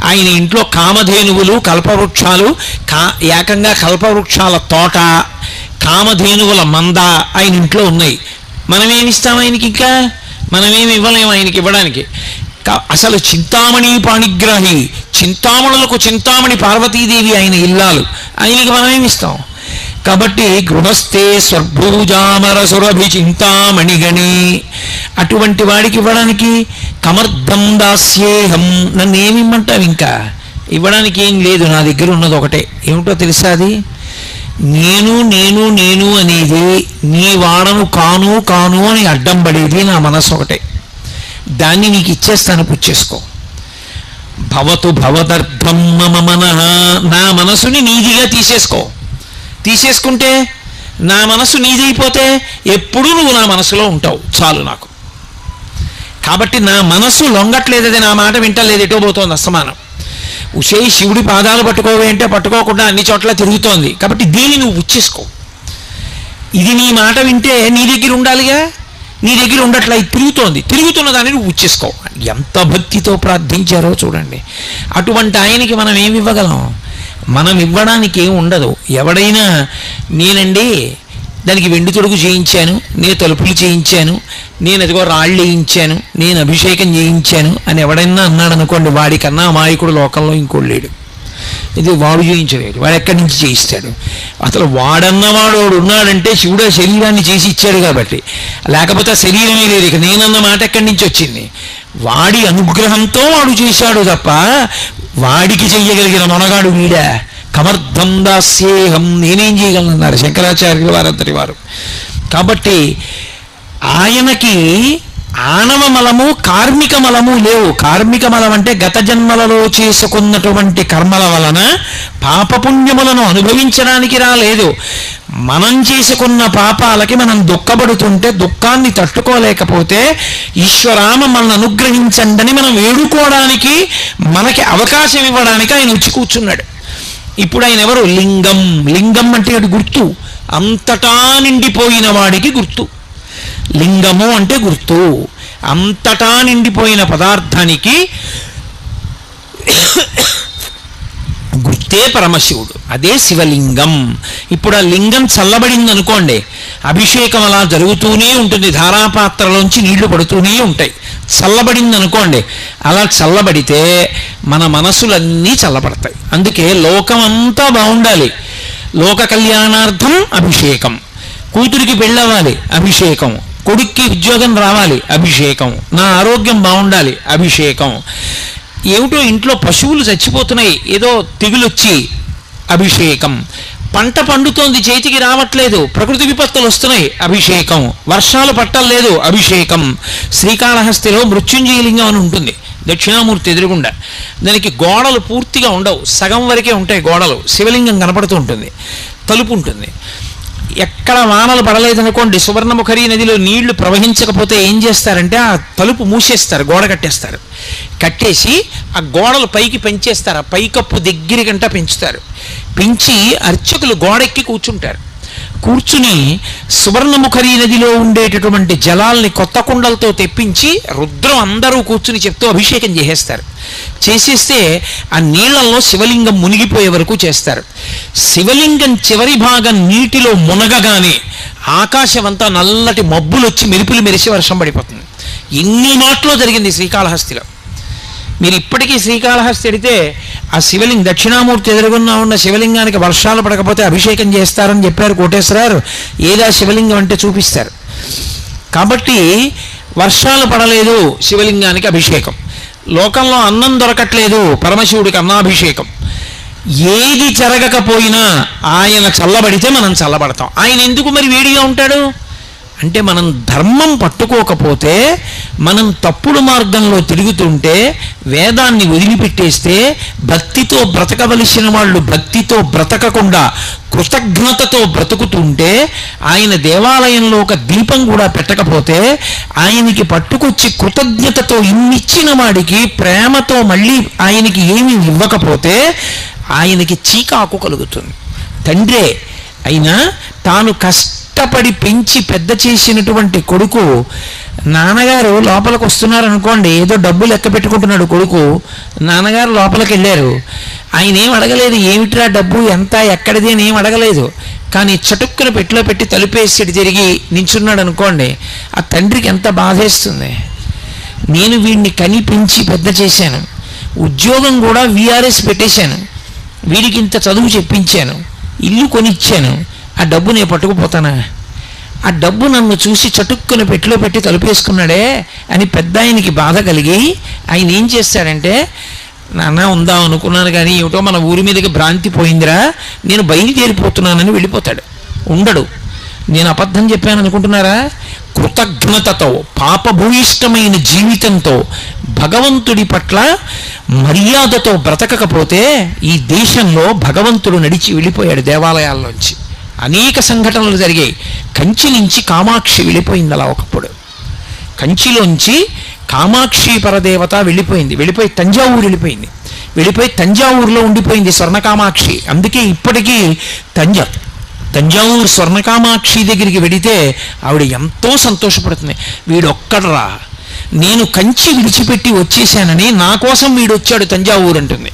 ఆయన ఇంట్లో కామధేనువులు కల్పవృక్షాలు, ఏకంగా కల్పవృక్షాల తోట, కామధేనువుల మంద ఆయన ఇంట్లో ఉన్నాయి. మనమేమిస్తాం ఆయనకి? ఇంకా మనమేమి ఇవ్వలేము ఆయనకి ఇవ్వడానికి. అసలు చింతామణి పాణిగ్రాహి, చింతామణులకు చింతామణి పార్వతీదేవి ఆయన ఇల్లాలు, ఆయనకి మనమేమిస్తాం? కాబట్టి గృహస్థే స్వర్భూజామరసురభి చింతామణిగణి, అటువంటి వాడికి ఇవ్వడానికి కమర్ధం దాస్యేహం, నన్ను ఏమిమ్మంటావు? ఇంకా ఇవ్వడానికి ఏం లేదు, నా దగ్గర ఉన్నది ఒకటే. ఏమిటో తెలుసా? అది నేను నేను నేను అనేది, నీ వాడను కాను కాను అని అడ్డం పడేది నా మనసు ఒకటే. దాన్ని నీకు ఇచ్చేస్తాను, పుచ్చేసుకో. భవతు భవదర్థం మమ మనః, నా మనసుని నీదిగా తీసేసుకో. తీసేసుకుంటే నా మనసు నీదైపోతే ఎప్పుడూ నువ్వు నా మనసులో ఉంటావు, చాలు నాకు. కాబట్టి నా మనసు లొంగట్లేదు, అది నా మాట వింటలేదు, ఎటో పోతోంది అస్తమానం. ఉషేయి శివుడి పాదాలు పట్టుకోవే అంటే పట్టుకోకుండా అన్ని చోట్ల తిరుగుతోంది. కాబట్టి దీన్ని నువ్వు ఉచ్చేసుకో. ఇది నీ మాట వింటే నీ దగ్గర ఉండాలిగా, నీ దగ్గర ఉండట్లా, ఇది తిరుగుతోంది, తిరుగుతున్న దాన్ని నువ్వు ఉచ్చేసుకో. ఎంత భక్తితో ప్రార్థించారో చూడండి. అటువంటి ఆయనకి మనం ఏమి ఇవ్వగలం? మనం ఇవ్వడానికి ఏమి ఉండదు. ఎవడైనా నేనండి దానికి వెండి తొడుగు చేయించాను, నేను తలుపులు చేయించాను, నేను అదిగో రాళ్ళు వేయించాను, నేను అభిషేకం చేయించాను అని ఎవడైనా అన్నాడు అనుకోండి, వాడికన్నా అమాయకుడు లోకంలో ఇంకోడు లేడు. ఇది వాడు చేయించలేడు, వాడు ఎక్కడి నుంచి చేయిస్తాడు? అసలు వాడన్నవాడు ఉన్నాడంటే శివుడు శరీరాన్ని చేసి ఇచ్చాడు కాబట్టి, లేకపోతే శరీరమే లేదు. ఇక నేనన్న మాట ఎక్కడి నుంచి వచ్చింది? వాడి అనుగ్రహంతో వాడు చేశాడు తప్ప వాడికి చెయ్యగలిగిన మొనగాడు వీడా? కమర్థం దాస్యేహం, నేనేం చేయగలనన్నారు శంకరాచార్యులు వారంతటి వారు. కాబట్టి ఆయనకి ఆనవ మలము కార్మిక మలము లేవు. కార్మిక మలం అంటే గత జన్మలలో చేసుకున్నటువంటి కర్మల వలన పాపపుణ్యములను అనుభవించడానికి రాలేదు. మనం చేసుకున్న పాపాలకి మనం దుఃఖపడుతుంటే దుఃఖాన్ని తట్టుకోలేకపోతే ఈశ్వరా మమ్మల్ని అనుగ్రహించండి మనం వేడుకోవడానికి, మనకి అవకాశం ఇవ్వడానికి ఆయన వచ్చి కూర్చున్నాడు. ఇప్పుడు ఆయన ఎవరు? లింగం. లింగం అంటే అది గుర్తు, అంతటా నిండిపోయిన వాడికి గుర్తు. లింగము అంటే గుర్తు, అంతటా నిండిపోయిన పదార్థానికి గుర్తే పరమశివుడు, అదే శివలింగం. ఇప్పుడు ఆ లింగం చల్లబడింది అనుకోండి, అభిషేకం అలా జరుగుతూనే ఉంటుంది, ధారాపాత్రలోంచి నీళ్లు పడుతూనే ఉంటాయి. చల్లబడింది అనుకోండి, అలా చల్లబడితే మన మనసులన్నీ చల్లబడతాయి. అందుకే లోకమంతా బాగుండాలి, లోక కళ్యాణార్థం అభిషేకం. కూతురికి పెళ్ళవ్వాలి, అభిషేకం. కొడుక్కి ఉద్యోగం రావాలి, అభిషేకం. నా ఆరోగ్యం బాగుండాలి, అభిషేకం. ఏమిటో ఇంట్లో పశువులు చచ్చిపోతున్నాయి, ఏదో తెగులొచ్చి, అభిషేకం. పంట పండుతోంది, చేతికి రావట్లేదు, ప్రకృతి విపత్తులు వస్తున్నాయి, అభిషేకం. వర్షాలు పట్టలేదు, అభిషేకం. శ్రీకాళహస్తిలో మృత్యుంజయలింగం అని ఉంటుంది, దక్షిణామూర్తి ఎదురుగుండా. దానికి గోడలు పూర్తిగా ఉండవు, సగం వరకే ఉంటాయి గోడలు. శివలింగం కనపడుతూ ఉంటుంది, తలుపు ఉంటుంది. ఎక్కడ వానలు పడలేదనుకోండి, సువర్ణముఖరి నదిలో నీళ్లు ప్రవహించకపోతే ఏం చేస్తారంటే ఆ తలుపు మూసేస్తారు, గోడ కట్టేస్తారు. కట్టేసి ఆ గోడలు పైకి పెంచేస్తారు, ఆ పైకప్పు దగ్గరికంటా పెంచుతారు. పెంచి అర్చకులు గోడెక్కి కూర్చుంటారు. కూర్చుని సువర్ణముఖరి నదిలో ఉండేటటువంటి జలాల్ని కొత్త కుండలతో తెప్పించి రుద్రం అందరూ కూర్చుని చెప్తూ అభిషేకం చేసేస్తారు. చేసేస్తే ఆ నీళ్లలో శివలింగం మునిగిపోయే వరకు చేస్తారు. శివలింగం చివరి భాగం నీటిలో మునగగానే ఆకాశం అంతా నల్లటి మబ్బులు వచ్చి మెరుపులు మెరిసి వర్షం పడిపోతుంది. ఎన్ని మాటలో జరిగింది శ్రీకాళహస్తిలో. మీరు ఇప్పటికీ శ్రీకాళహస్తి ఎడితే ఆ శివలింగం దక్షిణామూర్తి ఎదురుగున్నా ఉన్న శివలింగానికి వర్షాలు పడకపోతే అభిషేకం చేస్తారని చెప్పారు కోటేశ్వరారు. ఏదా శివలింగం అంటే చూపిస్తారు. కాబట్టి వర్షాలు పడలేదు, శివలింగానికి అభిషేకం. లోకంలో అన్నం దొరకట్లేదు, పరమశివుడికి అన్నాభిషేకం. ఏది జరగకపోయినా ఆయన చల్లబడితే మనం చల్లబడతాం. ఆయన ఎందుకు మరి వేడిగా ఉంటాడు అంటే, మనం ధర్మం పట్టుకోకపోతే, మనం తప్పుడు మార్గంలో తిరుగుతుంటే, వేదాన్ని వదిలిపెట్టేస్తే, భక్తితో బ్రతకవలసిన వాళ్ళు భక్తితో బ్రతకకుండా కృతజ్ఞతతో బ్రతుకుతుంటే, ఆయన దేవాలయంలో ఒక దీపం కూడా పెట్టకపోతే, ఆయనకి పట్టుకొచ్చి కృతజ్ఞతతో ఇన్నిచ్చిన వాడికి ప్రేమతో మళ్ళీ ఆయనకి ఏమీ ఇవ్వకపోతే ఆయనకి చీకాకు కలుగుతుంది. తండ్రే అయినా తాను కష్టపడి పెంచి పెద్ద చేసినటువంటి కొడుకు, నాన్నగారు లోపలికి వస్తున్నారు అనుకోండి, ఏదో డబ్బు లెక్క పెట్టుకుంటున్నాడు కొడుకు, నాన్నగారు లోపలికి వెళ్ళారు, ఆయన ఏం అడగలేదు, ఏమిట్రా డబ్బు ఎంత ఎక్కడిది అని ఏం అడగలేదు. కానీ చటుక్కున పెట్టిలో పెట్టి తలుపేసి తిరిగి నించున్నాడు అనుకోండి, ఆ తండ్రికి ఎంత బాధేస్తుంది. నేను వీడిని కని పెంచి పెద్ద చేశాను, ఉద్యోగం కూడా VRS పెట్టేశాను, వీడికి ఇంత చదువు చెప్పించాను, ఇల్లు కొనిచ్చాను, ఆ డబ్బు నేను పట్టుకుపోతానా? ఆ డబ్బు నన్ను చూసి చటుక్కున పెట్టిలో పెట్టి తలుపేసుకున్నాడే అని పెద్ద ఆయనకి బాధ కలిగి ఆయన ఏం చేస్తాడంటే, నాన్న ఉందాం అనుకున్నాను కానీ ఏమిటో మన ఊరి మీదకి భ్రాంతి పోయిందిరా, నేను బయలుదేరిపోతున్నానని వెళ్ళిపోతాడు. ఉండడు. నేను అబద్ధం చెప్పాను అనుకుంటున్నారా? కృతజ్ఞతతో, పాపభూయిష్టమైన జీవితంతో, భగవంతుడి పట్ల మర్యాదతో బ్రతకకపోతే ఈ దేశంలో భగవంతుడు నడిచి వెళ్ళిపోయాడు దేవాలయాల్లోంచి. అనేక సంఘటనలు జరిగాయి. కంచి నుంచి కామాక్షి వెళ్ళిపోయింది అలా ఒకప్పుడు. కంచిలోంచి కామాక్షి పరదేవత వెళ్ళిపోయి తంజావూరు వెళ్ళిపోయి తంజావూరులో ఉండిపోయింది స్వర్ణకామాక్షి. అందుకే ఇప్పటికీ తంజావూరు స్వర్ణకామాక్షి దగ్గరికి వెడితే ఆవిడ ఎంతో సంతోషపడుతుంది. వీడొక్కడరా, నేను కంచి విడిచిపెట్టి వచ్చేసానని నా కోసం వీడు వచ్చాడు తంజావూరు అంటుంది.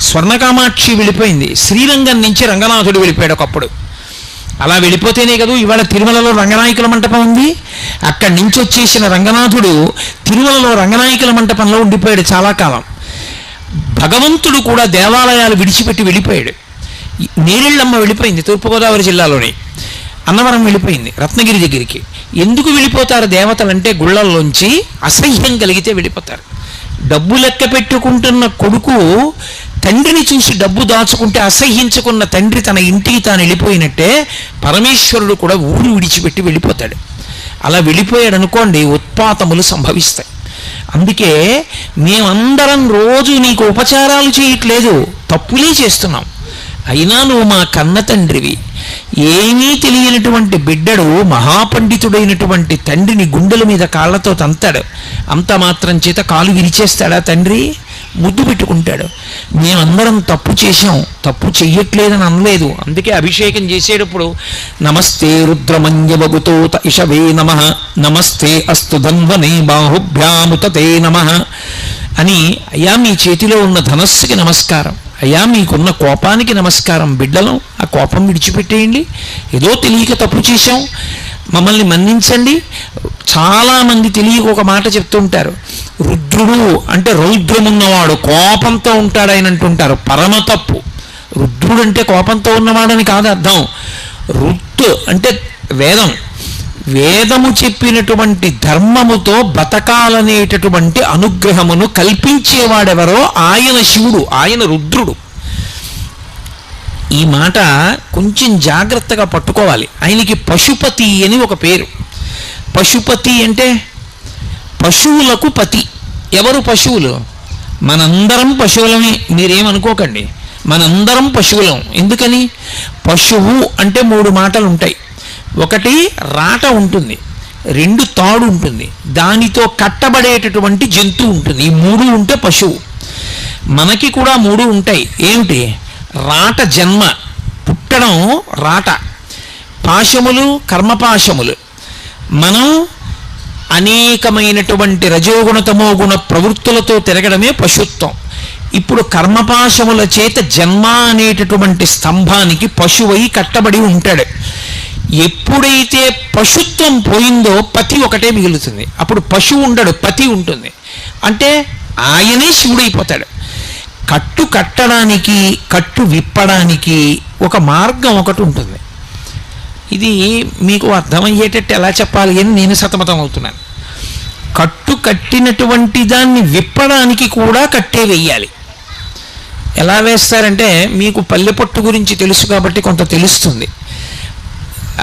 స్వర్ణకామాక్షి వెళ్ళిపోయింది. శ్రీరంగం నుంచి రంగనాథుడు వెళ్ళిపోయాడు ఒకప్పుడు. అలా వెళ్ళిపోతేనే కదా ఇవాళ తిరుమలలో రంగనాయకుల మంటపం ఉంది. అక్కడి నుంచి వచ్చేసిన రంగనాథుడు తిరుమలలో రంగనాయకుల మంటపంలో ఉండిపోయాడు చాలా కాలం. భగవంతుడు కూడా దేవాలయాలు విడిచిపెట్టి వెళ్ళిపోయాడు. నేరెళ్ళమ్మ వెళ్ళిపోయింది తూర్పుగోదావరి జిల్లాలోని. అన్నవరం వెళ్ళిపోయింది రత్నగిరి దగ్గరికి. ఎందుకు వెళ్ళిపోతారు దేవతలంటే గుళ్ళల్లోంచి అసహ్యం కలిగితే వెళ్ళిపోతారు. డబ్బు లెక్క పెట్టుకుంటున్న కొడుకు తండ్రిని చూసి డబ్బు దాచుకుంటే అసహ్యించుకున్న తండ్రి తన ఇంటికి తాను వెళ్ళిపోయినట్టే పరమేశ్వరుడు కూడా ఊరు విడిచిపెట్టి వెళ్ళిపోతాడు. అలా వెళ్ళిపోయాడు అనుకోండి, ఉత్పాతములు సంభవిస్తాయి. అందుకే మేమందరం రోజు నీకు ఉపచారాలు చేయట్లేదు, తప్పులే చేస్తున్నాం. అయినా నువ్వు మా కన్న తండ్రివి. ఏమీ తెలియనటువంటి బిడ్డడు మహాపండితుడైనటువంటి తండ్రిని గుండెల మీద కాళ్లతో తంతాడు. అంత మాత్రం చేత కాలు విరిచేస్తాడా తండ్రి? ముద్దు పెట్టుకుంటాడు. మేమందరం తప్పు చేశాం, తప్పు చెయ్యట్లేదని అనలేదు. అందుకే అభిషేకం చేసేటప్పుడు నమస్తే రుద్రమంజవగుతో ఇషవే నమః, నమస్తే అస్తు ధన్వనే బాహుభ్యాముతే నమః అని, అయ్యా మీ చేతిలో ఉన్న ధనస్సుకి నమస్కారం, అయ్యా మీకున్న కోపానికి నమస్కారం, బిడ్డలం ఆ కోపం విడిచిపెట్టేయండి, ఏదో తెలియక తప్పు చేశాం, మమ్మల్ని మన్నించండి. చాలామంది తెలియక ఒక మాట చెప్తుంటారు, రుద్రుడు అంటే రౌద్రమున్నవాడు, కోపంతో ఉంటాడు ఆయన అంటుంటారు. పరమ తప్పు. రుద్రుడు అంటే కోపంతో ఉన్నవాడని కాదు అర్థం. రుత్ అంటే వేదం. వేదము చెప్పినటువంటి ధర్మముతో బతకాలనేటటువంటి అనుగ్రహమును కల్పించేవాడెవరో ఆయన శివుడు, ఆయన రుద్రుడు. ఈ మాట కొంచెం జాగ్రత్తగా పట్టుకోవాలి. ఆయనకి పశుపతి అని ఒక పేరు. పశుపతి అంటే పశువులకు పతి. ఎవరు పశువులు? మనందరం పశువులమే, మీరేమనుకోకండి. మనందరం పశువులం. ఎందుకని? పశువు అంటే 3 మాటలు ఉంటాయి. ఒకటి రాట ఉంటుంది, 2 తాడు ఉంటుంది, దానితో కట్టబడేటటువంటి జంతువు ఉంటుంది. ఈ 3 ఉంటే పశువు. మనకి కూడా 3 ఉంటాయి. ఏమిటి? రాట జన్మ, పుట్టడం రాట, పాశములు కర్మపాశములు. మనం అనేకమైనటువంటి రజోగుణ తమోగుణ ప్రవృత్తులతో తిరగడమే పశుత్వం. ఇప్పుడు కర్మపాశముల చేత జన్మ అనేటటువంటి స్తంభానికి పశువై కట్టబడి ఉంటాడు. ఎప్పుడైతే పశుత్వం పోయిందో పతి ఒకటే మిగులుతుంది. అప్పుడు పశువు ఉండడు, పతి ఉంటుంది. అంటే ఆయనే శివుడైపోతాడు. కట్టు కట్టడానికి, కట్టు విప్పడానికి ఒక మార్గం ఒకటి ఉంటుంది. ఇది మీకు అర్థమయ్యేటట్టు ఎలా చెప్పాలి అని నేను సతమతం అవుతున్నాను. కట్టు కట్టినటువంటి దాన్ని విప్పడానికి కూడా కట్టే వెయ్యాలి. ఎలా వేస్తారంటే, మీకు పల్లెపట్టు గురించి తెలుసు కాబట్టి కొంత తెలుస్తుంది.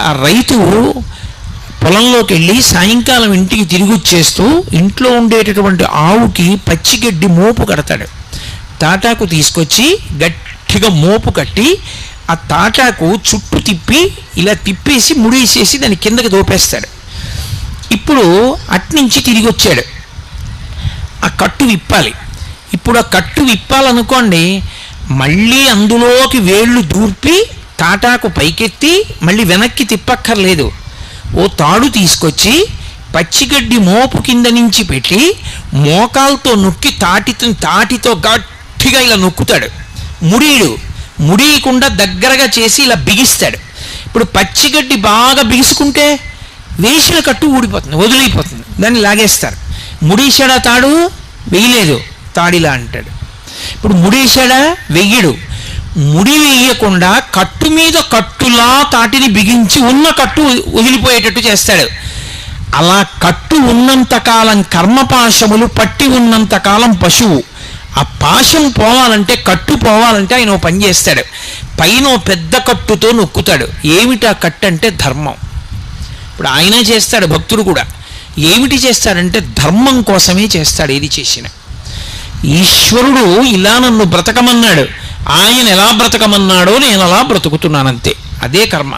ఆ రైతు పొలంలోకి వెళ్ళి సాయంకాలం ఇంటికి తిరిగి వచ్చేస్తూ ఇంట్లో ఉండేటటువంటి ఆవుకి పచ్చిగడ్డి మోపు కడతాడు. తాటాకు తీసుకొచ్చి గట్టిగా మోపు కట్టి ఆ తాటాకు చుట్టూ తిప్పి ఇలా తిప్పేసి ముడేసేసి దాని కిందకి దోపేస్తాడు. ఇప్పుడు అట్నుంచి తిరిగి వచ్చాడు, ఆ కట్టు విప్పాలి. ఇప్పుడు ఆ కట్టు విప్పాలనుకోండి, మళ్ళీ అందులోకి వేళ్ళు దూర్పి తాటాకు పైకెత్తి మళ్ళీ వెనక్కి తిప్పక్కర్లేదు. ఓ తాడు తీసుకొచ్చి పచ్చిగడ్డి మోపు కింద నుంచి పెట్టి మోకాలతో నొక్కి తాటితో గట్టిగా ఇలా నొక్కుతాడు. ముడియకుండా దగ్గరగా చేసి ఇలా బిగిస్తాడు. ఇప్పుడు పచ్చిగడ్డి బాగా బిగుసుకుంటే వేసిన కట్టు ఊడిపోతుంది, వదిలిపోతుంది, దాన్ని లాగేస్తారు. ముడేశాడా తాడు? వెయ్యలేదు, తాడిలా అంటాడు. ఇప్పుడు ముడేశాడా? వెయ్యడు. ముడి వేయకుండా కట్టు మీద కట్టులా తాటిని బిగించి ఉన్న కట్టు వదిలిపోయేటట్టు చేస్తాడు. అలా కట్టు ఉన్నంతకాలం కర్మపాశములు పట్టి ఉన్నంతకాలం పశువు. ఆ పాశం పోవాలంటే, కట్టు పోవాలంటే ఆయన పని చేస్తాడు. పైన పెద్ద కట్టుతో నొక్కుతాడు. ఏమిటా కట్టు అంటే ధర్మం. ఇప్పుడు ఆయన చేస్తాడు, భక్తుడు కూడా. ఏమిటి చేస్తాడంటే ధర్మం కోసమే చేస్తాడు ఏది చేసిన. ఈశ్వరుడు ఇలా నన్ను బ్రతకమన్నాడు, ఆయన ఎలా బ్రతకమన్నాడో నేను అలా బ్రతుకుతున్నానంతే. అదే కర్మ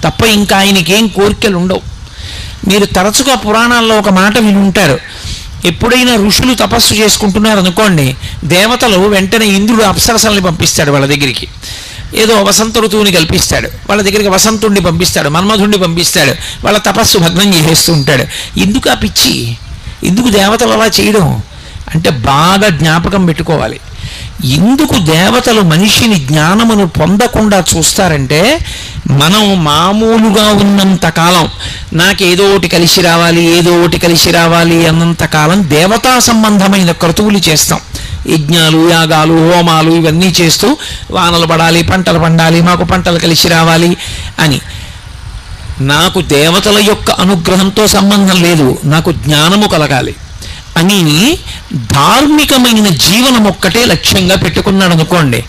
తప్ప ఇంకా ఆయనకేం కోరికలు ఉండవు. మీరు తరచుగా పురాణాల్లో ఒక మాట విని ఉంటారు. ఎప్పుడైనా ఋషులు తపస్సు చేసుకుంటున్నారు అనుకోండి, దేవతలు వెంటనే ఇంద్రుడు అప్సరసల్ని పంపిస్తాడు వాళ్ళ దగ్గరికి. ఏదో వసంత ఋతువుని కల్పిస్తాడు, వాళ్ళ దగ్గరికి వసంతుణ్ణి పంపిస్తాడు, మన్మధుణ్ణి పంపిస్తాడు. వాళ్ళ తపస్సు భగ్నం చేసేస్తూ ఉంటాడు. ఎందుకు ఆ పిచ్చి? ఎందుకు దేవతలు అలా చేయడం అంటే బాగా జ్ఞాపకం పెట్టుకోవాలి. ఎందుకు దేవతలు మనిషిని జ్ఞానమును పొందకుండా చూస్తారంటే, మనం మామూలుగా ఉన్నంతకాలం నాకేదో ఒకటి కలిసి రావాలి, ఏదో ఒకటి కలిసి రావాలి అన్నంతకాలం దేవతా సంబంధమైన క్రతువులు చేస్తాం. యజ్ఞాలు, యాగాలు, హోమాలు ఇవన్నీ చేస్తూ వానలు పడాలి, పంటలు పండాలి, మాకు పంటలు కలిసి రావాలి అని. నాకు దేవతల యొక్క అనుగ్రహంతో సంబంధం లేదు, నాకు జ్ఞానము కలగాలి అని ధార్మికమైన జీవనం ఒక్కటే లక్ష్యంగా పెట్టుకున్నాడు అనుకోండి.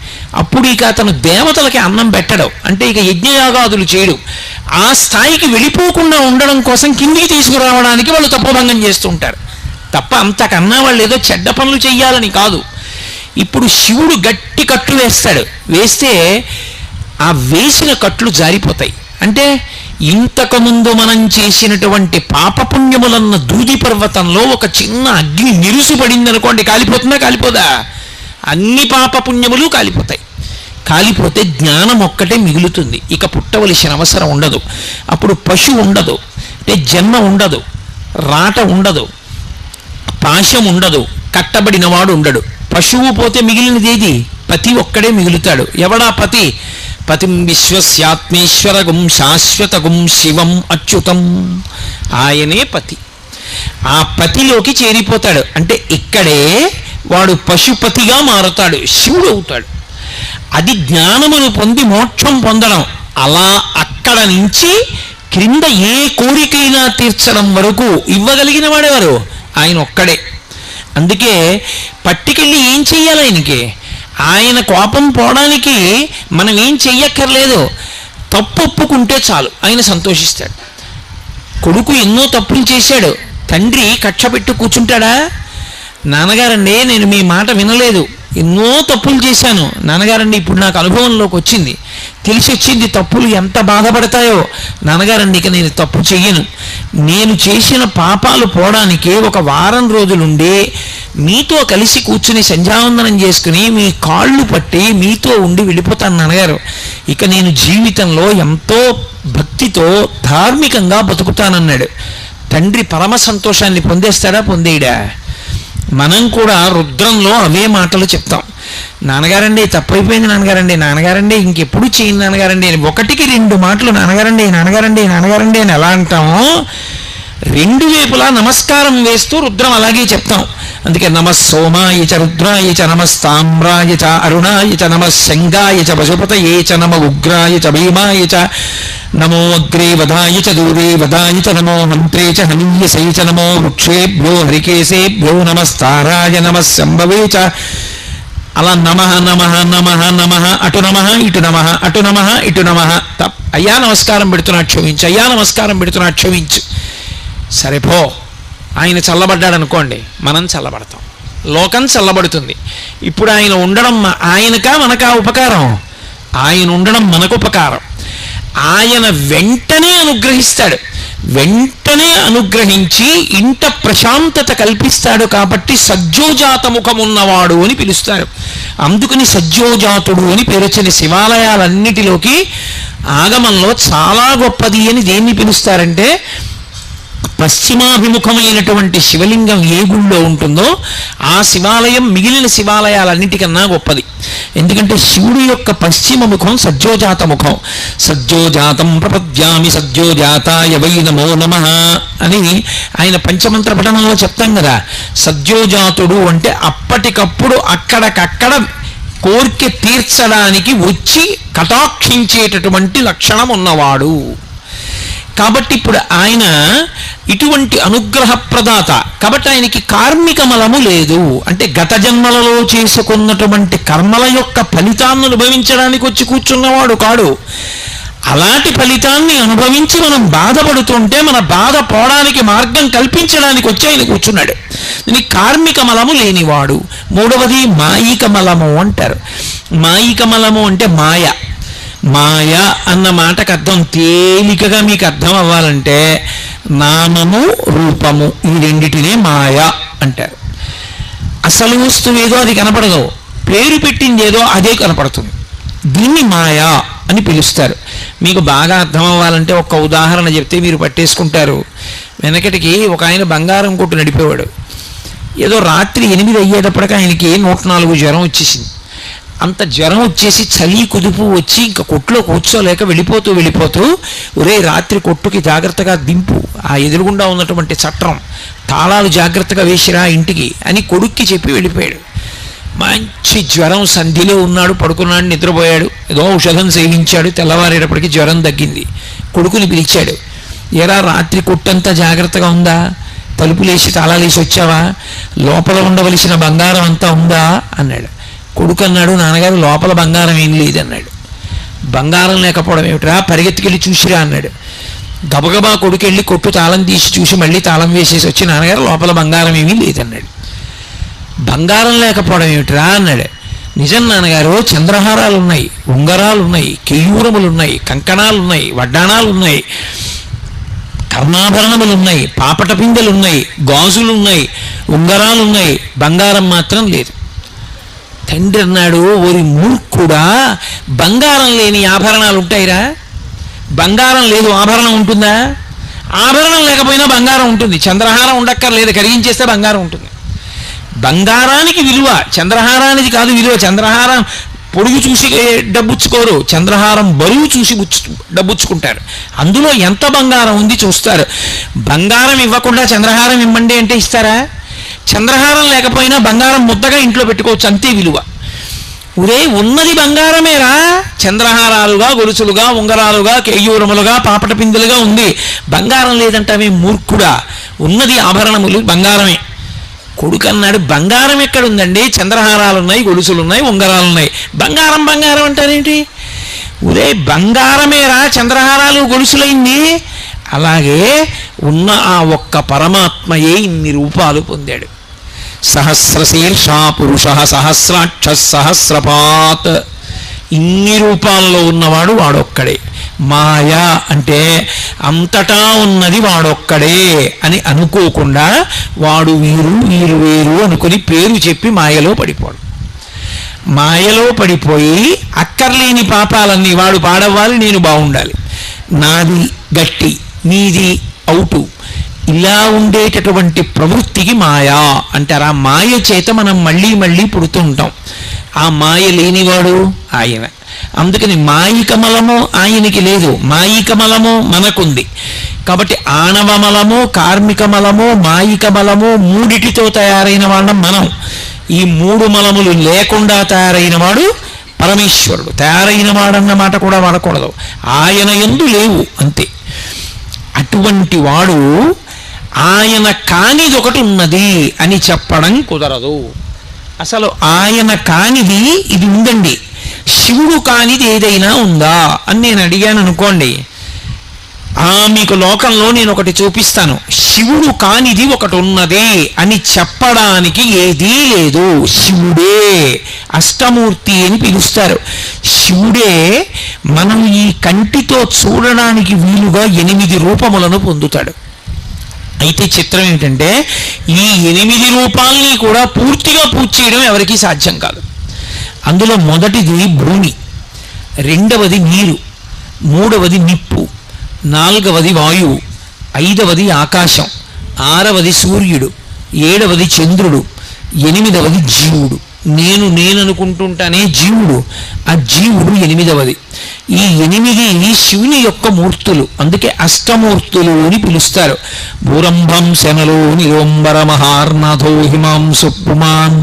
అప్పుడు ఇక అతను దేవతలకి అన్నం పెట్టడం అంటే ఇక యజ్ఞయాగాదులు చేయడు. ఆ స్థాయికి వెళ్ళిపోకుండా ఉండడం కోసం కిందికి తీసుకురావడానికి వాళ్ళు తపోభంగం చేస్తుంటారు తప్ప అంతకన్నా వాళ్ళు ఏదో చెడ్డ పనులు చెయ్యాలని కాదు. ఇప్పుడు శివుడు గట్టి కట్లు వేస్తాడు, వేస్తే ఆ వేసిన కట్లు జారిపోతాయి. అంటే ఇంతకుముందు మనం చేసినటువంటి పాపపుణ్యములన్న దూది పర్వతంలో ఒక చిన్న అగ్ని నిరుసుపడింది అనుకోండి, కాలిపోతుందా? కాలిపోదా? అన్ని పాపపుణ్యములు కాలిపోతాయి. కాలిపోతే జ్ఞానం ఒక్కటే మిగులుతుంది. ఇక పుట్టవలసిన అవసరం ఉండదు. అప్పుడు పశు ఉండదు, అంటే జన్మ ఉండదు, రాట ఉండదు, పాశం ఉండదు, కట్టబడినవాడు ఉండడు. పశువు పోతే మిగిలినదేది? పతి ఒక్కడే మిగులుతాడు. ఎవడా పతి? పతిం విశ్వస్యాత్మేశ్వరగుం శాశ్వతగుం శివం అచ్యుతం. ఆయనే పతి. ఆ పతిలోకి చేరిపోతాడు. అంటే ఇక్కడే వాడు పశుపతిగా మారుతాడు, శివుడు అవుతాడు. అది జ్ఞానమును పొంది మోక్షం పొందడం. అలా అక్కడ నుంచి క్రింద ఏ కోరికైనా తీర్చడం వరకు ఇవ్వగలిగిన వాడెవరు? ఆయన ఒక్కడే. అందుకే పట్టుకెళ్ళి ఏం చెయ్యాలి ఆయనకి? ఆయన కోపం పోవడానికి మనం ఏం చెయ్యక్కర్లేదు, తప్పు ఒప్పుకుంటే చాలు, ఆయన సంతోషిస్తాడు. కొడుకు ఎన్నో తప్పులు చేశాడు, తండ్రి కక్ష పెట్టు కూర్చుంటాడా? నాన్నగారండి నేను మీ మాట వినలేదు, ఎన్నో తప్పులు చేశాను నాన్నగారండి, ఇప్పుడు నాకు అనుభవంలోకి వచ్చింది, తెలిసి వచ్చింది తప్పులు ఎంత బాధపడతాయో. నాన్నగారండి ఇక నేను తప్పు చెయ్యను, నేను చేసిన పాపాలు పోవడానికి ఒక వారం రోజులుండి మీతో కలిసి కూర్చుని సంధ్యావందనం చేసుకుని మీ కాళ్ళు పట్టి మీతో ఉండి వెళ్ళిపోతాను నాన్నగారు. ఇక నేను జీవితంలో ఎంతో భక్తితో ధార్మికంగా బతుకుతానన్నాడు. తండ్రి పరమ సంతోషాన్ని పొందేస్తాడా? పొందేయడా? మనం కూడా రుద్రంలో అవే మాటలు చెప్తాం. నాన్నగారండి తప్పైపోయింది నాన్నగారండి, నాన్నగారండి ఇంకెప్పుడు చేయను నాన్నగారండి అని ఒకటికి రెండు మాటలు నాన్నగారండి నాన్నగారండి నాన్నగారండి అని ఎలా అంటామో రెండు వైపులా నమస్కారం వేస్తూ రుద్రం అలాగే చెప్తాం. అందుకే నమస్సోమాయ చ రుద్రాయ చ నమస్తామ్రాయ చ అరుణాయ చ నమశంగాయ చ పశుపతయే చ నమ ఉగ్రాయ చ భీమాయ చ నమో అగ్రే వదాయ చ దూరే వదాయ చ నమో మంత్రే చ హనీయసై చ నమో వృక్షేభ్యో హరికేశేభ్యో నమస్తారాయ నమః సంభవే చ. అలా నమః నమః నమః నమః అటు నమః ఇటు నమః అటు నమః ఇటు నమః. అయ్యా నమస్కారం పెడుతున్నా క్షమించు, అయ్యా నమస్కారం పెడుతున్నా క్షమించు. సరేపో ఆయన చల్లబడ్డాడు అనుకోండి, మనం చల్లబడతాం, లోకం చల్లబడుతుంది. ఇప్పుడు ఆయన ఉండడం ఆయనకా మనకా ఉపకారం? ఆయన ఉండడం మనకు ఉపకారం. ఆయన వెంటనే అనుగ్రహిస్తాడు. వెంటనే అనుగ్రహించి ఇంట ప్రశాంతత కల్పిస్తాడు. కాబట్టి సజ్జోజాత ముఖమున్నవాడు అని పిలుస్తారు. అందుకని సజ్జోజాతుడు అని పేరు వచ్చిన శివాలయాలన్నిటిలోకి ఆగమంలో చాలా గొప్పది అని దేన్ని పిలుస్తారంటే, పశ్చిమాభిముఖమైనటువంటి శివలింగం ఏ గుళ్ళో ఉంటుందో ఆ శివాలయం మిగిలిన శివాలయాలన్నిటికన్నా గొప్పది. ఎందుకంటే శివుడి యొక్క పశ్చిమ ముఖం సజ్జోజాత ముఖం. సజ్జోజాతం ప్రపద్యామి సజ్జోజాతాయ వై నమో నమః అని ఆయన పంచమంత్ర పఠనంలో చెప్తాం కదా. సజ్జోజాతుడు అంటే అప్పటికప్పుడు అక్కడికక్కడ కోరిక తీర్చడానికి వచ్చి కటాక్షించేటటువంటి లక్షణం ఉన్నవాడు. కాబట్టి ఇప్పుడు ఆయన ఇటువంటి అనుగ్రహ ప్రదాత. కాబట్టి ఆయనకి కార్మిక మలము లేదు. అంటే గత జన్మలలో చేసుకున్నటువంటి కర్మల యొక్క ఫలితాన్ని అనుభవించడానికి వచ్చి కూర్చున్నవాడు కాడు. అలాంటి ఫలితాన్ని అనుభవించి మనం బాధపడుతుంటే మన బాధ పోవడానికి మార్గం కల్పించడానికి వచ్చి ఆయన కూర్చున్నాడు. దీనికి కార్మిక మలము లేనివాడు. మూడవది మాయిక మలము అంటారు. మాయిక మలము అంటే మాయ. మాయ అన్న మాటకు అర్థం తేలికగా మీకు అర్థం అవ్వాలంటే నామము రూపము ఈ రెండిటినే మాయ అంటారు. అసలు వస్తువు ఏదో అది కనపడదు, పేరు పెట్టింది ఏదో అదే కనపడుతుంది. దీన్ని మాయా అని పిలుస్తారు. మీకు బాగా అర్థం అవ్వాలంటే ఒక్క ఉదాహరణ చెప్తే మీరు పట్టేసుకుంటారు. వెనకటికి ఒక ఆయన బంగారం కొట్టు నడిపేవాడు. ఏదో రాత్రి 8 అయ్యేటప్పటికి ఆయనకి 104 జ్వరం వచ్చేసింది. అంత జ్వరం వచ్చేసి చలి కుదుపు వచ్చి ఇంకా కొట్టులో కూర్చోలేక వెళ్ళిపోతూ ఒరే రాత్రి కొట్టుకి జాగ్రత్తగా దింపు, ఆ ఎదురుగుండా ఉన్నటువంటి చట్రం తాళాలు జాగ్రత్తగా వేసిరా ఇంటికి అని కొడుక్కి చెప్పి వెళ్ళిపోయాడు. మంచి జ్వరం, సంధిలో ఉన్నాడు, పడుకున్నాడు, నిద్రపోయాడు. ఏదో ఔషధం సేవించాడు. తెల్లవారేటప్పటికి జ్వరం తగ్గింది. కొడుకుని పిలిచాడు. ఎరా రాత్రి కొట్టంతా జాగ్రత్తగా ఉందా? తలుపులేసి తాళాలేసి వచ్చావా? లోపల ఉండవలసిన బంగారం అంతా ఉందా అన్నాడు. కొడుకు అన్నాడు, నాన్నగారు లోపల బంగారం ఏం లేదన్నాడు. బంగారం లేకపోవడం ఏమిట్రా, పరిగెత్తుకెళ్ళి చూసిరా అన్నాడు. గబగబా కొడుకు వెళ్ళి కొట్టు తాళం తీసి చూసి మళ్ళీ తాళం వేసేసి వచ్చి నాన్నగారు లోపల బంగారం ఏమీ లేదన్నాడు. బంగారం లేకపోవడం ఏమిట్రా అన్నాడు. నిజం నాన్నగారు, చంద్రహారాలు ఉన్నాయి, ఉంగరాలు ఉన్నాయి, కేయూరములు ఉన్నాయి, కంకణాలు ఉన్నాయి, వడ్డాణాలు ఉన్నాయి, కర్ణాభరణములు ఉన్నాయి, పాపట పిందెలు ఉన్నాయి, గాజులు ఉన్నాయి, ఉంగరాలు ఉన్నాయి, బంగారం మాత్రం లేదు. తండ్రి అన్నాడు, ఓరి మూర్ఖుడా, బంగారం లేని ఆభరణాలు ఉంటాయిరా? బంగారం లేదు ఆభరణం ఉంటుందా? ఆభరణం లేకపోయినా బంగారం ఉంటుంది. చంద్రహారం ఉండక్కర్లేదు, కరిగించేస్తే బంగారం ఉంటుంది. బంగారానికి విలువ, చంద్రహారానికి కాదు విలువ. చంద్రహారం పొడుగు చూసి డబ్బుచ్చుకోరు, చంద్రహారం బరువు చూసి డబ్బుచ్చుకుంటారు. అందులో ఎంత బంగారం ఉంది చూస్తారు. బంగారం ఇవ్వకుండా చంద్రహారం ఇవ్వండి అంటే ఇస్తారా? చంద్రహారం లేకపోయినా బంగారం ముద్దగా ఇంట్లో పెట్టుకోవచ్చు, అంతే విలువ. ఒరే ఉన్నది బంగారమేరా, చంద్రహారాలుగా, గొలుసులుగా, ఉంగరాలుగా, కేయూరములుగా, పాపట పిందులుగా ఉంది. బంగారం లేదంటావే మూర్ఖుడా, ఉన్నది ఆభరణములు బంగారమే. కొడుకు అన్నాడు, బంగారం ఎక్కడుందండి? చంద్రహారాలు ఉన్నాయి, గొలుసులు ఉన్నాయి, ఉంగరాలు ఉన్నాయి, బంగారం బంగారం అంటారేంటి? ఒరే బంగారమేరా చంద్రహారాలు గొలుసులైంది. అలాగే ఉన్న ఆ ఒక్క పరమాత్మయే ఇన్ని రూపాలు పొందాడు. సహస్రశీర్షా పురుష సహస్రాక్ష సహస్రపాత్, ఇన్ని రూపాల్లో ఉన్నవాడు వాడొక్కడే. మాయా అంటే అంతటా ఉన్నది వాడొక్కడే అని అనుకోకుండా వాడు వీరు వీరు వేరు అనుకుని పేరు చెప్పి మాయలో పడిపోవడం. మాయలో పడిపోయి అక్కర్లేని పాపాలన్నీ వాడు పాడవ్వాలి, నేను బాగుండాలి, నాది గట్టి నీది అవుటు, ఇలా ఉండేటటువంటి ప్రవృత్తికి మాయా అంటారు. ఆ మాయ చేత మనం మళ్ళీ మళ్ళీ పుడుతూ ఉంటాం. ఆ మాయ లేనివాడు ఆయన. అందుకని మాయికమలము ఆయనకి లేదు, మాయికమలము మనకుంది. కాబట్టి ఆణవమలము, కార్మికమలము, మాయికమలము మూడిటితో తయారైన వాళ్ళం మనం. ఈ 3 మలములు లేకుండా తయారైన వాడు పరమేశ్వరుడు. తయారైన వాడన్న మాట కూడా వాడకూడదు, ఆయన యందు లేవు అంతే. అటువంటి వాడు ఆయన కానిది ఒకటి ఉన్నది అని చెప్పడం కుదరదు. అసలు ఆయన కానిది ఇది ఉందండి, శివుడు కానిది ఏదైనా ఉందా అని నేను అడిగాను అనుకోండి, మీకు లోకంలో నేను ఒకటి చూపిస్తాను, శివుడు కానిది ఒకటి ఉన్నదే అని చెప్పడానికి ఏదీ లేదు. శివుడే అష్టమూర్తి అని పిలుస్తారు. శివుడే మనం ఈ కంటితో చూడడానికి వీలుగా 8 రూపములను పొందుతాడు. అయితే చిత్రం ఏంటంటే ఈ 8 రూపాలని కూడా పూర్తిగా పూజ చేయడం ఎవరికీ సాధ్యం కాదు. అందులో మొదటిది భూమి, రెండవది నీరు, మూడవది నిప్పు, నాలుగవది వాయువు, ఐదవది ఆకాశం, ఆరవది సూర్యుడు, ఏడవది చంద్రుడు, ఎనిమిదవది జీవుడు. నేను అనుకుంటుంటానే జీవుడు, ఆ జీవుడు 8వది. ఈ 8 శివుని యొక్క మూర్తులు, అందుకే అష్టమూర్తులు అని పిలుస్తారు. భూరంభం శనలో నిరోంబర మహార్నాథో హిమాంసు పుమాన్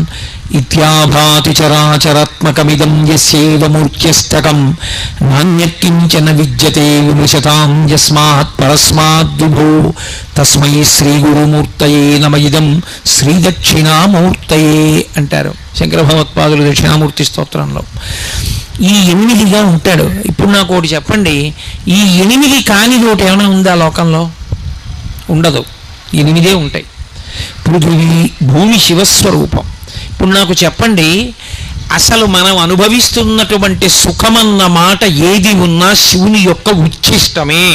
ఇత్యాభాతి చరాచరాత్మకమిదం యస్యైవ మూర్త్యష్టకం నాణ్యత్కించన విద్యతే విమృశతాం యస్మాత్ పరస్మాద్ విభో తస్మై శ్రీ గురుమూర్తయే నమ ఇదం శ్రీ దక్షిణామూర్తయే అంటారు శంకర భగవత్పాదులు దక్షిణామూర్తి స్తోత్రంలో. ఈ 8గా ఉంటాడు. ఇప్పుడు నాకు ఒకటి చెప్పండి, ఈ 8 కానిది ఒకటి ఏమైనా ఉందా లోకంలో? ఉండదు. 8 ఉంటాయి. పృథివీ భూమి శివస్వరూపం. ఇప్పుడు నాకు చెప్పండి, అసలు మనం అనుభవిస్తున్నటువంటి సుఖమన్న మాట ఏది ఉన్నా శివుని యొక్క ఉచ్ఛిష్టమే.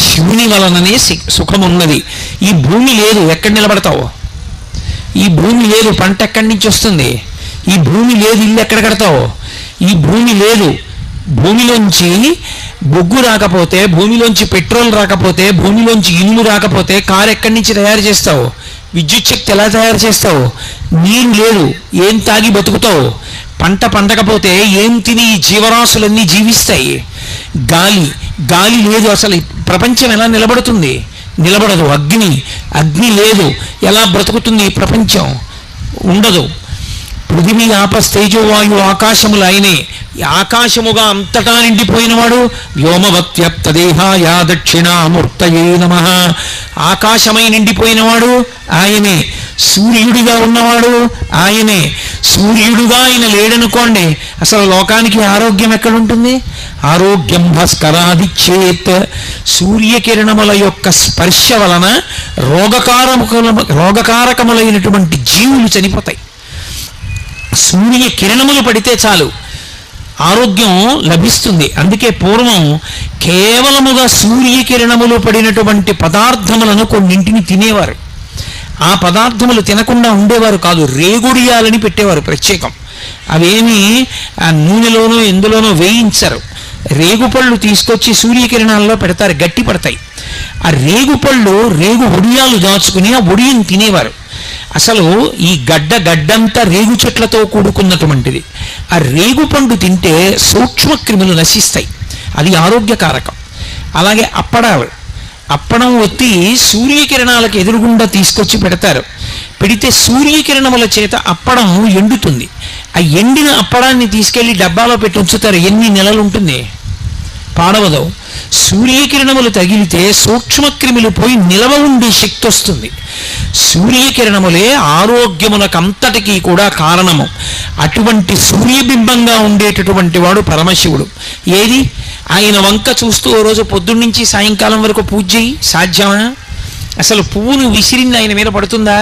శివుని వలననే సుఖం ఉన్నది. ఈ భూమి లేదు, ఎక్కడ నిలబడతావు? ఈ భూమి లేదు, పంట ఎక్కడి నుంచి వస్తుంది? ఈ భూమి లేదు, ఇల్లు ఎక్కడ కడతావు? ఈ భూమి లేదు, భూమిలోంచి బొగ్గు రాకపోతే, భూమిలోంచి పెట్రోల్ రాకపోతే, భూమిలోంచి ఇనుము రాకపోతే కారు ఎక్కడి నుంచి తయారు చేస్తావు? విద్యుత్ శక్తి ఎలా తయారు చేస్తావు? నీరు లేదు, ఏం తాగి బతుకుతావు? పంట పండకపోతే ఏం తిని ఈ జీవరాశులన్నీ జీవిస్తాయి? గాలి లేదు, అసలు ప్రపంచం ఎలా నిలబడుతుంది? నిలబడదు. అగ్ని లేదు, ఎలా బ్రతుకుతుంది ప్రపంచం? ఉండదు. పృథివీ ఆపస్తేజోవాయు ఆకాశములు ఆయనే. ఆకాశముగా అంతటా నిండిపోయినవాడు వ్యోమవత్యప్తదేహాయ దక్షిణామూర్తయే నమః. ఆకాశమై నిండిపోయినవాడు ఆయనే. సూర్యుడిగా ఉన్నవాడు ఆయనే. సూర్యుడుగా ఆయన లేడనుకోండి, అసలు లోకానికి ఆరోగ్యం ఎక్కడుంటుంది? ఆరోగ్యం భాస్కరాదిచ్చేత్. సూర్యకిరణముల యొక్క స్పర్శ వలన రోగకారకములైనటువంటి జీవులు చనిపోతాయి. సూర్యకిరణములు పడితే చాలు ఆరోగ్యం లభిస్తుంది. అందుకే పూర్వం కేవలముగా సూర్యకిరణములు పడినటువంటి పదార్థములను కొన్నింటిని తినేవారు. ఆ పదార్థములు తినకుండా ఉండేవారు కాదు, రేగుడియాలని పెట్టేవారు ప్రత్యేకం. అవేమి ఆ నూనెలోనో ఎందులోనో వేయించరు. రేగుపళ్ళు తీసుకొచ్చి సూర్యకిరణాల్లో పెడతారు, గట్టి పడతాయి. ఆ రేగు ఒడియాలు దాచుకుని ఆ ఒడియను తినేవారు. అసలు ఈ గడ్డంతా రేగు చెట్లతో కూడుకున్నటువంటిది. ఆ రేగు పండు తింటే సూక్ష్మక్రిములు నశిస్తాయి, అది ఆరోగ్యకారకం. అలాగే అప్పడం ఒత్తి సూర్యకిరణాలకు ఎదురుగుండా తీసుకొచ్చి పెడతారు. పెడితే సూర్యకిరణముల చేత అప్పడం ఎండుతుంది. ఆ ఎండిన అప్పడాన్ని తీసుకెళ్లి డబ్బాలో పెట్టి ఉంచుతారు. ఎన్ని నెలలు ఉంటుంది? పాడవదు. సూర్యకిరణములు తగిలితే సూక్ష్మక్రిములు పోయి నిలవ ఉండే శక్తి వస్తుంది. సూర్యకిరణములే ఆరోగ్యములకంతటికీ కూడా కారణము. అటువంటి సూర్యబింబంగా ఉండేటటువంటి వాడు పరమశివుడు. ఏది? ఆయన వంక చూస్తూ ఓ రోజు పొద్దున్నుంచి సాయంకాలం వరకు పూజ చేయి, సాధ్యమా? అసలు పువ్వు నువ్వు విసిరింది ఆయన మీద పడుతుందా?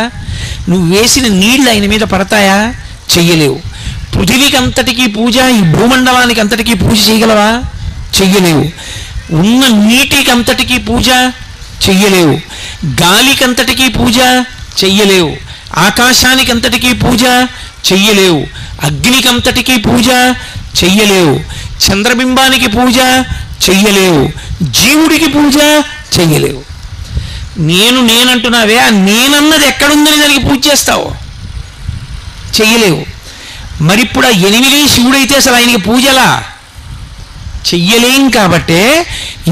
నువ్వు వేసిన నీళ్లు ఆయన మీద పడతాయా? చెయ్యలేవు. పృథివీకి అంతటికీ పూజ, ఈ భూమండలానికి అంతటికీ పూజ చేయగలవా? చెయ్యలేవు. ఉన్న నీటికి అంతటికీ పూజ చెయ్యలేవు. గాలికంతటికీ పూజ చెయ్యలేవు. ఆకాశానికి అంతటికీ పూజ చెయ్యలేవు. అగ్నికంతటికీ పూజ చెయ్యలేవు. చంద్రబింబానికి పూజ చెయ్యలేవు. జీవుడికి పూజ చెయ్యలేవు. నేనంటున్నావే, ఆ నేనన్నది ఎక్కడుందని దానికి పూజ చేస్తావు? చెయ్యలేవు. మరిప్పుడు ఆ 8 శివుడైతే అసలు ఆయనకి పూజలా? చెయ్యలేం. కాబట్టే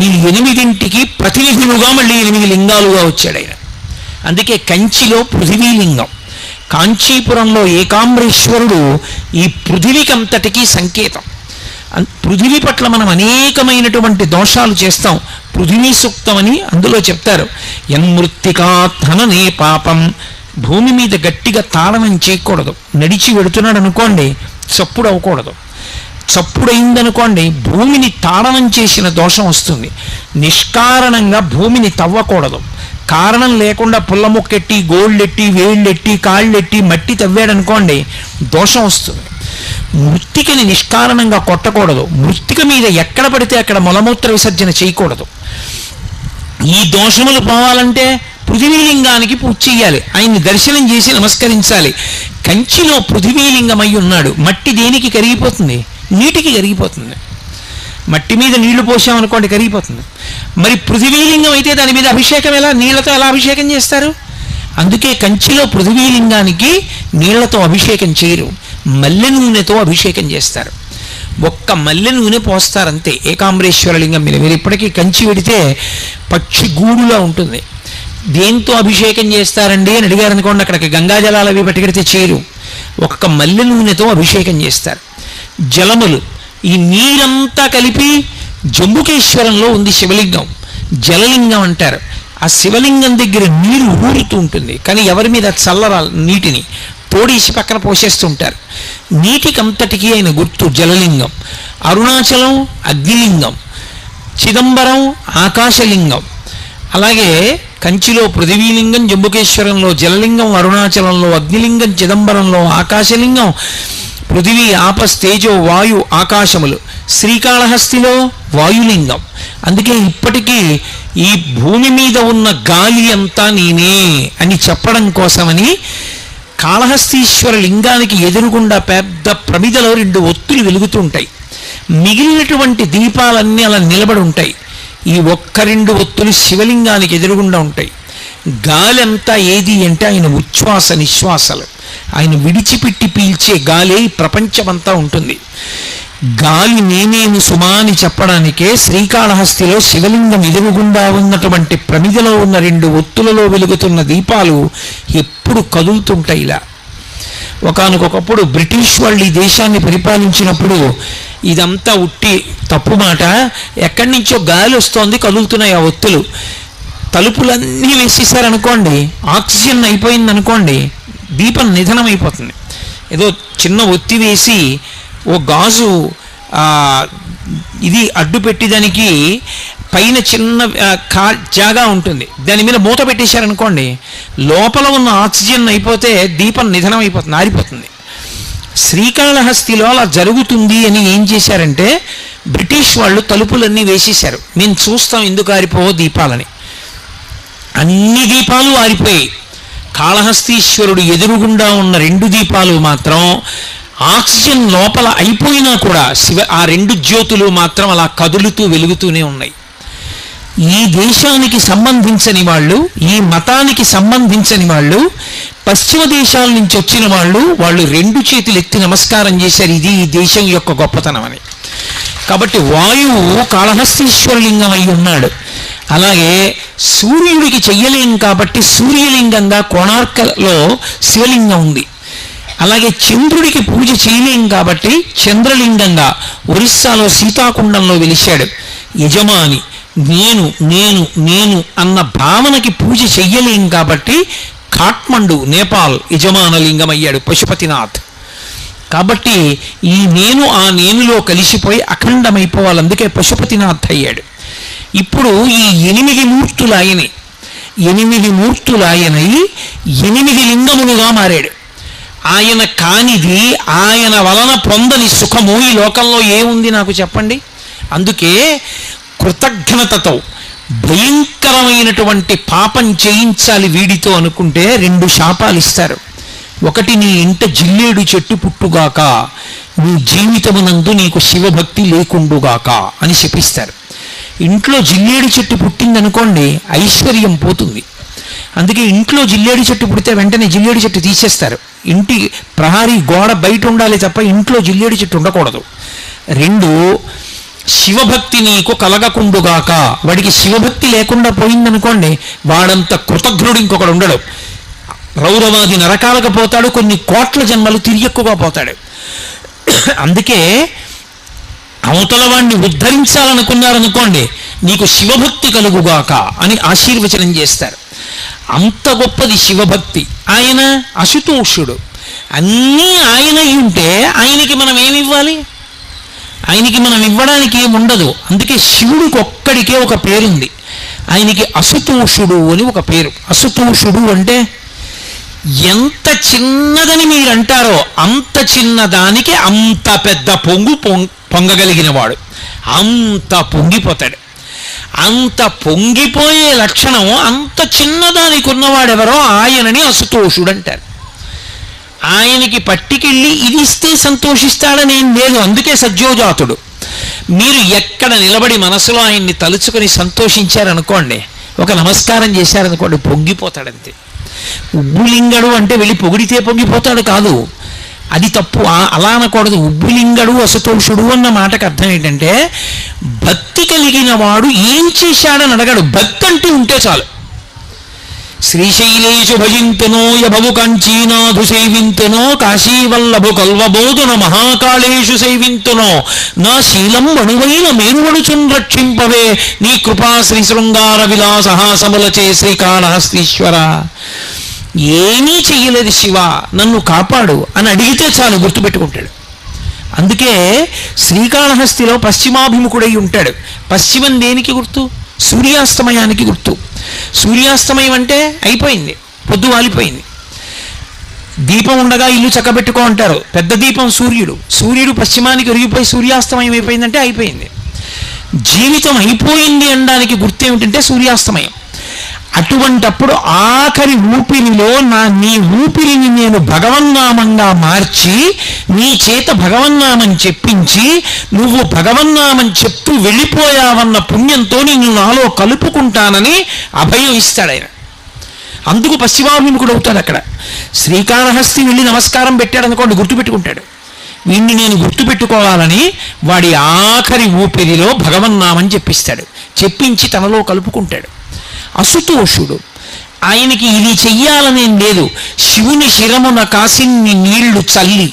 ఈ 8ంటికి ప్రతినిధులుగా మళ్ళీ 8 లింగాలుగా వచ్చాడు ఆయన. అందుకే కంచిలో పృథివీలింగం, కాంచీపురంలో ఏకాంబరేశ్వరుడు ఈ పృథివీకంతటికీ సంకేతం. పృథివీ పట్ల మనం అనేకమైనటువంటి దోషాలు చేస్తాం. పృథివీ సూక్తం అని అందులో చెప్తారు. యన్మృత్తికాత్హననే పాపం. భూమి మీద గట్టిగా తాళనం చేయకూడదు. నడిచి వెడుతున్నాడు అనుకోండి, చప్పుడు అవ్వకూడదు. చప్పుడైందనుకోండి భూమిని తాడనం చేసిన దోషం వస్తుంది. నిష్కారణంగా భూమిని తవ్వకూడదు. కారణం లేకుండా పుల్ల మొక్కెట్టి గోళ్ళెట్టి వేళ్ళెట్టి కాళ్ళెట్టి మట్టి తవ్వాడనుకోండి దోషం వస్తుంది. మృత్తికని నిష్కారణంగా కొట్టకూడదు. మృత్తిక మీద ఎక్కడ పడితే అక్కడ మలమూత్ర విసర్జన చేయకూడదు. ఈ దోషములు పోవాలంటే పృథివీలింగానికి పూజ చెయ్యాలి, ఆయన్ని దర్శనం చేసి నమస్కరించాలి. కంచిలో పృథివీలింగమై ఉన్నాడు. మట్టి దేనికి కరిగిపోతుంది? నీటికి కరిగిపోతుంది. మట్టి మీద నీళ్లు పోసామనుకోండి కరిగిపోతుంది. మరి పృథివీలింగం అయితే దాని మీద అభిషేకం ఎలా? నీళ్లతో ఎలా అభిషేకం చేస్తారు? అందుకే కంచిలో పృథివీలింగానికి నీళ్లతో అభిషేకం చేయరు, మల్లె నూనెతో అభిషేకం చేస్తారు. ఒక్క మల్లె నూనె పోస్తారంతే ఏకాంబరేశ్వర లింగం మీద. మీరు ఇప్పటికీ కంచి వెడితే పక్షి గూడులా ఉంటుంది. దేంతో అభిషేకం చేస్తారండి అని అడిగారు అనుకోండి, అక్కడికి గంగాజలాలు అవి పట్టుకెడితే చేయరు, ఒక్క మల్లె నూనెతో అభిషేకం చేస్తారు. జలములు, ఈ నీరంతా కలిపి జంబుకేశ్వరంలో ఉంది శివలింగం, జలలింగం అంటారు. ఆ శివలింగం దగ్గర నీరు ఊరుతూ ఉంటుంది, కానీ ఎవరి మీద చల్లరా నీటిని తోడేసి పక్కన పోసేస్తుంటారు. నీటికంతటికి ఆయన గుర్తు జలలింగం. అరుణాచలం అగ్నిలింగం, చిదంబరం ఆకాశలింగం. అలాగే కంచిలో పృథివీలింగం, జంబుకేశ్వరంలో జలలింగం, అరుణాచలంలో అగ్నిలింగం, చిదంబరంలో ఆకాశలింగం. పృథివీ ఆపస్ తేజో వాయు ఆకాశములు. శ్రీకాళహస్తిలో వాయులింగం. అందుకే ఇప్పటికీ ఈ భూమి మీద ఉన్న గాలి అంతా నేనే అని చెప్పడం కోసమని కాళహస్తీశ్వర లింగానికి ఎదురుగుండా పెద్ద ప్రమిదలో 2 ఒత్తులు వెలుగుతుంటాయి. మిగిలినటువంటి దీపాలన్నీ అలా నిలబడి ఉంటాయి. ఈ ఒక్క 2 ఒత్తులు శివలింగానికి ఎదురుగుండా ఉంటాయి. గాలి అంతా ఏది అంటే ఆయన ఉచ్ఛ్వాస నిశ్వాసలు, ఆయన విడిచిపెట్టి పీల్చే గాలి ప్రపంచమంతా ఉంటుంది. గాలి నేనేను సుమా అని చెప్పడానికే శ్రీకాళహస్తిలో శివలింగం ఎదురుగుండా ఉన్నటువంటి ప్రమిదలో ఉన్న 2 ఒత్తులలో వెలుగుతున్న దీపాలు ఎప్పుడు కదులుతుంటాయి ఇలా. ఒకానొకప్పుడు బ్రిటిష్ వాళ్ళు ఈ దేశాన్ని పరిపాలించినప్పుడు ఇదంతా ఉట్టి తప్పు మాట, ఎక్కడి నుంచో గాలి వస్తోంది, కదులుతున్నాయి ఆ ఒత్తులు. తలుపులన్నీ వేసేసారనుకోండి, ఆక్సిజన్ అయిపోయిందనుకోండి, దీపం నిధనం అయిపోతుంది. ఏదో చిన్న ఒత్తి వేసి ఓ గాజు ఇది అడ్డు పెట్టేదానికి పైన చిన్న జాగా ఉంటుంది, దాని మీద మూత పెట్టేశారనుకోండి, లోపల ఉన్న ఆక్సిజన్ అయిపోతే దీపం నిధనం అయిపోతుంది, ఆరిపోతుంది. శ్రీకాళహస్తిలో అలా జరుగుతుంది అని ఏం చేశారంటే బ్రిటిష్ వాళ్ళు తలుపులన్నీ వేసేశారు. మేము చూస్తాం ఎందుకు ఆరిపోవో దీపాలని. అన్ని దీపాలు ఆరిపోయాయి. కాళహస్తీశ్వరుడు ఎదురుగుండా ఉన్న 2 దీపాలు మాత్రం ఆక్సిజన్ లోపల అయిపోయినా కూడా ఆ 2 జ్యోతులు మాత్రం అలా కదులుతూ వెలుగుతూనే ఉన్నాయి. ఈ దేశానికి సంబంధించని వాళ్ళు, ఈ మతానికి సంబంధించని వాళ్ళు, పశ్చిమ దేశాల నుంచి వచ్చిన వాళ్ళు 2 చేతులు ఎత్తి నమస్కారం చేశారు. ఇది ఈ దేశం యొక్క గొప్పతనం అని. కాబట్టి వాయువు కాళహస్తీశ్వరలింగం అయి ఉన్నాడు. అలాగే సూర్యుడికి చెయ్యలేం కాబట్టి సూర్యలింగంగా కోణార్కలో శివలింగం ఉంది. అలాగే చంద్రుడికి పూజ చేయలేం కాబట్టి చంద్రలింగంగా ఒరిస్సాలో సీతాకుండంలో వెలిశాడు. యజమాని నేను నేను నేను అన్న భావనకి పూజ చెయ్యలేం కాబట్టి కాఠ్మండు నేపాల్ యజమానలింగం అయ్యాడు పశుపతినాథ్. కాబట్టి ఈ నేను ఆ నేనులో కలిసిపోయి అఖండమైపోవాలి, అందుకే పశుపతినాథ్ అయ్యాడు. ఇప్పుడు ఈ 8 మూర్తులు ఆయనే, 8 మూర్తులు ఆయనై 8 లింగములుగా మారాడు. ఆయన కానిది, ఆయన వలన పొందని సుఖము ఈ లోకంలో ఏముంది నాకు చెప్పండి. అందుకే కృతజ్ఞతతో భయంకరమైనటువంటి పాపం చేయించాలి వీడితో అనుకుంటే 2 శాపాలు ఇస్తారు. ఒకటి, నీ ఇంట జిల్లేడు చెట్టు పుట్టుగాక, నీ జీవితమునందు నీకు శివభక్తి లేకుండుగాక అని శపిస్తారు. ఇంట్లో జిల్లేడు చెట్టు పుట్టిందనుకోండి ఐశ్వర్యం పోతుంది. అందుకే ఇంట్లో జిల్లేడు చెట్టు పుడితే వెంటనే జిల్లేడు చెట్టు తీసేస్తారు. ఇంటి ప్రహారీ గోడ బయట ఉండాలి తప్ప ఇంట్లో జిల్లేడు చెట్టు ఉండకూడదు. 2, శివభక్తి నీకు కలగకుండుగాక. వాడికి శివభక్తి లేకుండా పోయిందనుకోండి వాడంత కృతజ్ఞుడు ఇంకొకడు ఉండడు. రౌరవాది నరకాలకు పోతాడు, కొన్ని కోట్ల జన్మలు తిరియక్కుగా పోతాడు. అందుకే అవతల వాడిని ఉద్ధరించాలనుకున్నారనుకోండి నీకు శివభక్తి కలుగుగాక అని ఆశీర్వచనం చేస్తారు. అంత గొప్పది శివభక్తి. ఆయన అశుతోషుడు, అన్నీ ఆయన ఉంటే ఆయనకి మనం ఏమివ్వాలి? ఆయనకి మనం ఇవ్వడానికి ఏముండదు. అందుకే శివుడికి ఒక్కడికే ఒక పేరుంది. ఆయనకి అసుతోషుడు అని ఒక పేరు. అసుతోషుడు అంటే ఎంత చిన్నదని మీరు అంటారో అంత చిన్నదానికి అంత పెద్ద పొంగగలిగిన వాడు. అంత పొంగిపోతాడు. అంత పొంగిపోయే లక్షణం అంత చిన్నదానికి ఉన్నవాడెవరో ఆయనని అసుతోషుడు అంటారు. ఆయనకి పట్టికెళ్ళి ఇది ఇస్తే సంతోషిస్తాడని ఏం లేదు. అందుకే సజ్జోజాతుడు. మీరు ఎక్కడ నిలబడి మనసులో ఆయన్ని తలుచుకొని సంతోషించారనుకోండి, ఒక నమస్కారం చేశారనుకోండి, పొంగిపోతాడంతే. ఉబ్బులింగడు అంటే వెళ్ళి పొగిడితే పొంగిపోతాడు కాదు, అది తప్పు. అలా అనకూడదు. ఉబ్బులింగడు అసుతోషుడు అన్న మాటకు అర్థం ఏంటంటే భక్తి కలిగిన వాడు ఏం చేశాడని అడగడు, భక్తి అంటూ ఉంటే చాలు. శ్రీశైలేషు భజింతునో యభవు కంచీనాథు సేవింతునో కాశీవల్లభు కల్వబోధున మహాకాళేషు సేవింతునో నా శీలం అణువైన మేరువడుచున్ రక్షింపవే నీ కృపా శ్రీ శృంగార విలాసహాసములచే శ్రీకాళహస్తీశ్వర. ఏమీ చెయ్యలేదు శివ, నన్ను కాపాడు అని అడిగితే చాలు, గుర్తుపెట్టుకుంటాడు. అందుకే శ్రీకాళహస్తిలో పశ్చిమాభిముఖుడై ఉంటాడు. పశ్చిమం దేనికి గుర్తు? సూర్యాస్తమయానికి గుర్తు. సూర్యాస్తమయం అంటే అయిపోయింది, పొద్దు వాలిపోయింది. దీపం ఉండగా ఇల్లు చక్కబెట్టుకో అంటారు. పెద్ద దీపం సూర్యుడు. సూర్యుడు పశ్చిమానికి ఒరిగిపోయి సూర్యాస్తమయం అయిపోయిందంటే అయిపోయింది. జీవితం అయిపోయింది అనడానికి గుర్తేమిటంటే సూర్యాస్తమయం. అటువంటప్పుడు ఆఖరి ఊపిరిలో నీ ఊపిరిని నేను భగవన్నామంగా మార్చి నీ చేత భగవన్నామం చెప్పించి నువ్వు భగవన్నామం చెప్తూ వెళ్ళిపోయావన్న పుణ్యంతో నిన్ను నాలో కలుపుకుంటానని అభయం ఇస్తాడు ఆయన. అందుకు పశ్చిమాభిముఖుడు అవుతాడు. అక్కడ శ్రీకాళహస్తి వెళ్ళి నమస్కారం పెట్టాడు అనుకోండి, గుర్తుపెట్టుకుంటాడు. వీణ్ణి నేను గుర్తుపెట్టుకోవాలని వాడి ఆఖరి ఊపిరిలో భగవన్నామం చెప్పిస్తాడు. చెప్పించి తనలో కలుపుకుంటాడు. అసుతోషుడు. ఆయనకి ఇది చెయ్యాలనేం లేదు. శివుని శిరమున కాసిన్ని నీళ్లు చల్లి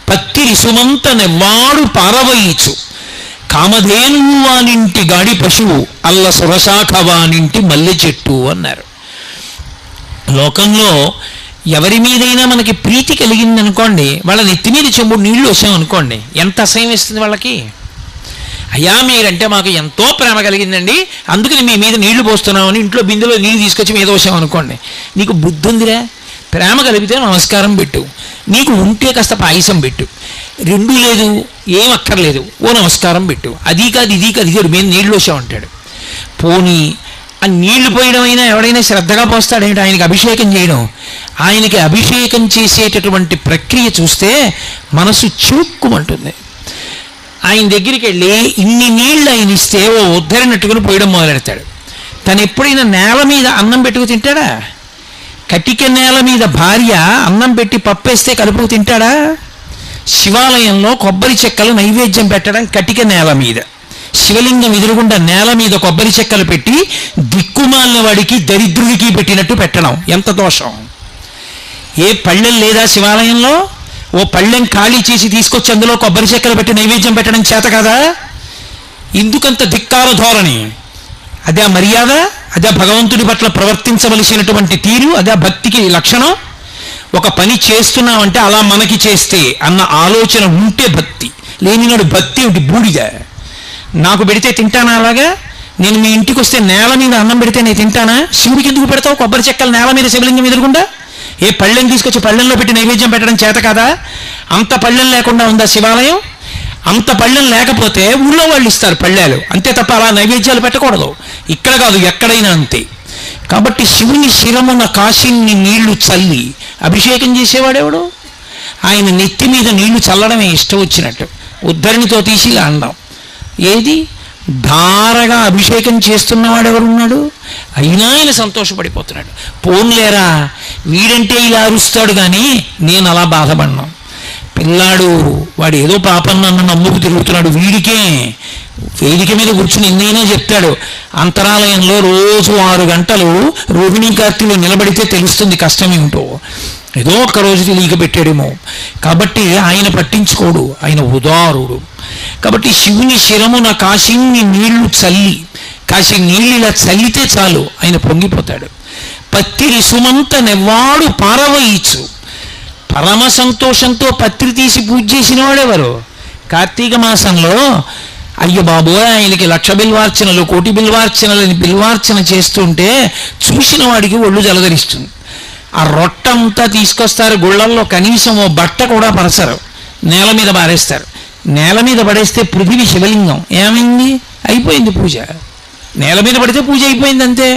పత్తిరి సుమంతనెవ్వాడు పారవయిచు కామధేనువు వానింటి గాడి పశువు అల్ల సురశాఖ వానింటి మల్లె చెట్టు అన్నారు. లోకంలో ఎవరి మీదైనా మనకి ప్రీతి కలిగిందనుకోండి, వాళ్ళ నెత్తి మీద చెంబుడు నీళ్లు వచ్చామనుకోండి, ఎంత అసహ్యం వేస్తుంది వాళ్ళకి. అయ్యా మీరంటే మాకు ఎంతో ప్రేమ కలిగిందండి, అందుకని మీ మీద నీళ్లు పోస్తున్నామని ఇంట్లో బిందెలో నీళ్ళు తీసుకొచ్చి మీద వచ్చామనుకోండి, నీకు బుద్ధి ఉందిరా? ప్రేమ కలిగితే నమస్కారం పెట్టు, నీకు ఉంటే కాస్త పాయసం పెట్టు, రెండూ లేదు ఏం అక్కర్లేదు ఓ నమస్కారం పెట్టు, అది కాదు ఇది కాదు ఇది మీద నీళ్ళు వచ్చామంటాడు. పోనీ ఆ నీళ్లు పోయడం అయినా ఎవడైనా శ్రద్ధగా పోస్తాడేంటి? ఆయనకి అభిషేకం చేయడం. ఆయనకి అభిషేకం చేసేటటువంటి ప్రక్రియ చూస్తే మనసు చివుక్కుమంటుంది. ఆయన దగ్గరికి వెళ్ళి ఇన్ని నీళ్ళు ఆయన ఇస్తే ఓ ఉద్ధరినట్టుకుని పోయడం మొదలెడతాడు. తను ఎప్పుడైనా నేల మీద అన్నం పెట్టుకు తింటాడా? కటిక నేల మీద భార్య అన్నం పెట్టి పప్పేస్తే కలుపుకు తింటాడా? శివాలయంలో కొబ్బరి చెక్కలు నైవేద్యం పెట్టడం కటిక నేల మీద, శివలింగం ఎదురుగుండా నేల మీద కొబ్బరి చెక్కలు పెట్టి దిక్కుమాలిన వాడికి దరిద్రుడికి పెట్టినట్టు పెట్టడం ఎంత దోషం! ఏ పళ్ళెం లేదా శివాలయంలో? ఓ పళ్ళెం ఖాళీ చేసి తీసుకొచ్చి అందులో కొబ్బరి చెక్కలు పెట్టి నైవేద్యం పెట్టడం చేత కదా? ఎందుకంత ధిక్కార ధోరణి? అదే మర్యాద? అదే భగవంతుడి పట్ల ప్రవర్తించవలసినటువంటి తీరు? అదే భక్తికి లక్షణం? ఒక పని చేస్తున్నామంటే అలా మనకి చేస్తే అన్న ఆలోచన ఉంటే భక్తి, లేనినాడు భక్తి ఏమిటి? బూడిద. నాకు పెడితే తింటానా? అలాగా నేను మీ ఇంటికి వస్తే నేల మీద అన్నం పెడితే నేను తింటానా? శివుడికి ఎందుకు పెడతావు కొబ్బరి చెక్కలు నేల మీద శివలింగం ఎదురుకుండా? ఏ పళ్ళెం తీసుకొచ్చి పళ్ళెంలో పెట్టి నైవేద్యం పెట్టడం చేత కాదా? అంత పళ్ళెం లేకుండా ఉందా శివాలయం? అంత పళ్ళెం లేకపోతే ఊళ్ళో వాళ్ళు ఇస్తారు పళ్ళెలు, అంతే తప్ప అలా నైవేద్యాలు పెట్టకూడదు. ఇక్కడ కాదు, ఎక్కడైనా అంతే. కాబట్టి శివుని శిరమున కాశీని నీళ్లు చల్లి అభిషేకం చేసేవాడెవడు? ఆయన నెత్తి మీద నీళ్లు చల్లడమే ఇష్టం వచ్చినట్టు, ఉద్ధరణితో తీసి ఇలా అండం. ఏది ధారగా అభిషేకం చేస్తున్నవాడు ఎవరున్నాడు? అయినా ఆయన సంతోషపడిపోతున్నాడు. పోన్లేరా వీడంటే ఇలా అరుస్తాడు కానీ నేను అలా బాధపడినాం. పిల్లాడు వాడు ఏదో పాపం నన్ను నమ్ముకు తిరుగుతున్నాడు, వీడికే వేదిక మీద కూర్చుని ఎన్నైనా చెప్తాడు. అంతరాలయంలో రోజు 6 గంటలు రోహిణీ కార్తీలు నిలబడితే తెలుస్తుంది కష్టం ఏమిటో. ఏదో ఒక్కరోజు తెలియక పెట్టాడేమో. కాబట్టి ఆయన పట్టించుకోడు, ఆయన ఉదారుడు. కాబట్టి శివుని శిరమున కాశీని నీళ్లు చల్లి, కాశీ నీళ్ళు ఇలా చల్లితే చాలు ఆయన పొంగిపోతాడు. పత్తిరి సుమంత నెవ్వాడు పారవయిచు. పరమ సంతోషంతో పత్రి తీసి పూజ చేసిన వాడెవరు? కార్తీక మాసంలో అయ్య బాబోయ్ ఆయనకి 1,00,000 బిల్వార్చనలు 1,00,000 బిల్వార్చనలని బిల్వార్చన చేస్తుంటే చూసిన వాడికి ఒళ్ళు జలధరిస్తుంది. ఆ రొట్టంతా తీసుకొస్తారు గుళ్ళల్లో, కనీసం ఓ బట్ట కూడా పరచరు, నేల మీద పారేస్తారు. నేల మీద పడేస్తే పృథివీ శివలింగం ఏమైంది? అయిపోయింది పూజ. నేల మీద పడితే పూజ అయిపోయింది అంతే.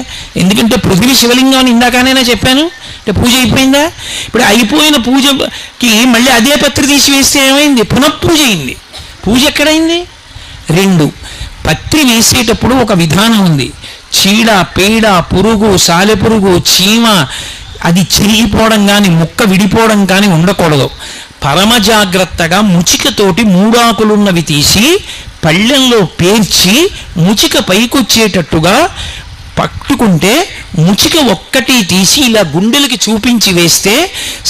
ఎందుకంటే పృథివీ శివలింగం అని ఇందాకనైనా చెప్పాను. అంటే పూజ అయిపోయిందా? ఇప్పుడు అయిపోయిన పూజకి మళ్ళీ అదే పత్రి తీసివేస్తే ఏమైంది? పునఃపూజ అయింది. పూజ ఎక్కడైంది? 2 పత్రి వేసేటప్పుడు ఒక విధానం ఉంది. చీడ పీడ పురుగు సాలెపురుగు చీమ అది చిరిగిపోవడం కానీ ముక్క విడిపోవడం కానీ ఉండకూడదు. పరమ జాగ్రత్తగా ముచికతోటి 3 ఆకులున్నవి తీసి పళ్ళెంలో పేర్చి ముచిక పైకొచ్చేటట్టుగా పట్టుకుంటే ముచిక ఒక్కటి తీసి ఇలా గుండెలకి చూపించి వేస్తే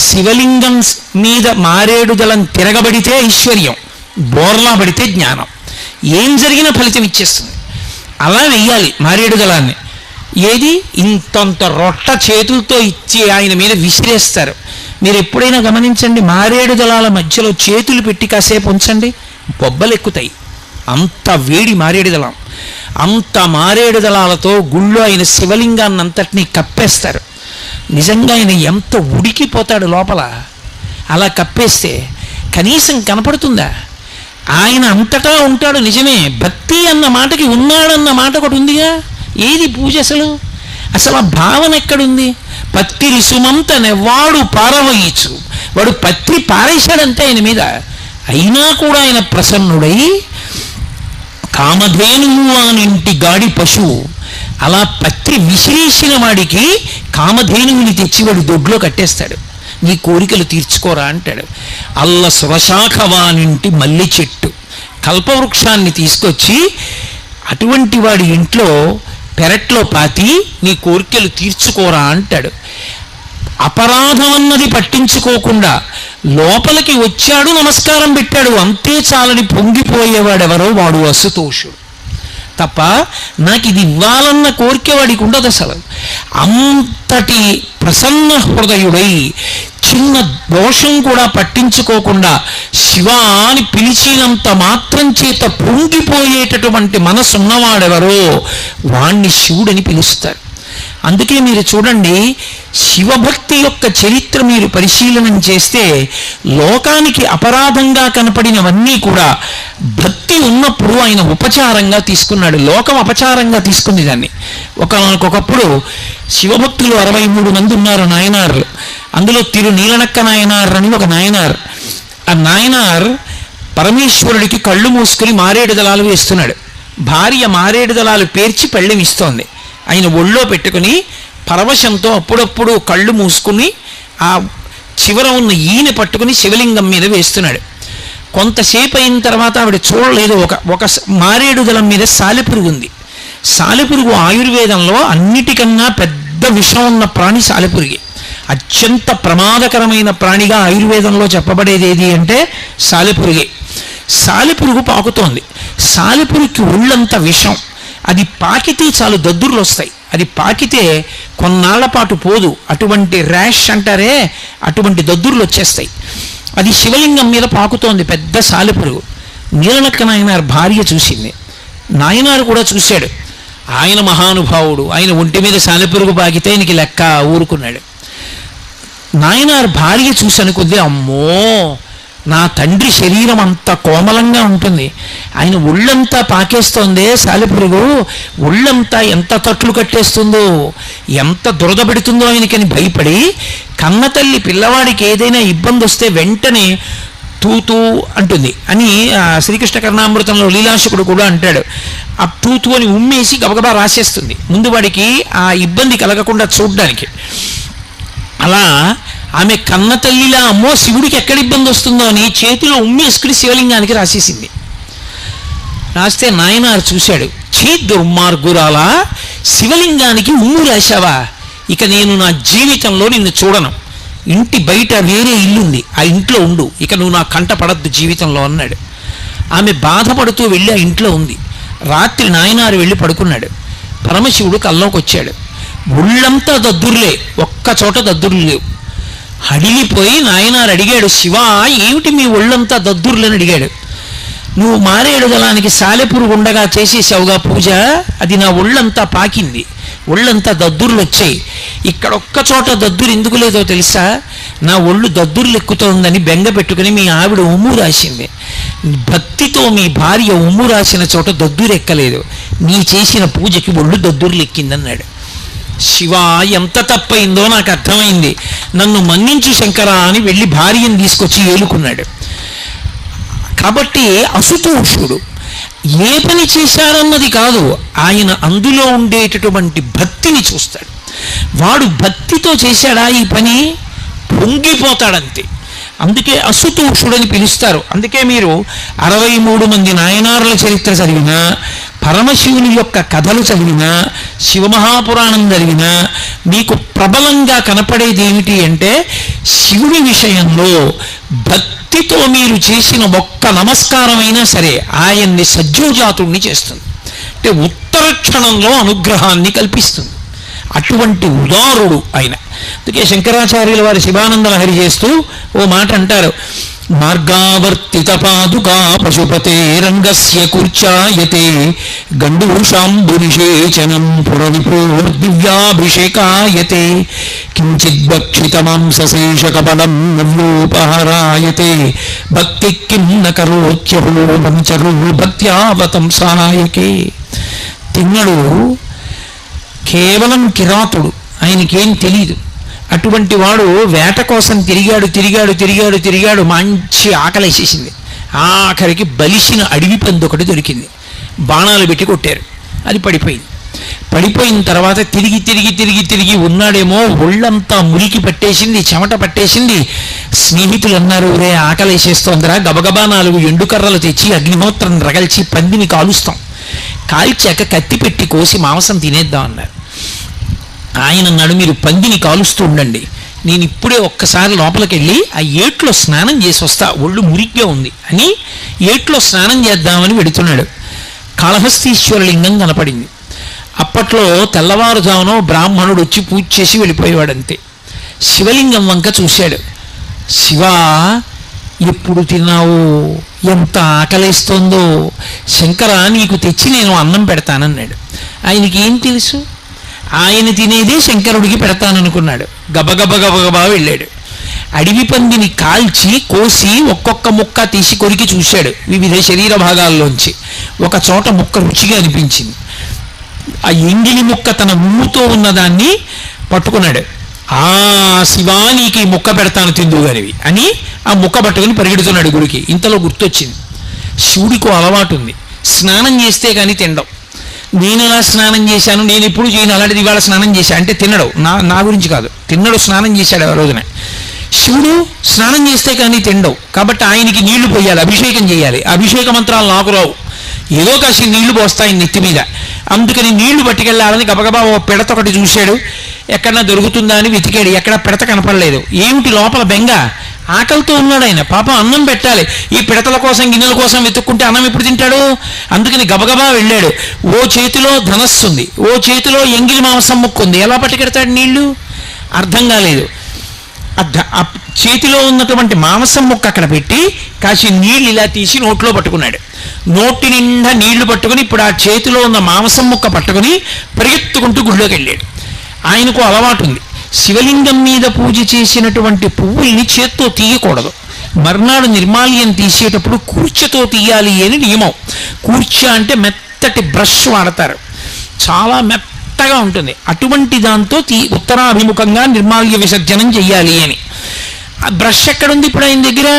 శివలింగం మీద మారేడు దళం తిరగబడితే ఐశ్వర్యం, బోర్లా పడితే జ్ఞానం. ఏం జరిగినా ఫలితం ఇచ్చేస్తుంది. అలా వెయ్యాలి మారేడు దళాన్ని. ఏది? ఇంతంత రొట్ట చేతులతో ఇచ్చి ఆయన మీద విసిరేస్తారు. మీరు ఎప్పుడైనా గమనించండి, మారేడు దళాల మధ్యలో చేతులు పెట్టి కాసేపు ఉంచండి, బొబ్బలు ఎక్కుతాయి. అంత వేడి మారేడు దళం. అంత మారేడు దళాలతో గుళ్ళో ఆయన శివలింగాన్ని అంతటినీ కప్పేస్తారు. నిజంగా ఆయన ఎంత ఉడికిపోతాడు లోపల. అలా కప్పేస్తే కనీసం కనపడుతుందా? ఆయన అంతటా ఉంటాడు నిజమే. భక్తి అన్న మాటకి ఉన్నాడన్న మాట ఒకటి ఉందిగా. ఏది పూజ అసలు? అసలు ఆ భావన ఎక్కడుంది? పత్తి రుసుమంత నెవ్వాడు పారవయించు. వాడు పత్రి పారేశాడంటే ఆయన మీద, అయినా కూడా ఆయన ప్రసన్నుడై కామధేనువు అనింటి గాడి పశువు అలా పత్రి విసిరేసిన వాడికి కామధేనువుని తెచ్చి వాడి దొడ్లో కట్టేస్తాడు. నీ కోరికలు తీర్చుకోరా అంటాడు. అల్ల సురశాఖవానింటి మల్లి చెట్టు కల్పవృక్షాన్ని తీసుకొచ్చి అటువంటి వాడి ఇంట్లో పెరట్లో పాతి నీ కోరికలు తీర్చుకోరా అంటాడు. అపరాధం అన్నది పట్టించుకోకుండా లోపలికి వచ్చాడు, నమస్కారం పెట్టాడు, అంతే చాలని పొంగిపోయేవాడెవరో వాడు అసుతోషుడు తప్ప నాకు ఇది ఇవ్వాలన్న కోరిక వాడికి ఉండదు అసలు. అంతటి ప్రసన్న హృదయుడై చిన్న దోషం కూడా పట్టించుకోకుండా శివ అని పిలిచినంత మాత్రం చేత పొంగిపోయేటటువంటి మనసున్నవాడెవరో వాణ్ణి శివుడని పిలుస్తారు. అందుకే మీరు చూడండి, శివభక్తి యొక్క చరిత్ర మీరు పరిశీలనం చేస్తే లోకానికి అపరాధంగా కనపడినవన్నీ కూడా భక్తి ఉన్నప్పుడు ఆయన ఉపచారంగా తీసుకున్నాడు. లోకం అపచారంగా తీసుకుంది దాన్ని. ఒకప్పుడు శివభక్తులు 63 మంది ఉన్నారు నాయనార్లు. అందులో తిరునీలనక్క నాయనార్ అని ఒక నాయనార్. ఆ నాయనార్ పరమేశ్వరుడికి కళ్ళు మూసుకుని మారేడు దళాలు వేస్తున్నాడు. భార్య మారేడు దళాలు పేర్చి పళ్ళెం ఇస్తోంది. ఆయన ఒళ్ళో పెట్టుకుని పరవశంతో అప్పుడప్పుడు కళ్ళు మూసుకుని ఆ చివర ఉన్న ఈయన పట్టుకుని శివలింగం మీద వేస్తున్నాడు. కొంతసేపు అయిన తర్వాత ఆవిడ చూడలేదు, ఒక మారేడు దళం మీద సాలెపురుగు ఉంది. సాలెపురుగు ఆయుర్వేదంలో అన్నిటికన్నా పెద్ద విషం ఉన్న ప్రాణి సాలెపురుగే. అత్యంత ప్రమాదకరమైన ప్రాణిగా ఆయుర్వేదంలో చెప్పబడేది ఏది అంటే సాలెపురుగే. సాలెపురుగు పాకుతోంది. సాలెపురుగుకి ఒళ్ళంత విషం. అది పాకితే చాలు దద్దుర్లు వస్తాయి. అది పాకితే కొన్నాళ్ల పాటు పోదు. అటువంటి ర్యాష్ అంటారే, అటువంటి దద్దుర్లు వచ్చేస్తాయి. అది శివలింగం మీద పాకుతోంది పెద్ద సాలెపురుగు. నీలనక్క నాయనార్ భార్య చూసింది, నాయనారు కూడా చూశాడు. ఆయన మహానుభావుడు, ఆయన ఒంటి మీద సాలెపురుగు పాకితే ఆయనకి లెక్క ఊరుకున్నాడు. నాయనార్ భార్య చూసి అనుకుంది, అమ్మో నా తండ్రి శరీరం అంత కోమలంగా ఉంటుంది, ఆయన ఒళ్ళంతా పాకేస్తోందే సాలెపురుగు, ఒళ్ళంతా ఎంత తట్లు కట్టేస్తుందో, ఎంత దురద పెడుతుందో ఆయనకని భయపడి కన్నతల్లి పిల్లవాడికి ఏదైనా ఇబ్బంది వస్తే వెంటనే తూతూ అంటుంది అని శ్రీకృష్ణ కర్ణామృతంలో లీలాశకుడు కూడా అంటాడు. ఆ తూతూ అని ఉమ్మేసి గబగబా రాసేస్తుంది ముందు వాడికి ఆ ఇబ్బంది కలగకుండా చూడ్డానికి. అలా ఆమె కన్న తల్లిలా అమ్మో శివుడికి ఎక్కడ ఇబ్బంది వస్తుందో అని చేతిలో ఉమ్మేసుకుని శివలింగానికి రాసేసింది. రాస్తే నాయనారు చూశాడు, చీ దుర్మార్గురాలా, శివలింగానికి ఉమ్ము రాశావా, ఇక నేను నా జీవితంలో నిన్ను చూడను, ఇంటి బయట వేరే ఇల్లుంది, ఆ ఇంట్లో ఉండు, ఇక నువ్వు నా కంట పడద్దు జీవితంలో అన్నాడు. ఆమె బాధపడుతూ వెళ్ళి ఆ ఇంట్లో ఉంది. రాత్రి నాయనారు వెళ్ళి పడుకున్నాడు. పరమశివుడు కల్లోకి వచ్చాడు. ఒళ్ళంతా దద్దుర్లే, ఒక్క చోట దద్దుర్లు లేవు. హడిలిపోయి నాయనారు అడిగాడు, శివ ఏమిటి మీ ఒళ్ళంతా దద్దుర్లని అడిగాడు. నువ్వు మారేడు దళానికి సాలెపురుగు ఉండగా చేసేసావుగా పూజ, అది నా ఒళ్ళంతా పాకింది, ఒళ్ళంతా దద్దుర్లు వచ్చాయి. ఇక్కడ ఒక్క చోట దద్దురు ఎందుకు లేదో తెలుసా? నా ఒళ్ళు దద్దుర్లు ఎక్కుతోందని బెంగ పెట్టుకుని మీ ఆవిడ ఉమ్ము రాసింది. భక్తితో మీ భార్య ఉమ్ము రాసిన చోట దద్దురు ఎక్కలేదు, నీ చేసిన పూజకి ఒళ్ళు దద్దుర్లు ఎక్కిందన్నాడు. శివ, ఎంత తప్పైందో నాకు అర్థమైంది, నన్ను మన్నించు శంకర అని వెళ్ళి భార్యను తీసుకొచ్చి ఏలుకున్నాడు. కాబట్టి అసుతోషుడు ఏ పని చేశారన్నది కాదు, ఆయన అందులో ఉండేటటువంటి భక్తిని చూస్తాడు. వాడు భక్తితో చేశాడా ఈ పని, పొంగిపోతాడంతే. అందుకే అసుతోషుడని పిలుస్తారు. అందుకే మీరు 63 మంది నాయనారుల చరిత్ర చదివినా, పరమశివుని యొక్క కథలు చదివినా, శివమహాపురాణం చదివినా మీకు ప్రబలంగా కనపడేది ఏమిటి అంటే, శివుని విషయంలో భక్తితో మీరు చేసిన ఒక్క నమస్కారమైనా సరే ఆయన్ని సజ్జోజాతుణ్ణి చేస్తుంది, అంటే ఉత్తర క్షణంలో అనుగ్రహాన్ని కల్పిస్తుంది. అటువంటి ఉదారుడు ఆయన. అందుకే శంకరాచార్యుల వారి శివానంద లహరి చేస్తూ ఓ మాట అంటారు, మార్గావర్తిత పాదుకా పశుపతే రంగస్య కూర్చాయతే గండూషాంబునిషేచనం పురవిపూర్దివ్యాభిషేకాయతే కించిద్భక్షిత మాంసశేషకపలం నవ్యోపహరాయతే భక్తి కిం న కరోత్యహో పంచరో భక్త్యావతంసాయకే. తిన్నడు కేవలం కిరాతుడు, ఆయనకేం తెలీదు. అటువంటి వాడు వేట కోసం తిరిగాడు, మంచి ఆకలేసేసింది. ఆఖరికి బలిసిన అడవి పంది ఒకటి దొరికింది, బాణాలు పెట్టి కొట్టారు, అది పడిపోయింది. పడిపోయిన తర్వాత తిరిగి ఉన్నాడేమో, ఒళ్ళంతా మురికి పట్టేసింది, చెమట పట్టేసింది. స్నేహితులు అన్నారు, రే ఆకలేసేస్తోందిరా, గబగబా 4 ఎండుకర్రలు తెచ్చి అగ్నిహోత్రం రగల్చి పందిని కాలుస్తాం, కాల్చాక కత్తి పెట్టి కోసి మాంసం తినేద్దాం అన్నారు. ఆయన అన్నాడు, మీరు పందిని కాలుస్తూ ఉండండి, నేను ఇప్పుడే ఒక్కసారి లోపలికి వెళ్ళి ఆ ఏట్లో స్నానం చేసి వస్తా, ఒళ్ళు మురిగ్గా ఉంది అని ఏట్లో స్నానం చేద్దామని వెడుతున్నాడు. కాళహస్తీశ్వర లింగం కనపడింది. అప్పట్లో తెల్లవారుజామునో బ్రాహ్మణుడు వచ్చి పూజ చేసి వెళ్ళిపోయేవాడంతే. శివలింగం వంక చూశాడు. శివ, ఎప్పుడు తిన్నావు, ఎంత ఆకలేస్తోందో, శంకర నీకు తెచ్చి నేను అన్నం పెడతానన్నాడు. ఆయనకి ఏం తెలుసు, ఆయన తినేదే శంకరుడికి పెడతాననుకున్నాడు. గబగబా వెళ్ళాడు. అడవి పందిని కాల్చి కోసి ఒక్కొక్క ముక్క తీసి కొరికి చూశాడు వివిధ శరీర భాగాల్లోంచి. ఒక చోట ముక్క రుచిగా అనిపించింది. ఆ ఎంగిలి ముక్క తన ముమ్ముతో ఉన్నదాన్ని పట్టుకున్నాడు. ఆ శివానికి ముక్క పెడతాను తిందుగానివి అని ఆ ముక్క పట్టుకుని పరిగెడుతున్నాడు గుడికి. ఇంతలో గుర్తొచ్చింది, శివుడికి అలవాటు ఉంది, స్నానం చేస్తే కానీ తినడం. నేను ఎలా స్నానం చేశాను, నేను ఎప్పుడు చేయను, అలాంటిది ఇవాళ స్నానం చేశా అంటే తినడు. నా గురించి కాదు, తిన్నడు, స్నానం చేశాడు ఆ రోజున. శివుడు స్నానం చేస్తే కానీ తినడు, కాబట్టి ఆయనకి నీళ్లు పోయాలి, అభిషేకం చేయాలి. అభిషేక మంత్రాలు నాకు రావు, ఏదో కాసి నీళ్లు పోస్తాయి నెత్తి మీద. అందుకని నీళ్లు పట్టుకెళ్ళాలని గబగబా ఓ పిడత ఒకటి చూశాడు, ఎక్కడన్నా దొరుకుతుందా అని వెతికాడు, ఎక్కడ పిడత కనపడలేదు. ఏమిటి లోపల బెంగ, ఆకలితో ఉన్నాడు ఆయన, పాపం అన్నం పెట్టాలి. ఈ పిడతల కోసం గిన్నెల కోసం వెతుక్కుంటే అన్నం ఎప్పుడు తింటాడు? అందుకని గబగబా వెళ్ళాడు. ఓ చేతిలో ధనస్సు ఉంది, ఓ చేతిలో ఎంగిలి మాంసం ముక్కు ఉంది, ఎలా పట్టుకెడతాడు నీళ్లు? అర్థం కాలేదు. ఆ చేతిలో ఉన్నటువంటి మాంసం ముక్క అక్కడ పెట్టి కాసి నీళ్ళు ఇలా తీసి నోట్లో పట్టుకున్నాడు. నోటి నిండా నీళ్లు పట్టుకుని ఇప్పుడు ఆ చేతిలో ఉన్న మాంసం ముక్క పట్టుకుని పరిగెత్తుకుంటూ గుడిలోకి వెళ్ళాడు. ఆయనకు అలవాటు ఉంది, శివలింగం మీద పూజ చేసినటువంటి పువ్వుల్ని చేత్తో తీయకూడదు. మర్నాడు నిర్మాల్యం తీసేటప్పుడు కూర్చతో తీయాలి అని నియమం. కూర్చ అంటే మెత్తటి బ్రష్ వాడతారు, చాలా మెత్తగా ఉంటుంది. అటువంటి దాంతో ఉత్తరాభిముఖంగా నిర్మాల్య విసర్జనం చెయ్యాలి అని. ఆ బ్రష్ ఎక్కడుంది ఇప్పుడు ఆయన దగ్గర?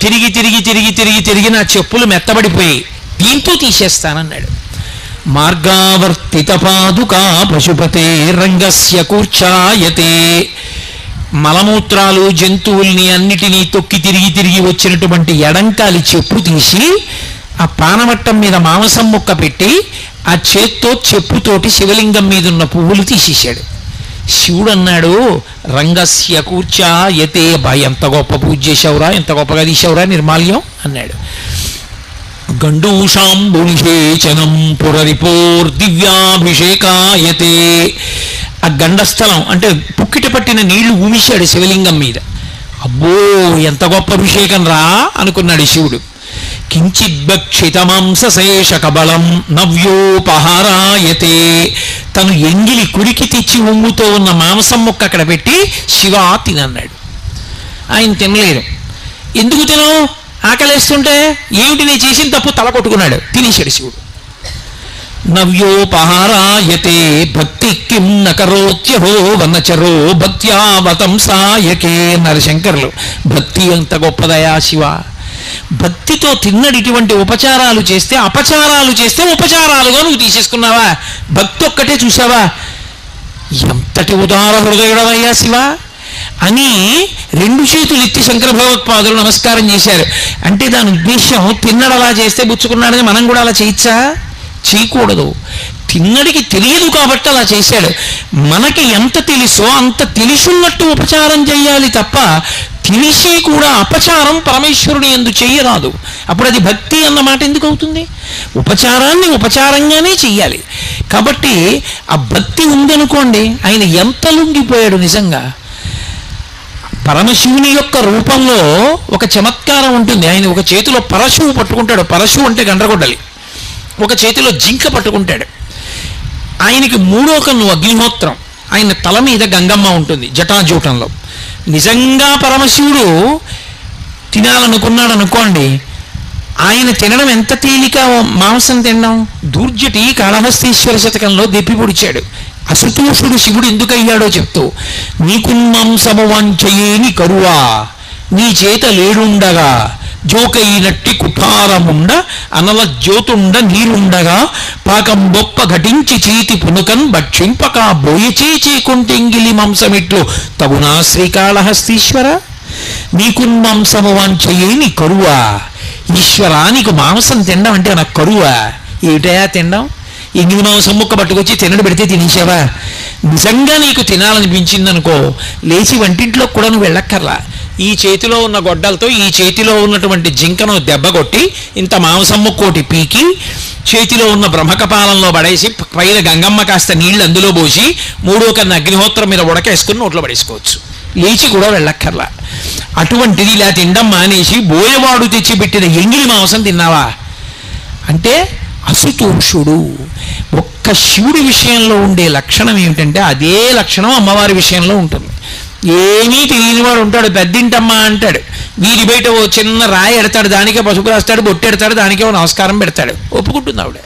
తిరిగి నా చెప్పులు మెత్తబడిపోయి దీంతో తీసేస్తానన్నాడు. మార్గావర్తిత పాదుకా పశుపతే రంగస్య కూర్చాయతే. మలమూత్రాలు జంతువుల్ని అన్నిటినీ తొక్కి తిరిగి వచ్చినటువంటి ఎడంకాలి చెప్పు తీసి ఆ పానమట్టం మీద మాంసం ముక్క పెట్టి ఆ చేత్తో చెప్పుతోటి శివలింగం మీద ఉన్న పువ్వులు తీసేశాడు. శివుడు అన్నాడు, రంగస్య కూర్చాయతే. ఎంత గొప్ప పూజ చేశావురా, ఎంత గొప్పగా తీసావురా నిర్మాల్యం అన్నాడు. గండూషాంబునిషేచనం పురరిపోర్దివ్యాభిషేకాయతే. ఆ గండస్థలం అంటే పుక్కిట పట్టిన నీళ్లు ఊమిశాడు శివలింగం మీద. అబ్బో ఎంత గొప్ప అభిషేకం రా అనుకున్నాడు శివుడు. కించిద్భక్షితమాంసశేష కబళం నవ్యోపహారాయతే. తను ఎంగిలి కురికి తెచ్చి ఉమ్ముతో ఉన్న మాంసం ముక్క అక్కడ పెట్టి శివ తినన్నాడు. ఆయన తినలేరు. ఎందుకు తినవు? ఆకలేస్తుంటే. ఏమిటి నేను చేసిన తప్పు? తల కొట్టుకున్నాడు. తినేశాడు శివుడు. నవ్యోపహారాయతే భక్తి కిం నకరోత్యహో వనచరో భక్త్యావతంసాయకే. నరశంకర్లు భక్తి ఎంత గొప్పదయా శివ. భక్తితో తిన్నడు ఇటువంటి ఉపచారాలు చేస్తే, అపచారాలు చేస్తే ఉపచారాలుగా నువ్వు తీసేసుకున్నావా? భక్తి ఒక్కటే చూసావా? ఎంతటి ఉదార హృదయుడవయ్యా శివ అని రెండు చేతులు ఎత్తి శంకర భగవత్పాదులు నమస్కారం చేశారు. అంటే దాని ఉద్దేశం తిన్నడు అలా చేస్తే పుచ్చుకున్నాడని మనం కూడా అలా చేయొచ్చా? చేయకూడదు. తిన్నడికి తెలియదు కాబట్టి అలా చేశాడు. మనకి ఎంత తెలుసో అంత తెలుసున్నట్టు ఉపచారం చేయాలి తప్ప తెలిసి కూడా అపచారం పరమేశ్వరుని యందు చెయ్యరాదు. అప్పుడు అది భక్తి అన్న మాట ఎందుకు అవుతుంది? ఉపచారాన్ని ఉపచారంగానే చెయ్యాలి. కాబట్టి ఆ భక్తి ఉందనుకోండి, ఆయన ఎంత లొంగిపోయాడు నిజంగా. పరమశివుని యొక్క రూపంలో ఒక చమత్కారం ఉంటుంది. ఆయన ఒక చేతిలో పరశువు పట్టుకుంటాడు. పరశువు అంటే గండ్రగొడ్డలి. ఒక చేతిలో జింక పట్టుకుంటాడు. ఆయనకి మూడో కన్ను అగ్నిహోత్రం. ఆయన తల మీద గంగమ్మ ఉంటుంది జటాజూటంలో. నిజంగా పరమశివుడు తినాలనుకున్నాడు అనుకోండి, ఆయన తినడం ఎంత తేలిక. మాంసం తినడం దూర్జటి కాళహస్తీశ్వర శతకంలో దెప్పి పొడిచాడు. అసుతోషుడు శివుడు ఎందుకయ్యాడో చెప్తూ, నీకు మాంసము వాంఛయేని కరువా నీ చేత లేడుండగా జోకైనట్టి కుఠారముండ అనల జ్యోతుండ నీరుండగా పాకం బొప్ప ఘటించి చేతి పునుకన్ భక్షింపక బోయచే చేకుంటెంగిలి మాంసమిట్లు తగునా శ్రీకాళహస్తీశ్వర. నీకు మాంసము వాంఛయేని కరువా. ఈశ్వరా, నీకు మాంసం తినడం అంటే నాకు కరువా? ఏమిటయా తినడం? ఎంగిలి మాంసం ముక్క పట్టుకొచ్చి తినడు పెడితే తినేసావా? నిజంగా నీకు తినాలనిపించిందనుకో, లేచి వంటింట్లో కూడా నువ్వు వెళ్ళక్కర్లా. ఈ చేతిలో ఉన్న గొడ్డలతో ఈ చేతిలో ఉన్నటువంటి జింకను దెబ్బ కొట్టి ఇంత మాంసం ముక్కోటి పీకి చేతిలో ఉన్న బ్రహ్మకపాలంలో పడేసి పైన గంగమ్మ కాస్త నీళ్లు అందులో పోసి మూడో కన్నా అగ్నిహోత్రం మీద ఉడకేసుకుని నోట్లో పడేసుకోవచ్చు. లేచి కూడా వెళ్ళక్కర్లా. అటువంటిది ఇలా తినడం మానేసి బోయవాడు తెచ్చిపెట్టిన ఎంగిలి మాంసం తిన్నావా అంటే అసుతోషుడు. ఒక్క శివుడి విషయంలో ఉండే లక్షణం ఏమిటంటే అదే లక్షణం అమ్మవారి విషయంలో ఉంటుంది. ఏమీ తెలియనివాడు ఉంటాడు, పెద్దింటమ్మ అంటాడు. వీరి బయట ఓ చిన్న రాయి ఎడతాడు, దానికే పసుపు రాస్తాడు, బొట్టెడతాడు, దానికే ఓ నమస్కారం పెడతాడు. ఒప్పుకుంటుంది ఆవిడ.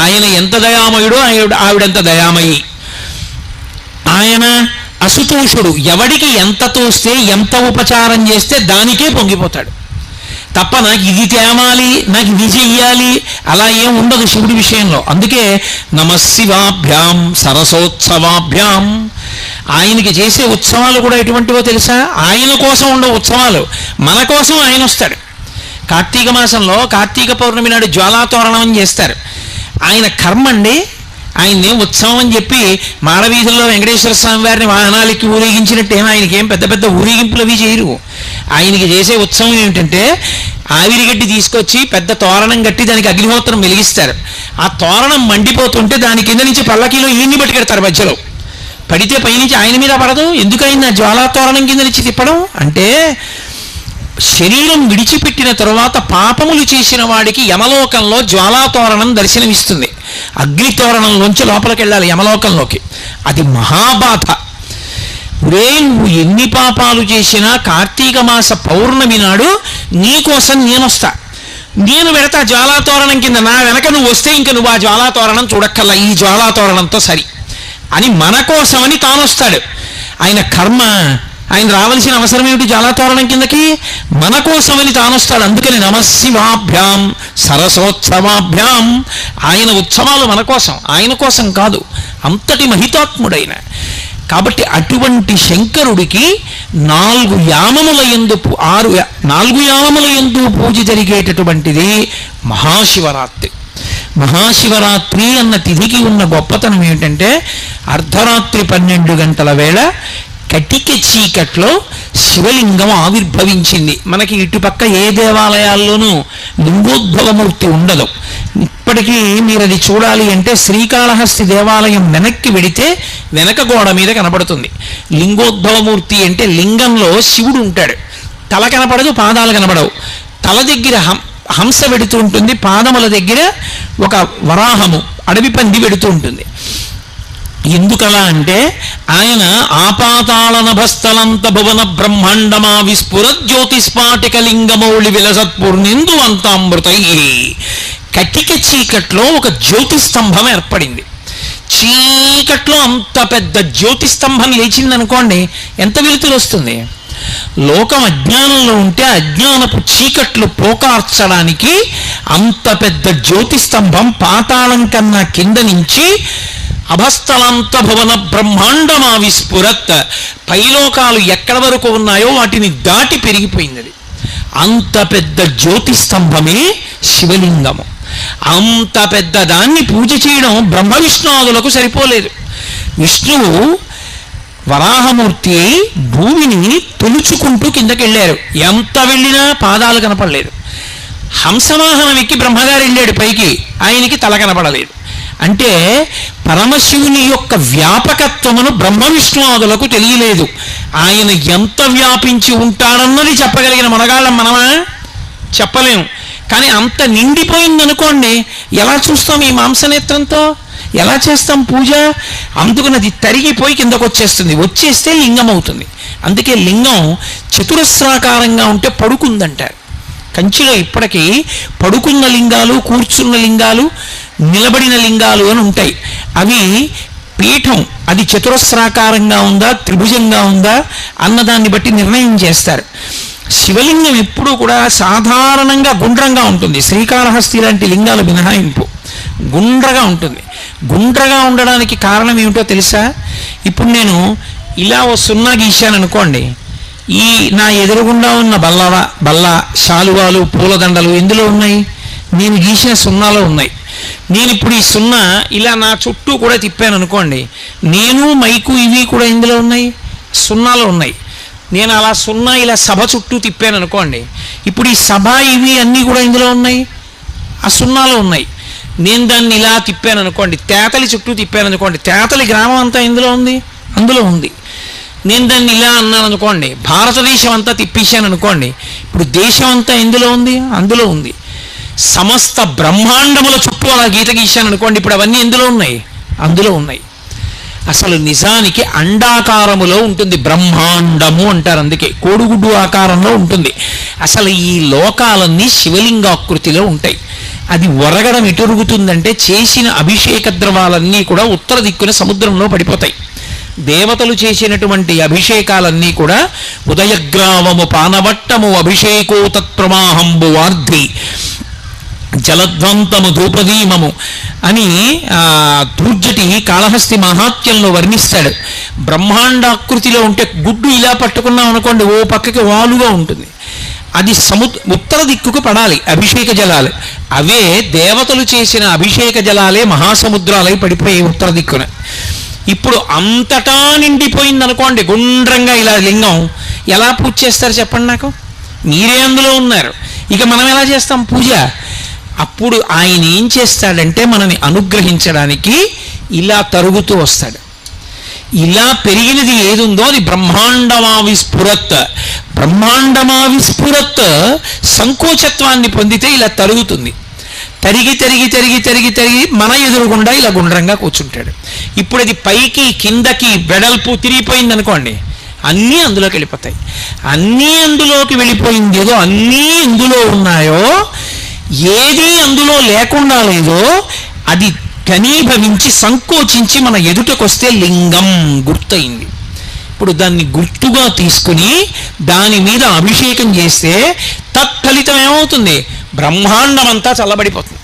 ఆయన ఎంత దయామయుడో ఆవిడంత దయామయి. ఆయన అసుతోషుడు. ఎవడికి ఎంత తోస్తే ఎంత ఉపచారం చేస్తే దానికే పొంగిపోతాడు తప్ప నాకు ఇది తేమాలి, నాకు ఇది చెయ్యాలి అలా ఏం ఉండదు శివుడి విషయంలో. అందుకే నమశివాభ్యాం సరసోత్సవాభ్యాం. ఆయనకి చేసే ఉత్సవాలు కూడా ఎటువంటివో తెలుసా? ఆయన కోసం ఉండవు ఉత్సవాలు, మన కోసం ఆయన వస్తాడు. కార్తీక మాసంలో కార్తీక పౌర్ణమి నాడు జ్వాలాతోరణం అని చేస్తారు. ఆయన కర్మ అండి. ఆయన్ని ఉత్సవం అని చెప్పి మాడవీధుల్లో వెంకటేశ్వర స్వామి వారిని వాహనాలకి ఊరేగించినట్టు ఆయనకేం పెద్ద పెద్ద ఊరేగింపులు అవి చేయరు. ఆయనకి చేసే ఉత్సవం ఏమిటంటే ఆవిరిగడ్డి తీసుకొచ్చి పెద్ద తోరణం కట్టి దానికి అగ్నిహోత్రం వెలిగిస్తారు. ఆ తోరణం మండిపోతుంటే దాని కింద నుంచి పల్లకీలో ఈయన్ని పట్టుకెడతారు. మధ్యలో పడితే పైనుంచి ఆయన మీద పడదు. ఎందుకైనా జ్వాలా తోరణం కింద నుంచి తిప్పడం అంటే శరీరం విడిచిపెట్టిన తరువాత పాపములు చేసిన వాడికి యమలోకంలో జ్వాలాతోరణం దర్శనమిస్తుంది. అగ్నితోరణంలోంచి లోపలికి వెళ్ళాలి యమలోకంలోకి. అది మహాబాధ. నువ్వు ఎన్ని పాపాలు చేసినా కార్తీక మాస పౌర్ణమి నాడు నీకోసం నేనొస్తా, నేను పెడతా జ్వాలాతోరణం కింద. నా వెనక నువ్వు వస్తే ఇంక నువ్వు ఆ జ్వాలాతోరణం చూడక్కల్లా, ఈ జ్వాలాతోరణంతో సరి అని మన కోసమని తానొస్తాడు. ఆయన కర్మ. ఆయన రావాల్సిన అవసరం ఏమిటి జ్వాలాతోరణం కిందకి? మన కోసమని తానొస్తాడు. అందుకని నమశివాభ్యాం సరసోత్సవాభ్యాం. ఆయన ఉత్సవాలు మన కోసం, ఆయన కోసం కాదు. అంతటి మహితాత్ముడైన. కాబట్టి అటువంటి శంకరుడికి 4 యామముల యందు పూజ జరిగేటటువంటిది మహాశివరాత్రి. మహాశివరాత్రి అన్న తిథికి ఉన్న గొప్పతనం ఏమిటంటే అర్ధరాత్రి 12 గంటల వేళ కటిక చీకట్లో శివలింగం ఆవిర్భవించింది. మనకి ఇటుపక్క ఏ దేవాలయాల్లోనూ లింగోద్భవమూర్తి ఉండదు. ఇప్పటికీ మీరు అది చూడాలి అంటే శ్రీకాళహస్తి దేవాలయం వెనక్కి వెడితే వెనక గోడ మీద కనపడుతుంది లింగోద్భవమూర్తి. అంటే లింగంలో శివుడు ఉంటాడు. తల కనపడదు, పాదాలు కనపడవు. తల దగ్గర హంస వెడుతూ ఉంటుంది, పాదముల దగ్గర ఒక వరాహము అడవి పంది వెడుతూ ఉంటుంది. ఎందుకలా అంటే ఆయన ఆపాతాళ నభస్థలంత భువన బ్రహ్మాండమా విస్ఫురత్ జ్యోతిస్పాటిక లింగమౌళి విలసత్పూర్ణిందు అంతామృతై. కటిక చీకట్లో ఒక జ్యోతిస్తంభం ఏర్పడింది. చీకట్లో అంత పెద్ద జ్యోతిస్తంభం లేచిందనుకోండి, ఎంత వెలుతురు వస్తుంది? లోకం అజ్ఞానంలో ఉంటే అజ్ఞానపు చీకట్లు పోకార్చడానికి అంత పెద్ద జ్యోతిస్తంభం పాతాళం కన్నా కింద నుంచి అభస్థలంత భువన బ్రహ్మాండమా విస్ఫురత్, పైలోకాలు ఎక్కడి వరకు ఉన్నాయో వాటిని దాటి పెరిగిపోయింది. అది అంత పెద్ద జ్యోతిస్తంభమే శివలింగము. అంత పెద్ద దాన్ని పూజ చేయడం బ్రహ్మ విష్ణువులకు సరిపోలేదు. విష్ణువు వరాహమూర్తి భూమిని తొలుచుకుంటూ కిందకి వెళ్ళారు. ఎంత వెళ్ళినా పాదాలు కనపడలేదు. హంసవాహనం ఎక్కి బ్రహ్మగారు వెళ్ళాడు పైకి, ఆయనకి తల కనపడలేదు. అంటే పరమశివుని యొక్క వ్యాపకత్వమును బ్రహ్మ విష్ణువులకు తెలియలేదు. ఆయన ఎంత వ్యాపించి ఉంటాడన్నది చెప్పగలిగిన మనగాళ్ళం మనమా? చెప్పలేము. కానీ అంత నిండిపోయిందనుకోండి, ఎలా చూస్తాం ఈ మాంసనేత్రంతో? ఎలా చేస్తాం పూజ? అందుకని అది తరిగిపోయి కిందకు వచ్చేస్తే లింగం అవుతుంది. అందుకే లింగం చతురస్రాకారంగా ఉంటే పడుకుందంటారు. కంచిలో ఇప్పటికీ పడుకున్న లింగాలు, కూర్చున్న లింగాలు, నిలబడిన లింగాలు అని ఉంటాయి. అవి పీఠం అది చతురస్రాకారంగా ఉందా, త్రిభుజంగా ఉందా అన్నదాన్ని బట్టి నిర్ణయం చేస్తారు. శివలింగం ఎప్పుడూ కూడా సాధారణంగా గుండ్రంగా ఉంటుంది. శ్రీకాళహస్తి లాంటి లింగాలు మినహాయింపు గుండ్రగా ఉంటుంది. గుండ్రగా ఉండడానికి కారణం ఏమిటో తెలుసా? ఇప్పుడు నేను ఇలా ఓ సున్నా గీశాను అనుకోండి, ఈ నా ఎదురుగుండా ఉన్న బల్ల, శాలువాలు, పూలదండలు ఎందులో ఉన్నాయి? నేను గీసిన సున్నాలో ఉన్నాయి. నేను ఇప్పుడు ఈ సున్నా ఇలా నా చుట్టూ కూడా తిప్పాను అనుకోండి, నేను మైకు ఇవి కూడా ఎందులో ఉన్నాయి? సున్నాలో ఉన్నాయి. నేను అలా సున్నా ఇలా సభ చుట్టూ తిప్పాను అనుకోండి, ఇప్పుడు ఈ సభ ఇవి అన్నీ కూడా ఇందులో ఉన్నాయి, ఆ సున్నాలో ఉన్నాయి. నేను దాన్ని ఇలా తిప్పాను అనుకోండి, తేతలి చుట్టూ తిప్పాను అనుకోండి, తేతలి గ్రామం అంతా ఇందులో ఉంది, అందులో ఉంది. నేను దాన్ని ఇలా అన్నాను అనుకోండి, భారతదేశం అంతా తిప్పేశాను అనుకోండి, ఇప్పుడు దేశం అంతా ఎందులో ఉంది, అందులో ఉంది. సమస్త బ్రహ్మాండముల చుట్టూ అలా గీత గీశాను అనుకోండి, ఇప్పుడు అవన్నీ ఎందులో ఉన్నాయి, అందులో ఉన్నాయి. అసలు నిజానికి అండాకారములో ఉంటుంది, బ్రహ్మాండము అంటారు. అందుకే కోడిగుడ్డు ఆకారంలో ఉంటుంది. అసలు ఈ లోకాలన్నీ శివలింగాకృతిలో ఉంటాయి. అది ఒరగడం ఎటురుగుతుందంటే చేసిన అభిషేక ద్రవాలన్నీ కూడా ఉత్తర దిక్కున సముద్రంలో పడిపోతాయి. దేవతలు చేసినటువంటి అభిషేకాలన్నీ కూడా ఉదయగ్రావము పానవట్టము అభిషేకో తత్ప్రవాహంబు వార్ధి జలధ్వంతము ధూపదీమము అని దూర్జటి కాళహస్తి మహాత్యంలో వర్ణిస్తాడు. బ్రహ్మాండాకృతిలో ఉంటే గుడ్డు ఇలా పట్టుకున్నాం అనుకోండి, ఓ పక్కకి వాలుగా ఉంటుంది. అది ఉత్తర దిక్కుకు పడాలి అభిషేక జలాలు. అవే దేవతలు చేసిన అభిషేక జలాలే మహాసముద్రాలై పడిపోయి ఉత్తర దిక్కున. ఇప్పుడు అంతటా నిండిపోయింది అనుకోండి గుండ్రంగా ఇలా లింగం, ఎలా పూజ చేస్తారు చెప్పండి నాకు? మీరే అందులో ఉన్నారు. ఇక మనం ఎలా చేస్తాం పూజ? అప్పుడు ఆయన ఏం చేస్తాడంటే మనని అనుగ్రహించడానికి ఇలా తరుగుతూ వస్తాడు. ఇలా పెరిగినది ఏదుందో అది బ్రహ్మాండమా విస్ఫురత్. బ్రహ్మాండమా విస్ఫురత్ సంకోచత్వాన్ని పొందితే ఇలా తరుగుతుంది. తరిగి తరిగి తరిగి తరిగి తరిగి మన ఎదురుగుండా ఇలా గుండ్రంగా కూర్చుంటాడు. ఇప్పుడు అది పైకి కిందకి వెడల్పు తిరిగిపోయింది అనుకోండి, అన్నీ అందులోకి వెళ్ళిపోతాయి. అన్నీ అందులోకి వెళ్ళిపోయింది ఏదో అన్నీ ఇందులో ఉన్నాయో, ఏది అందులో లేకుండా లేదో అది ఘనీభవించి సంకోచించి మన ఎదుటకొస్తే లింగం గుర్తయింది. ఇప్పుడు దాన్ని గుర్తుగా తీసుకుని దాని మీద అభిషేకం చేస్తే తత్ఫలితం ఏమవుతుంది? బ్రహ్మాండం అంతా చల్లబడిపోతుంది.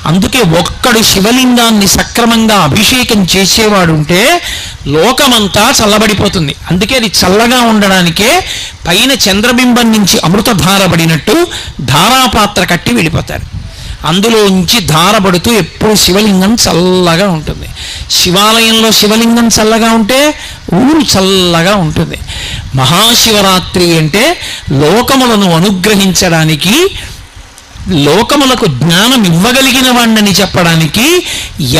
అందుకే ఒక్కడు శివలింగాన్ని సక్రమంగా అభిషేకం చేసేవాడుంటే లోకమంతా చల్లబడిపోతుంది. అందుకే అది చల్లగా ఉండడానికే పైన చంద్రబింబం నుంచి అమృతధారబడినట్టు ధారాపాత్ర కట్టి వెళ్ళిపోతారు. అందులో నుంచి ధారబడుతూ ఎప్పుడు శివలింగం చల్లగా ఉంటుంది. శివాలయంలో శివలింగం చల్లగా ఉంటే ఊరు చల్లగా ఉంటుంది. మహాశివరాత్రి అంటే లోకములను అనుగ్రహించడానికి లోకములకు జ్ఞానం ఇవ్వగలిగిన వాణ్ణని చెప్పడానికి,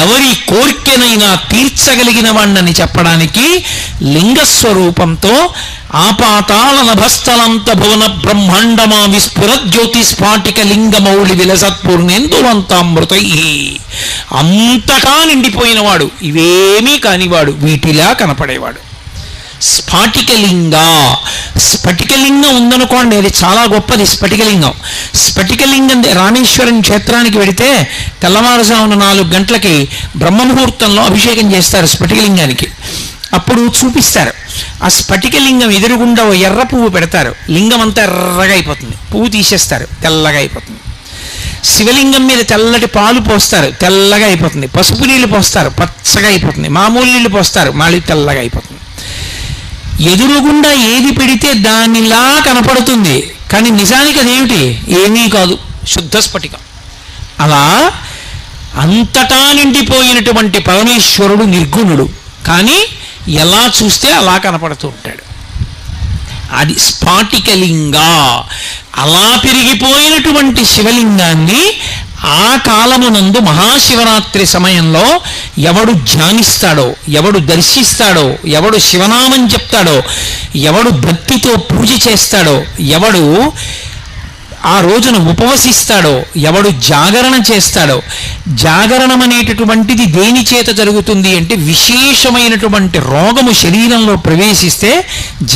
ఎవరి కోర్కెనైనా తీర్చగలిగిన వాణ్ణని చెప్పడానికి లింగస్వరూపంతో ఆపాతాళ నభస్థలంత భువన బ్రహ్మాండమా విస్ఫుర జ్యోతిస్ఫాటిక లింగమౌళి విలసత్పూర్ణేందువంతామృతై, అంతటా నిండిపోయినవాడు, ఇవేమీ కానివాడు, వీటిలా కనపడేవాడు. స్ఫాటికలింగ, స్ఫటికలింగం ఉందనుకోండి, అది చాలా గొప్పది. స్ఫటికలింగం, స్ఫటికలింగం రామేశ్వరం క్షేత్రానికి వెడితే తెల్లవారుజామున 4 గంటలకి బ్రహ్మముహూర్తంలో అభిషేకం చేస్తారు స్ఫటికలింగానికి. అప్పుడు చూపిస్తారు. ఆ స్ఫటికలింగం ఎదురుగుండా ఓ ఎర్ర పువ్వు పెడతారు, లింగం అంతా ఎర్రగా అయిపోతుంది, పువ్వు తీసేస్తారు, తెల్లగా అయిపోతుంది. శివలింగం మీద తెల్లటి పాలు పోస్తారు, తెల్లగా అయిపోతుంది. పసుపు నీళ్లు పోస్తారు, పచ్చగా అయిపోతుంది. మామూలు నీళ్లు పోస్తారు, మళ్ళీ తెల్లగా అయిపోతుంది. ఎదురుగుండా ఏది పెడితే దానిలా కనపడుతుంది, కానీ నిజానికి అదేమిటి? ఏమీ కాదు, శుద్ధ స్ఫటికం. అలా అంతటా నిండిపోయినటువంటి పరమేశ్వరుడు నిర్గుణుడు, కానీ ఎలా చూస్తే అలా కనపడుతూ ఉంటాడు. అది స్ఫాటికలింగ. అలా పెరిగిపోయినటువంటి శివలింగాన్ని ఆ కాలమునందు మహాశివరాత్రి సమయంలో ఎవడు ధ్యానిస్తాడో, ఎవడు దర్శిస్తాడో, ఎవడు శివనామం చెప్తాడో, ఎవడు భక్తితో పూజ చేస్తాడో, ఎవడు ఆ రోజున ఉపవసిస్తాడో, ఎవడు జాగరణ చేస్తాడో. జాగరణం అనేటటువంటిది దేని చేత జరుగుతుంది అంటే, విశేషమైనటువంటి రోగము శరీరంలో ప్రవేశిస్తే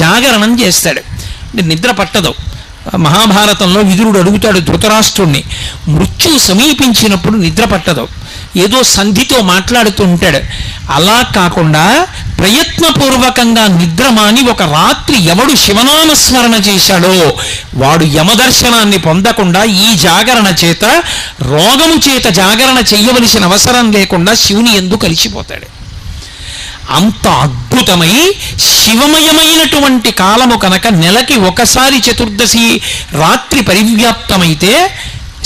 జాగరణం చేస్తాడు. అంటే నిద్ర పట్టదు. మహాభారతంలో విదురుడు అడుగుతాడు ధృతరాష్ట్రుణ్ణి, మృత్యువు సమీపించినప్పుడు నిద్ర పట్టదు, ఏదో సంధితో మాట్లాడుతూ ఉంటాడు. అలా కాకుండా ప్రయత్నపూర్వకంగా నిద్ర మాని ఒక రాత్రి ఎవడు శివనామస్మరణ చేశాడో వాడు యమదర్శనాన్ని పొందకుండా ఈ జాగరణ చేత, రోగము చేత జాగరణ చెయ్యవలసిన అవసరం లేకుండా శివుని యందు కలిసిపోతాడు. అంత అద్భుతమై శివమయమైనటువంటి కాలము కనుక నెలకి ఒకసారి చతుర్దశి రాత్రి పరివ్యాప్తమైతే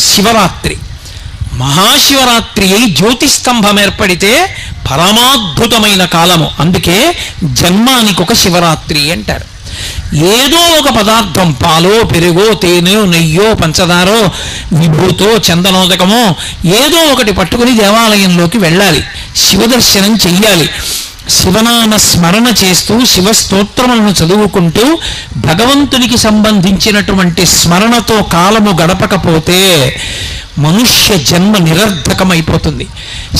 శివరాత్రి, మహాశివరాత్రి అయి జ్యోతిస్తంభం ఏర్పడితే పరమాద్భుతమైన కాలము. అందుకే జన్మానికి ఒక శివరాత్రి అంటారు. ఏదో ఒక పదార్థం, పాలో పెరుగో తేనెో నెయ్యో పంచదారో విభూతో చందనోదకమో ఏదో ఒకటి పట్టుకుని దేవాలయంలోకి వెళ్ళాలి, శివదర్శనం చెయ్యాలి. శివనామ స్మరణ చేస్తూ శివస్తోత్రములను చదువుకుంటూ భగవంతునికి సంబంధించినటువంటి స్మరణతో కాలము గడపకపోతే మనుష్య జన్మ నిరర్ధకమైపోతుంది.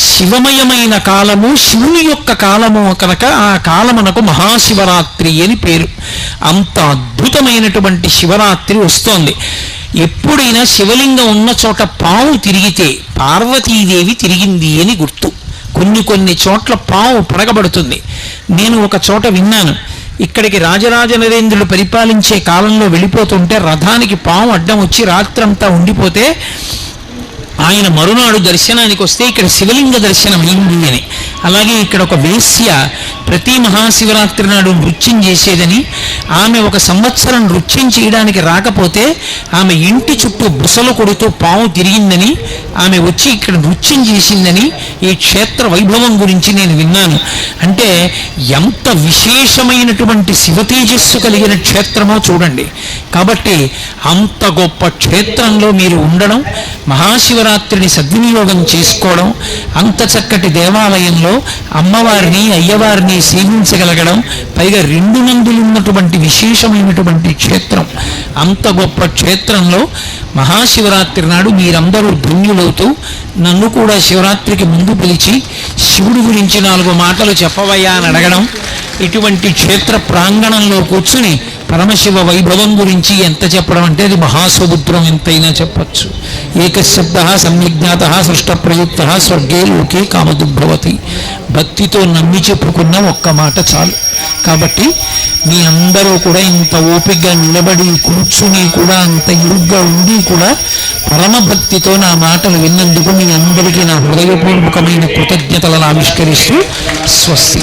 శివమయమైన కాలము, శివుని యొక్క కాలము కనుక ఆ కాలమునకు మహాశివరాత్రి అని పేరు. అంత అద్భుతమైనటువంటి శివరాత్రి వస్తోంది. ఎప్పుడైనా శివలింగం ఉన్న చోట పాము తిరిగితే పార్వతీదేవి తిరిగింది అని గుర్తు. కొన్ని చోట్ల పాము పడగబడుతుంది. నేను ఒక చోట విన్నాను, ఇక్కడికి రాజరాజ నరేంద్రుడు పరిపాలించే కాలంలో వెళ్ళిపోతుంటే రథానికి పాము అడ్డం వచ్చి రాత్రంతా ఉండిపోతే ఆయన మరునాడు దర్శనానికి వస్తే ఇక్కడ శివలింగ దర్శనం అయింది అని. అలాగే ఇక్కడ ఒక వేశ్య ప్రతి మహాశివరాత్రి నాడు నృత్యం చేసేదని, ఆమె ఒక సంవత్సరం నృత్యం చేయడానికి రాకపోతే ఆమె ఇంటి చుట్టూ బుసలు కొడుతూ పాము తిరిగిందని, ఆమె వచ్చి ఇక్కడ నృత్యం చేసిందని ఈ క్షేత్ర వైభవం గురించి నేను విన్నాను. అంటే ఎంత విశేషమైనటువంటి శివతేజస్సు కలిగిన క్షేత్రమో చూడండి. కాబట్టి అంత గొప్ప క్షేత్రంలో మీరు ఉండడం, మహాశివరాత్రిని సద్వినియోగం చేసుకోవడం, అంత చక్కటి దేవాలయంలో అమ్మవారిని అయ్యవారిని సేవించగలగడం, పైగా 2 నందులు ఉన్నటువంటి విశేషమైనటువంటి క్షేత్రం. అంత గొప్ప క్షేత్రంలో మహాశివరాత్రి నాడు మీరందరూ ధన్యులవుతూ నన్ను కూడా శివరాత్రికి ముందు పిలిచి శివుడి గురించి 4 మాటలు చెప్పవయ్యా అని అడగడం, ఇటువంటి క్షేత్ర ప్రాంగణంలో కూర్చుని పరమశివ వైభవం గురించి ఎంత చెప్పడం అంటే అది మహాసముద్రం ఎంతైనా చెప్పచ్చు. ఏకశబ్ద సమ్యజ్ఞాత సృష్ట ప్రయుక్త స్వర్గే లోకే కామదుర్భవతి. భక్తితో నమ్మి చెప్పుకున్న ఒక్క మాట చాలు. కాబట్టి మీ అందరూ కూడా ఇంత ఓపికగా నిలబడి కూర్చుని కూడా అంత ఇరుగ్గా ఉండి కూడా పరమభక్తితో నా మాటలు విన్నందుకు మీ అందరికీ నా హృదయపూర్వకమైన కృతజ్ఞతలను ఆవిష్కరిస్తూ స్వస్తి.